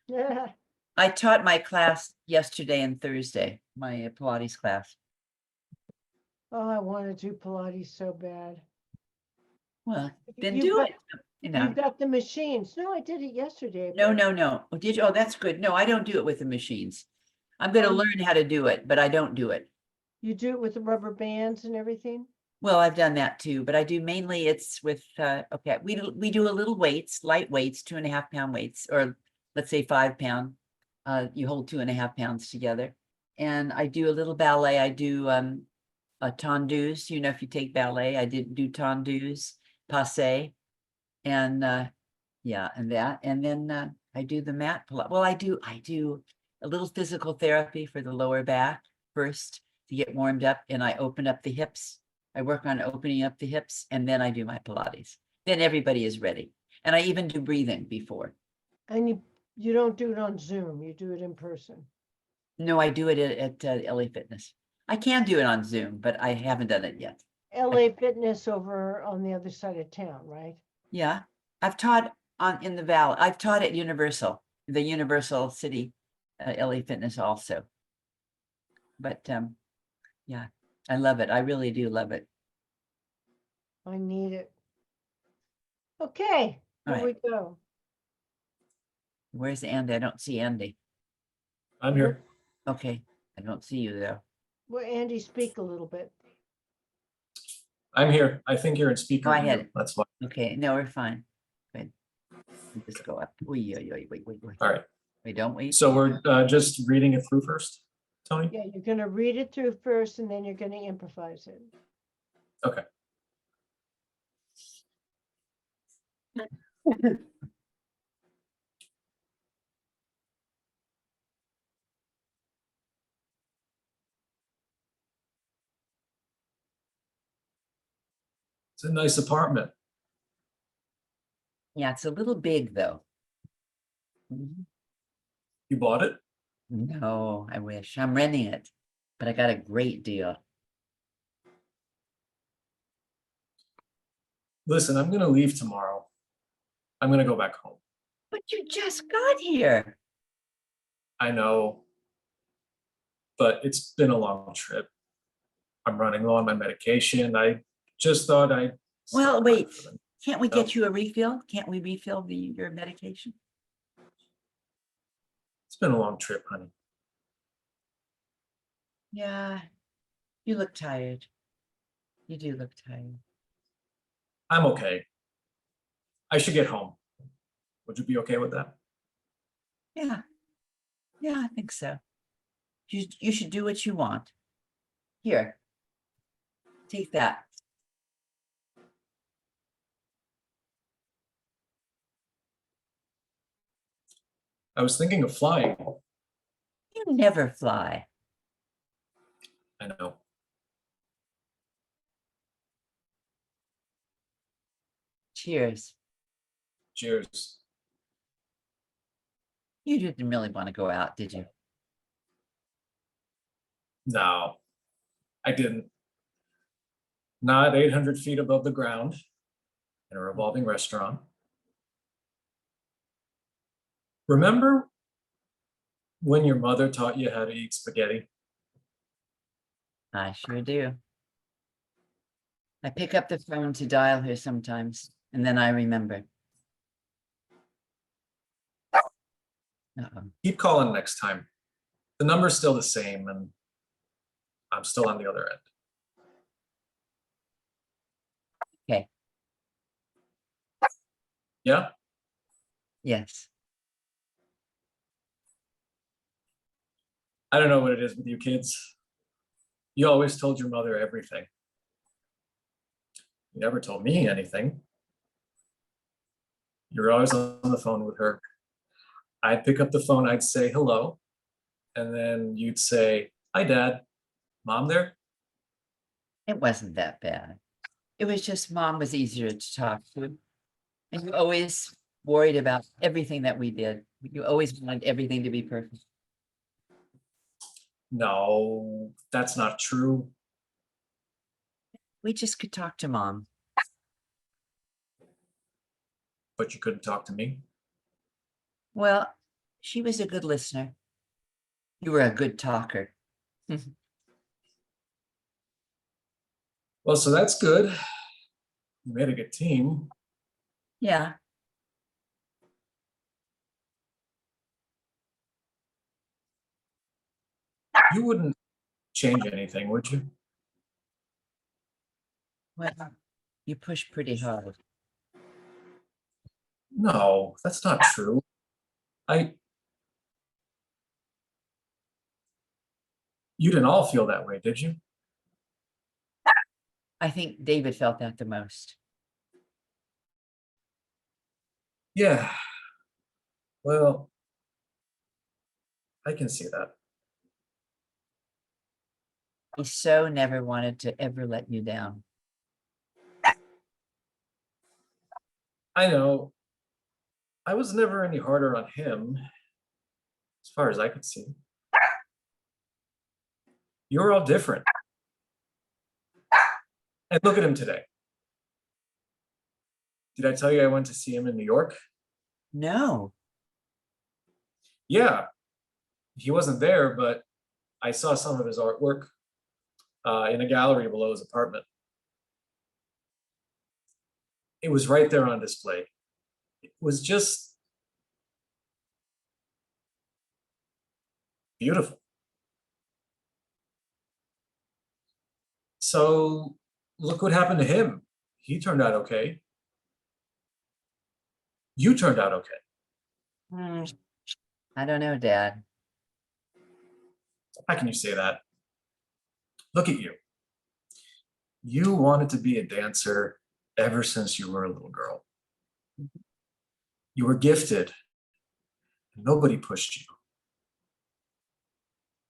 Yeah. I taught my class yesterday and Thursday, my Pilates class. Oh, I want to do Pilates so bad. Well, then You've do got- it. You know, You've got the machines. No, I did it yesterday. no, but- no, no. Oh, did you? Oh, that's good. No, I don't do it with the machines. I'm going to Oh. learn how to do it, but I don't do it. You do it with the rubber bands and everything? Well, I've done that too, but I do mainly it's with, okay, we do a little weights, light weights, 2.5 pound weights, or let's say 5 pound. You hold 2.5 pounds together. And I do a little ballet. I do a tendus, you know, if you take ballet, I did do tendus, passe. And yeah, and that, and then I do the mat. Well, I do a little physical therapy for the lower back first to get warmed up, and I open up the hips. I work on opening up the hips, and then I do my Pilates. Then everybody is ready. And I even do breathing before. And you don't do it on Zoom, you do it in person. No, I do it at LA Fitness. I can do it on Zoom, but I haven't done it yet. LA Fitness over on the other side of town, right? Yeah, I've taught in the Valley. I've taught at Universal, the Universal City, LA Fitness also. But yeah, I love it. I really do love it. I need it. Okay, All here we go. Where's Andy? I don't see Andy. I'm here. Okay, I don't see you though. Well, Andy, speak a little bit. I'm here. I think you're in speaker Go view. ahead. That's fine. Okay, no, we're fine. Good. Just go up. Wait. All right. Wait, don't wait. So we're just reading it through first, Tony? Yeah, you're gonna read it through first and then you're gonna improvise it. Okay. It's a nice apartment. Yeah, it's a little big though. Mhm. You bought it? No, I wish. I'm renting it, but I got a great deal. Listen, I'm gonna leave tomorrow. I'm gonna go back home. But you just got here. I know, but it's been a long trip. I'm running low on my medication. I just thought I'd. Well, stop by wait, for them. can't we No. get you a refill? Can't we refill your medication? It's been a long trip, honey. Yeah, you look tired. You do look tired. I'm okay. I should get home. Would you be okay with that? Yeah. Yeah, I think so. You should do what you want. Here, take that. I was thinking of flying. You never fly. I know. Cheers. Cheers. You didn't really want to go out, did you? No, I didn't. Not 800 feet above the ground in a revolving restaurant. Remember when your mother taught you how to eat spaghetti? I sure do. I pick up the phone to dial her sometimes, and then I remember. Uh-oh. Keep calling next time. The number's still the same, and I'm still on the other end. Okay. Yeah? Yes. I don't know what it is with you kids. You always told your mother everything. You never told me anything. You were always on the phone with her. I'd pick up the phone, I'd say hello, and then you'd say, "Hi, Dad. Mom there?" It wasn't that bad. It was just mom was easier to talk to. And you always worried about everything that we did. You always wanted everything to be perfect. No, that's not true. We just could talk to mom. But you couldn't talk to me. Well, she was a good listener. You were a good talker. Well, so that's good. You made a good team. Yeah. You wouldn't change anything, would you? Well, you push pretty hard. No, that's not true. You didn't all feel that way, did you? I think David felt that the most. Yeah. Well, I can see that. He so never wanted to ever let you down. I know. I was never any harder on him, as far as I could see. You're all different. And look at him today. Did I tell you I went to see him in New York? No. Yeah. He wasn't there, but I saw some of his artwork in a gallery below his apartment. It was right there on display. It was just beautiful. So look what happened to him. He turned out okay. You turned out okay. I don't know, Dad. How can you say that? Look at you. You wanted to be a dancer ever since you were a little girl. You were gifted. Nobody pushed you.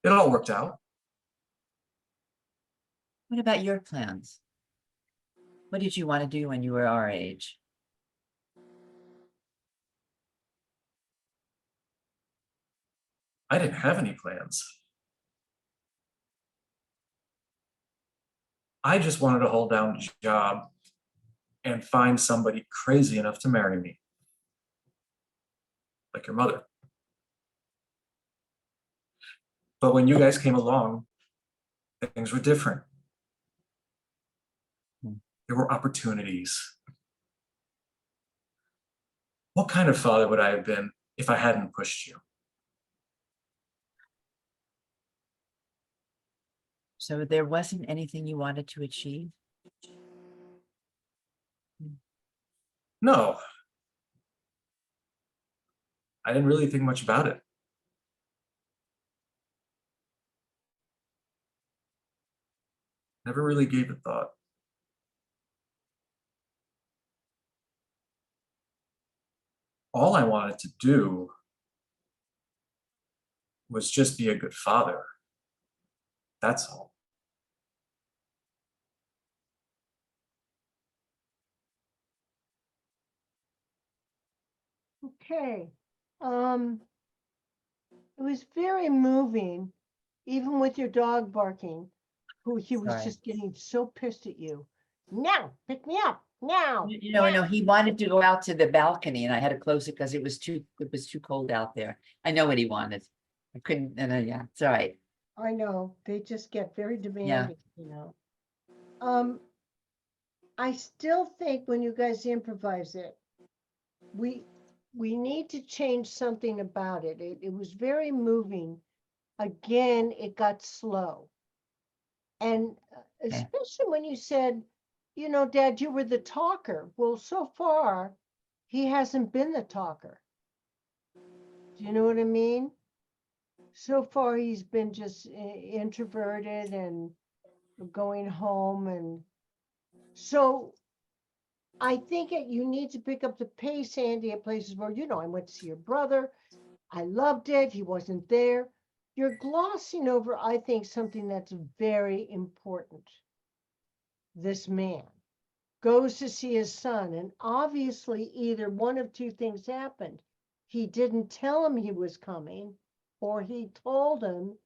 It all worked out. What about your plans? What did you want to do when you were our age? I didn't have any plans. I just wanted to hold down a job and find somebody crazy enough to marry me. Like your mother. But when you guys came along, things were different. There were opportunities. What kind of father would I have been if I hadn't pushed you? So there wasn't anything you wanted to achieve? No. I didn't really think much about it. Never really gave it thought. All I wanted to do was just be a good father. That's all. Okay. It was very moving, even with your dog barking, who he was Sorry. just getting so pissed at you. Now, pick me up. Now. No, he wanted to go out to the balcony and I had to close it because it was too cold out there. I know what he wanted. I couldn't, and yeah, it's all right. I know, they just get very demanding, you know. I still think when you guys improvise it, we need to change something about it. It was very moving. Again, it got slow. And especially when you said, you know, Dad, you were the talker. Well, so far, he hasn't been the talker. Do you know what I mean? So far, he's been just introverted and going home. And so I think you need to pick up the pace, Andy, at places where, you know, I went to see your brother. I loved it. He wasn't there. You're glossing over, I think, something that's very important. This man goes to see his son, and obviously either one of two things happened. He didn't tell him he was coming, or he told him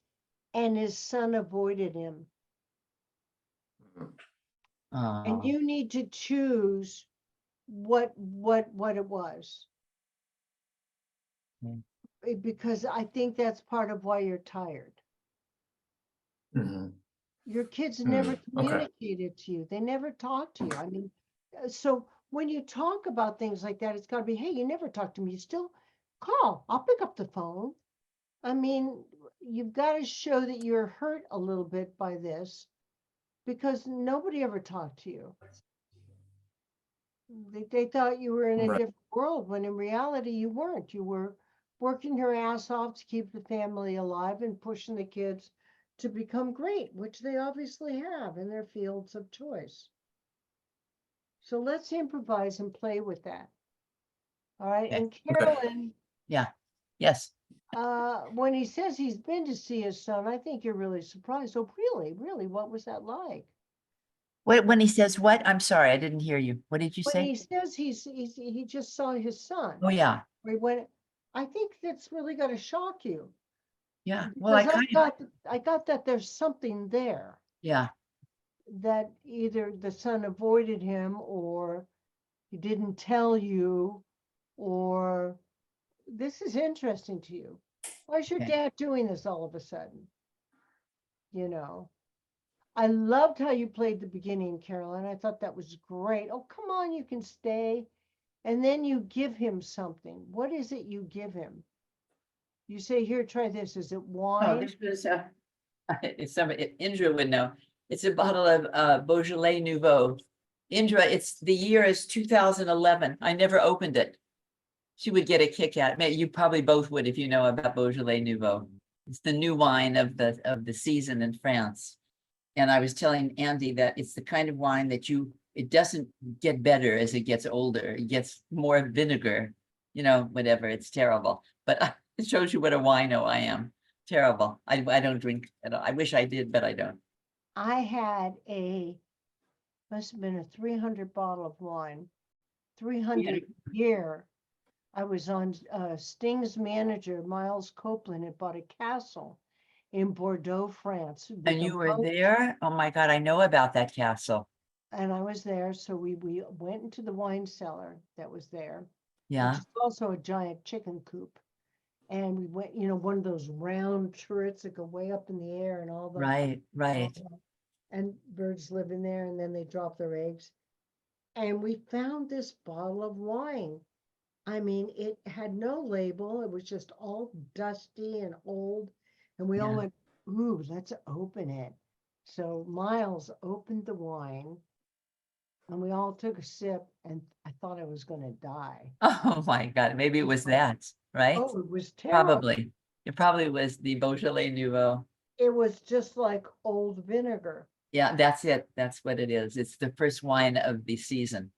and his son avoided him. And you need to choose what it was. Because I think that's part of why you're tired. Mhm. Your kids never Okay. communicated to you. They never talked to you. I mean, so when you talk about things like that, it's got to be, hey, you never talk to me. You still call. I'll pick up the phone. I mean, you've got to show that you're hurt a little bit by this because nobody ever talked to you. They thought you were in a Right. different world when in reality you weren't. You were working your ass off to keep the family alive and pushing the kids to become great, which they obviously have in their fields of choice. So let's improvise and play with that. All right. Okay. And Carolyn, Yeah, yes. when he says he's been to see his son, I think you're really surprised. So really, what was that like? When he says what? I'm sorry, I didn't hear you. What did you When say? he says he just saw his son. Oh, yeah, I think that's really going to shock you. yeah. Well, I Because kind of, I got that there's something there yeah, that either the son avoided him or he didn't tell you, or this is interesting to you. Why is your Okay. dad doing this all of a sudden? You know, I loved how you played the beginning, Carolyn. I thought that was great. Oh, come on, you can stay. And then you give him something. What is it you give him? You say, here, try this. Is it Oh, wine? this was, it's Indra would know. It's a bottle of Beaujolais Nouveau. Indra, the year is 2011. I never opened it. She would get a kick out. You probably both would if you know about Beaujolais Nouveau. It's the new wine of the season in France. And I was telling Andy that it's the kind of wine that it doesn't get better as it gets older. It gets more vinegar, you know, whatever. It's terrible. But it shows you what a wino I am. Terrible. I don't drink at all. I wish I did, but I don't. I had must have been a 300 bottle of wine, 300 year. I was on Sting's manager, Miles Copeland, had bought a castle in Bordeaux, France. with And a you were moat, there? Oh my God, I know about that castle. and I was there. So we went into the wine cellar that was there, Yeah, which is also a giant chicken coop. And we went, you know, one of those round turrets that go way up in the air and all the right. and birds live in there and then they drop their eggs. And we found this bottle of wine. I mean, it had no label. It was just all dusty and old. And we all Yeah. went, ooh, let's open it. So Miles opened the wine and we all took a sip and I thought I was going to die. Oh my God, maybe it was that, right? Oh, it was terrible. Probably. It probably was the Beaujolais Nouveau. It was just like old vinegar. Yeah, that's it. That's what it is. It's the first wine of the season.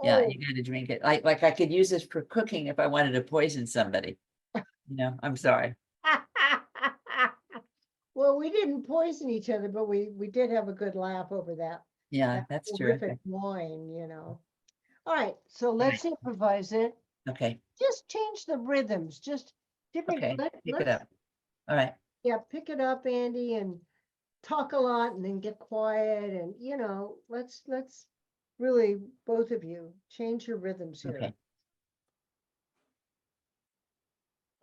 Yeah, Oh, you gotta drink it. Like I could use this for cooking if I wanted to poison somebody. I'm sorry. well, we didn't poison each other, but we did have a good laugh over that. Yeah, That that's horrific terrific. wine. All right, so let's improvise it. Okay, Just change the rhythms, just different. okay, pick it let's, up. All right, yeah, pick it up, Andy, and talk a lot and then get quiet and, let's really, both of you, change your rhythms here. okay.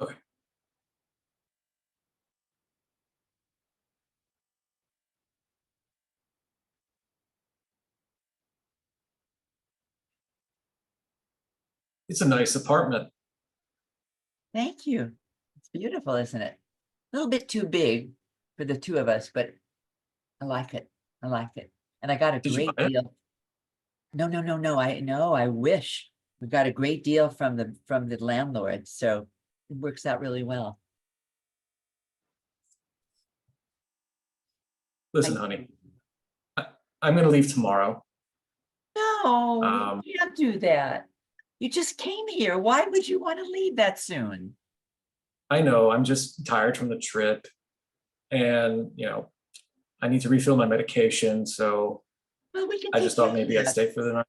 Okay. It's a nice apartment. Thank you. It's beautiful, isn't it? A little bit too big for the two of us, but I like it. I like it. And I got a Did you great buy it? deal. No, no, no, no. I wish. We got a great deal from the landlord, so it works out really well. Listen, honey, I'm gonna leave tomorrow. No, you can't do that. You just came here. Why would you want to leave that soon? I know, I'm just tired from the trip. And, I need to refill my medication, so Well, we can I take just thought care of maybe I'd that. stay for the night.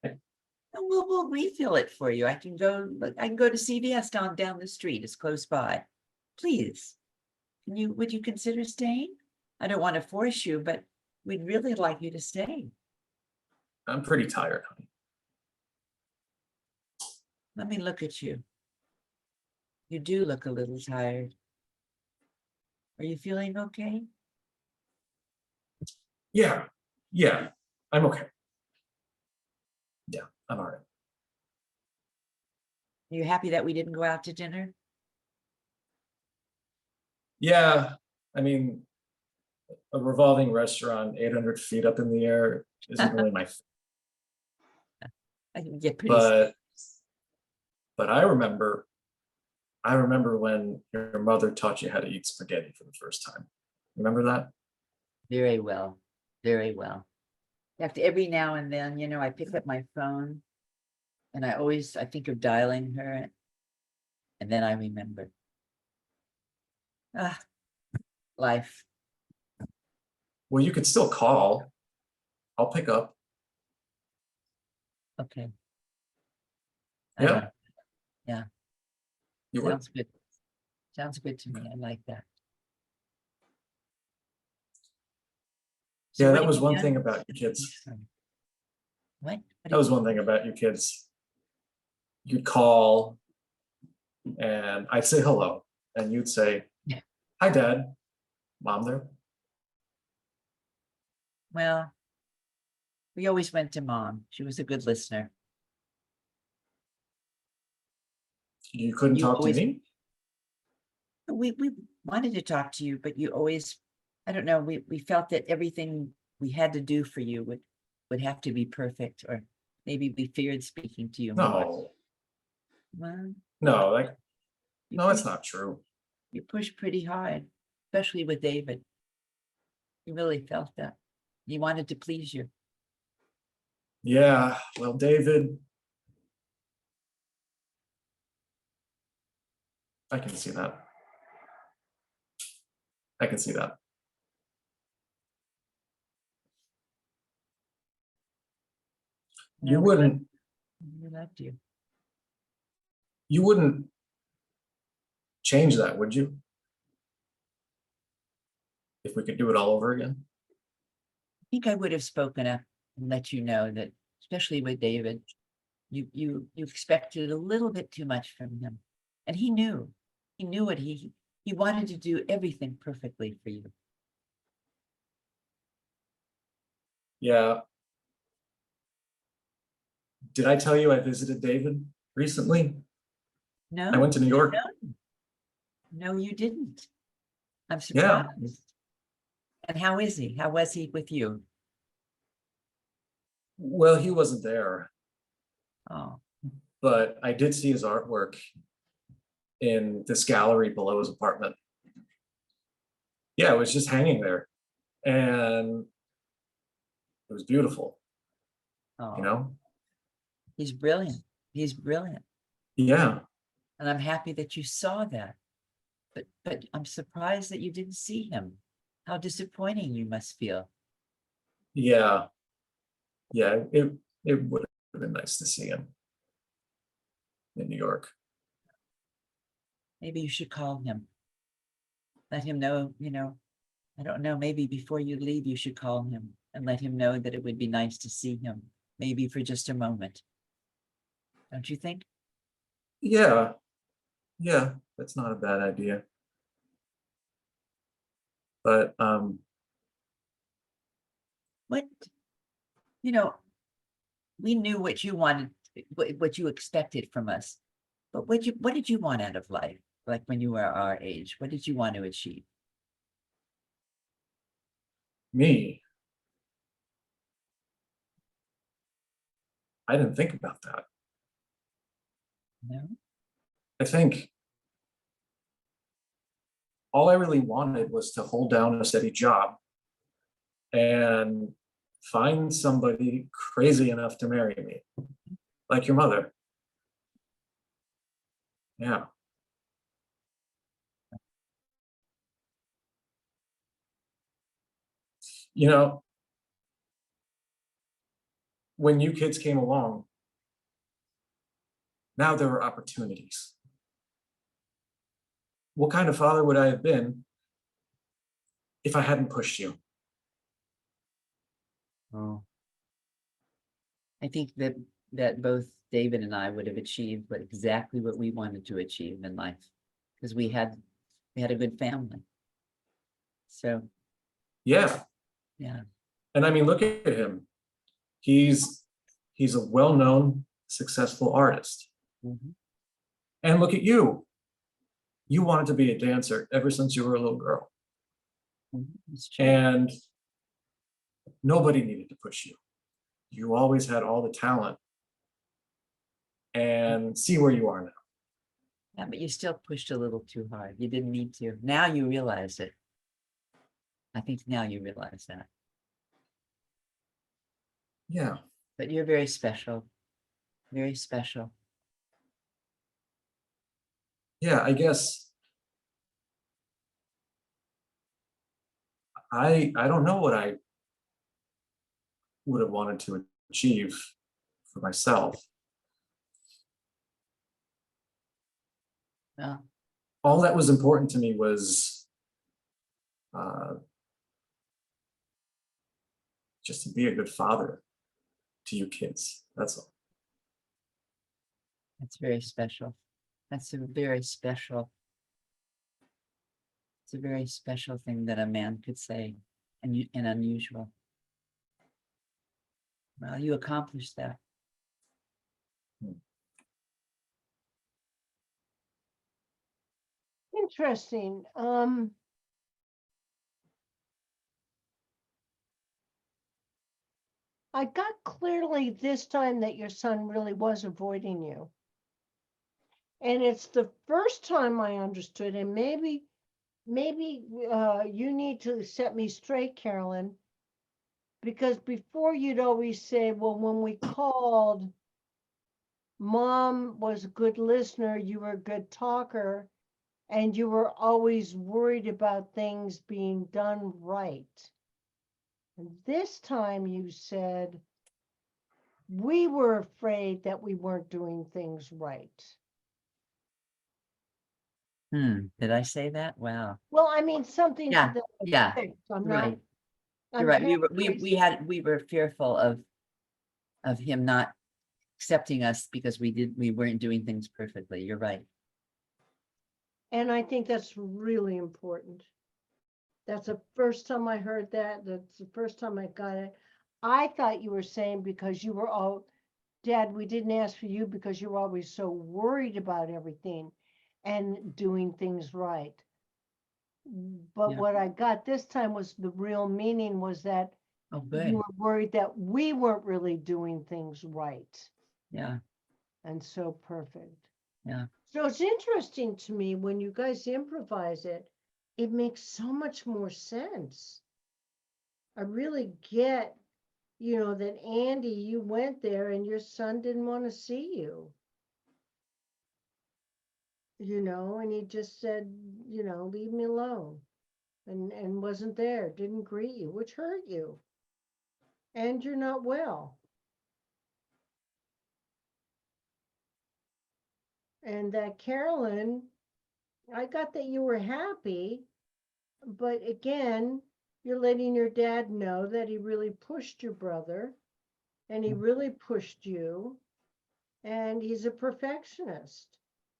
And we'll refill it for you. I can go to CVS down the street. It's close by. Please. Would you consider staying? I don't want to force you, but we'd really like you to stay. I'm pretty tired, honey. Let me look at you. You do look a little tired. Are you feeling okay? Yeah, I'm okay. Yeah, I'm all right. Are you happy that we didn't go out to dinner? Yeah, I mean, a revolving restaurant 800 feet up in the air isn't really my thing. I can get pretty sick. But I remember when your mother taught you how to eat spaghetti for the first time. Remember that? Very well. Very well. After every now and then, I pick up my phone and I think of dialing her and then I remember. Ah, life. Well, you could still call. I'll pick up. Okay. Yeah. like- Yeah. You would? Sounds good. Sounds good to me. I like that. So Yeah, what that have was you one done? thing about your kids. What? That was one thing about your kids. You'd call and I'd say hello and you'd say, Yeah. hi, Dad. Mom there? Well, we always went to Mom. She was a good listener. You couldn't You talk to always- me? We wanted to talk to you, but you always, I don't know, we felt that everything we had to do for you would have to be perfect, or maybe we feared speaking to you more. No, Well, no, you no, that's push- not true. You pushed pretty hard, especially with David. You really felt that. You wanted to please you. Yeah, well, David, I can see that. I can see that. You No, wouldn't, we loved you. you wouldn't change that, would you? If we could do it all over again? I think I would have spoken up and let you know that, especially with David, you expected a little bit too much from him. And he knew what he wanted to do everything perfectly for you. Yeah. Did I tell you I visited David recently? No. I went to New York. No, you didn't. I'm Yeah. surprised. And how is he? How was he with you? Well, he wasn't there, Oh, but I did see his artwork in this gallery below his apartment. Yeah, it was just hanging there. And was beautiful, Oh, you know? he's brilliant. He's brilliant. Yeah. And I'm happy that you saw that. But I'm surprised that you didn't see him. How disappointing you must feel. Yeah. Yeah. It would have been nice to see him in New York. Maybe you should call him. Let him know, I don't know, maybe before you leave, you should call him and let him know that it would be nice to see him, maybe for just a moment. Don't you think? Yeah. Yeah. That's not a bad idea. But What, we knew what you wanted, what you expected from us. But what did you want out of life? Like when you were our age, what did you want to achieve? me, I didn't think about that. No? I think all I really wanted was to hold down a steady job and find somebody crazy enough to marry me, like your mother. Yeah. You know, when you kids came along, now there were opportunities. What kind of father would I have been if I hadn't pushed you? Oh. I think that both David and I would have achieved exactly what we wanted to achieve in life, because we had a good family. So Yeah. yeah, And I mean, look at him. He's a well-known, successful artist. mhm, And look at you. You wanted to be a dancer ever since you were a little girl. mhm, it's true. And nobody needed to push you. You always had all the talent. And see where you are now. Yeah, but you still pushed a little too hard. You didn't need to. Now you realize it. I think now you realize that. Yeah. But you're very special. Very special. Yeah, I guess I don't know what I would have wanted to achieve for myself. Well, All that was important to me was just to be a good father to you kids. That's all. that's very special. That's a very special. It's a very special thing that a man could say, and unusual. Well, you accomplished that. Interesting. I got clearly this time that your son really was avoiding you. And it's the first time I understood, and maybe you need to set me straight, Carolyn, because before you'd always say, well, when we called, Mom was a good listener, you were a good talker, and you were always worried about things being done right. And this time you said, we were afraid that we weren't doing things right. Did I say that? Wow. Well, I mean, something to Yeah, that yeah, effect. I'm you're not, right. I'm You're right. paraphrasing. We were fearful of him not accepting us because we weren't doing things perfectly. You're right. And I think that's really important. That's the first time I heard that. That's the first time I got it. I thought you were saying because you were all, Dad, we didn't ask for you because you were always so worried about everything and doing things right. But Yeah. what I got this time was the real meaning was that Oh, you good. were worried that we weren't really doing things right. Yeah, And so perfect. yeah. So it's interesting to me when you guys improvise it, it makes so much more sense. I really get you know, that Andy, you went there and your son didn't want to see you. You know, and he just said, you know, leave me alone. And wasn't there, didn't greet you, which hurt you. And you're not well. And that Carolyn, I got that you were happy, but again, you're letting your dad know that he really pushed your brother and he really pushed you, and he's a perfectionist.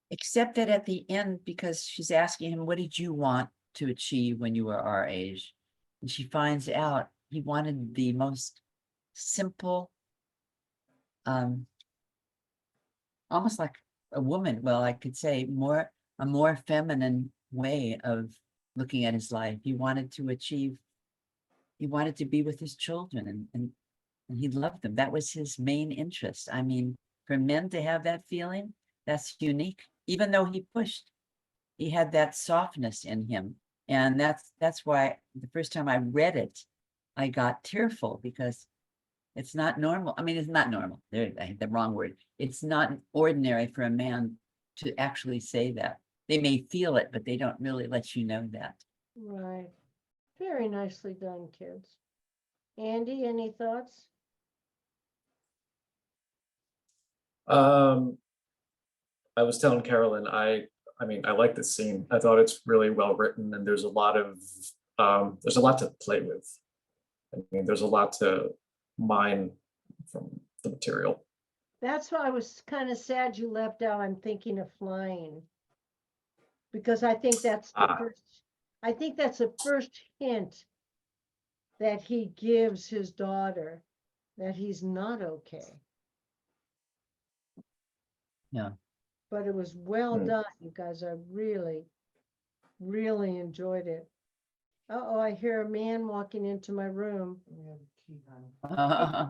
Except that at the end, because she's asking him, what did you want to achieve when you were our age? And she finds out he wanted the most simple, almost like a woman. Well, I could say a more feminine way of looking at his life. He wanted to achieve, he wanted to be with his children and he loved them. That was his main interest. I mean, for men to have that feeling, that's unique. Even though he pushed, he had that softness in him. And that's why the first time I read it, I got tearful, because it's not normal. I mean, it's not normal. There, I had the wrong word. It's not ordinary for a man to actually say that. They may feel it, but they don't really let you know that. Right. Very nicely done, kids. Andy, any thoughts? I was telling Carolyn, I mean, I like this scene. I thought it's really well written, and there's a lot to play with. I mean, there's a lot to mine from the material. That's why I was kind of sad you left out. I'm thinking of flying. Because I think that's the first, I think that's the first hint that he gives his daughter that he's not okay. Yeah. But it was well Hmm. done, you guys. I really, really enjoyed it. Uh-oh, I hear a man walking into my room.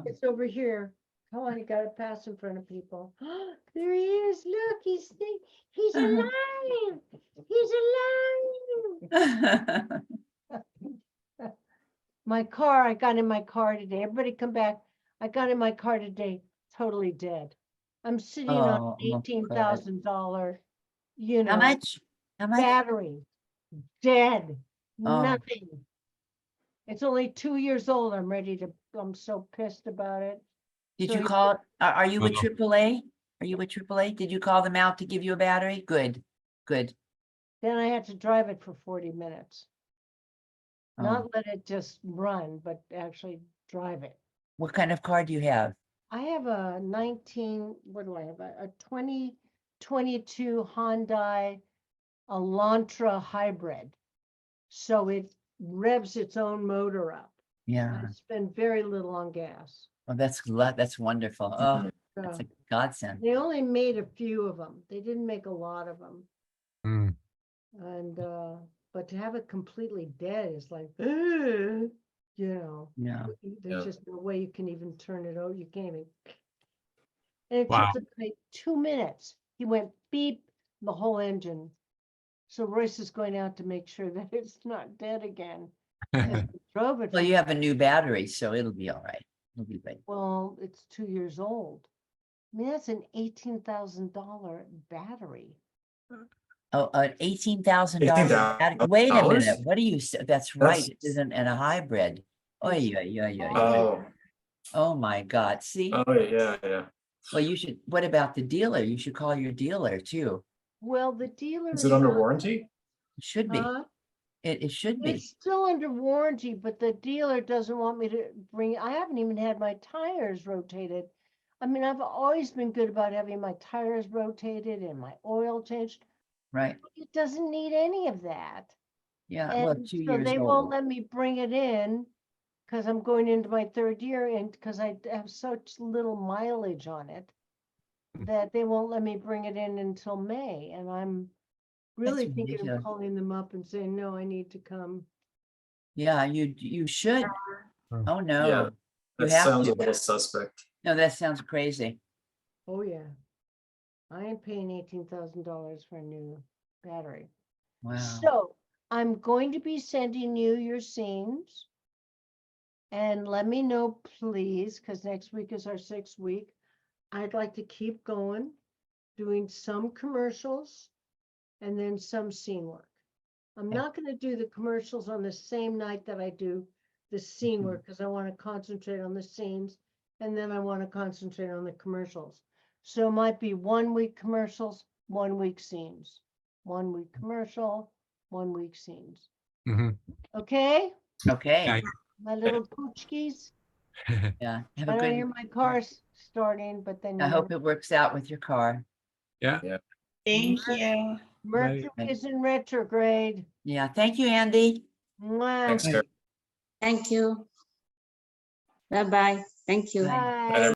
It's over here. Come on, you gotta pass in front of people. There he is. Look, he's alive. He's alive. My car, I got in my car today. Everybody come back. I got in my car today, totally dead. I'm sitting on Oh, an $18,000, you how know, much? How much? battery, dead, Oh. nothing. It's only 2 years old. I'm so pissed about it. Did So you he- call, are you with Uh-oh. AAA? Are you with AAA? Did you call them out to give you a battery? Good, good. Then I had to drive it for 40 minutes. Oh, Not let it just run, but actually drive it. what kind of car do you have? I have a 19, what do I have? A 2022 Hyundai Elantra hybrid. So it revs its own motor up. Yeah, I spend very little on gas. well, that's wonderful. Oh, that's So a godsend. they only made a few of them. They didn't make a lot of them. Hmm. And but to have it completely dead is like, you know, Yeah. there's Yeah. just no way you can even turn it over. You can't even. And it Wow. took the guy 2 minutes. He went beep, the whole engine. So Royce is going out to make sure that it's not dead again. And we drove it. Well, for- you have a new battery, so it'll be all right. It'll be great. Well, it's 2 years old. I mean, that's an $18,000 battery. Oh, an $18,000. $18,000? Wait a minute, what do you say? That's right, it That's- isn't in a hybrid. Oh, It's- yeah. Oh, Oh, my God, see? oh yeah. Well, you should, what about the dealer? You should call your dealer too. Well, the dealer. Is it under warranty? It should be. Huh? It should be. It's still under warranty, but the dealer doesn't want me to bring, I haven't even had my tires rotated. I mean, I've always been good about having my tires rotated and my oil changed. Right, It doesn't need any of that. yeah, well, And 2 so years they won't old. let me bring it in because I'm going into my 3rd year and because I have such little mileage on it that they won't let me bring it in until May. And I'm really thinking ridiculous. of calling them up and saying, no, I need to come. Yeah, you should. Oh. Oh, no. Yeah, You that have sounds to. a little suspect. No, that sounds crazy. Oh, yeah. I am paying $18,000 for a new battery. Wow. So I'm going to be sending you your scenes. And let me know, please, because next week is our 6th week. I'd like to keep going, doing some commercials and then some scene work. I'm Okay. not going to do the commercials on the same night that I do the scene work because I want to concentrate on the scenes and then I want to concentrate on the commercials. So it might be 1 week commercials, 1 week scenes, 1 week commercial, 1 week scenes. Mhm. Okay, Okay, Yeah. my little poochkies. yeah, have a I don't hear good, my car starting, but then I you hope never- it works out with your car. Yeah. Thank you. Mercury is in retrograde. Yeah, thank you, Andy. Mwah. Thanks, Sarah. Thank you. Bye-bye. Thank you. Bye. Bye.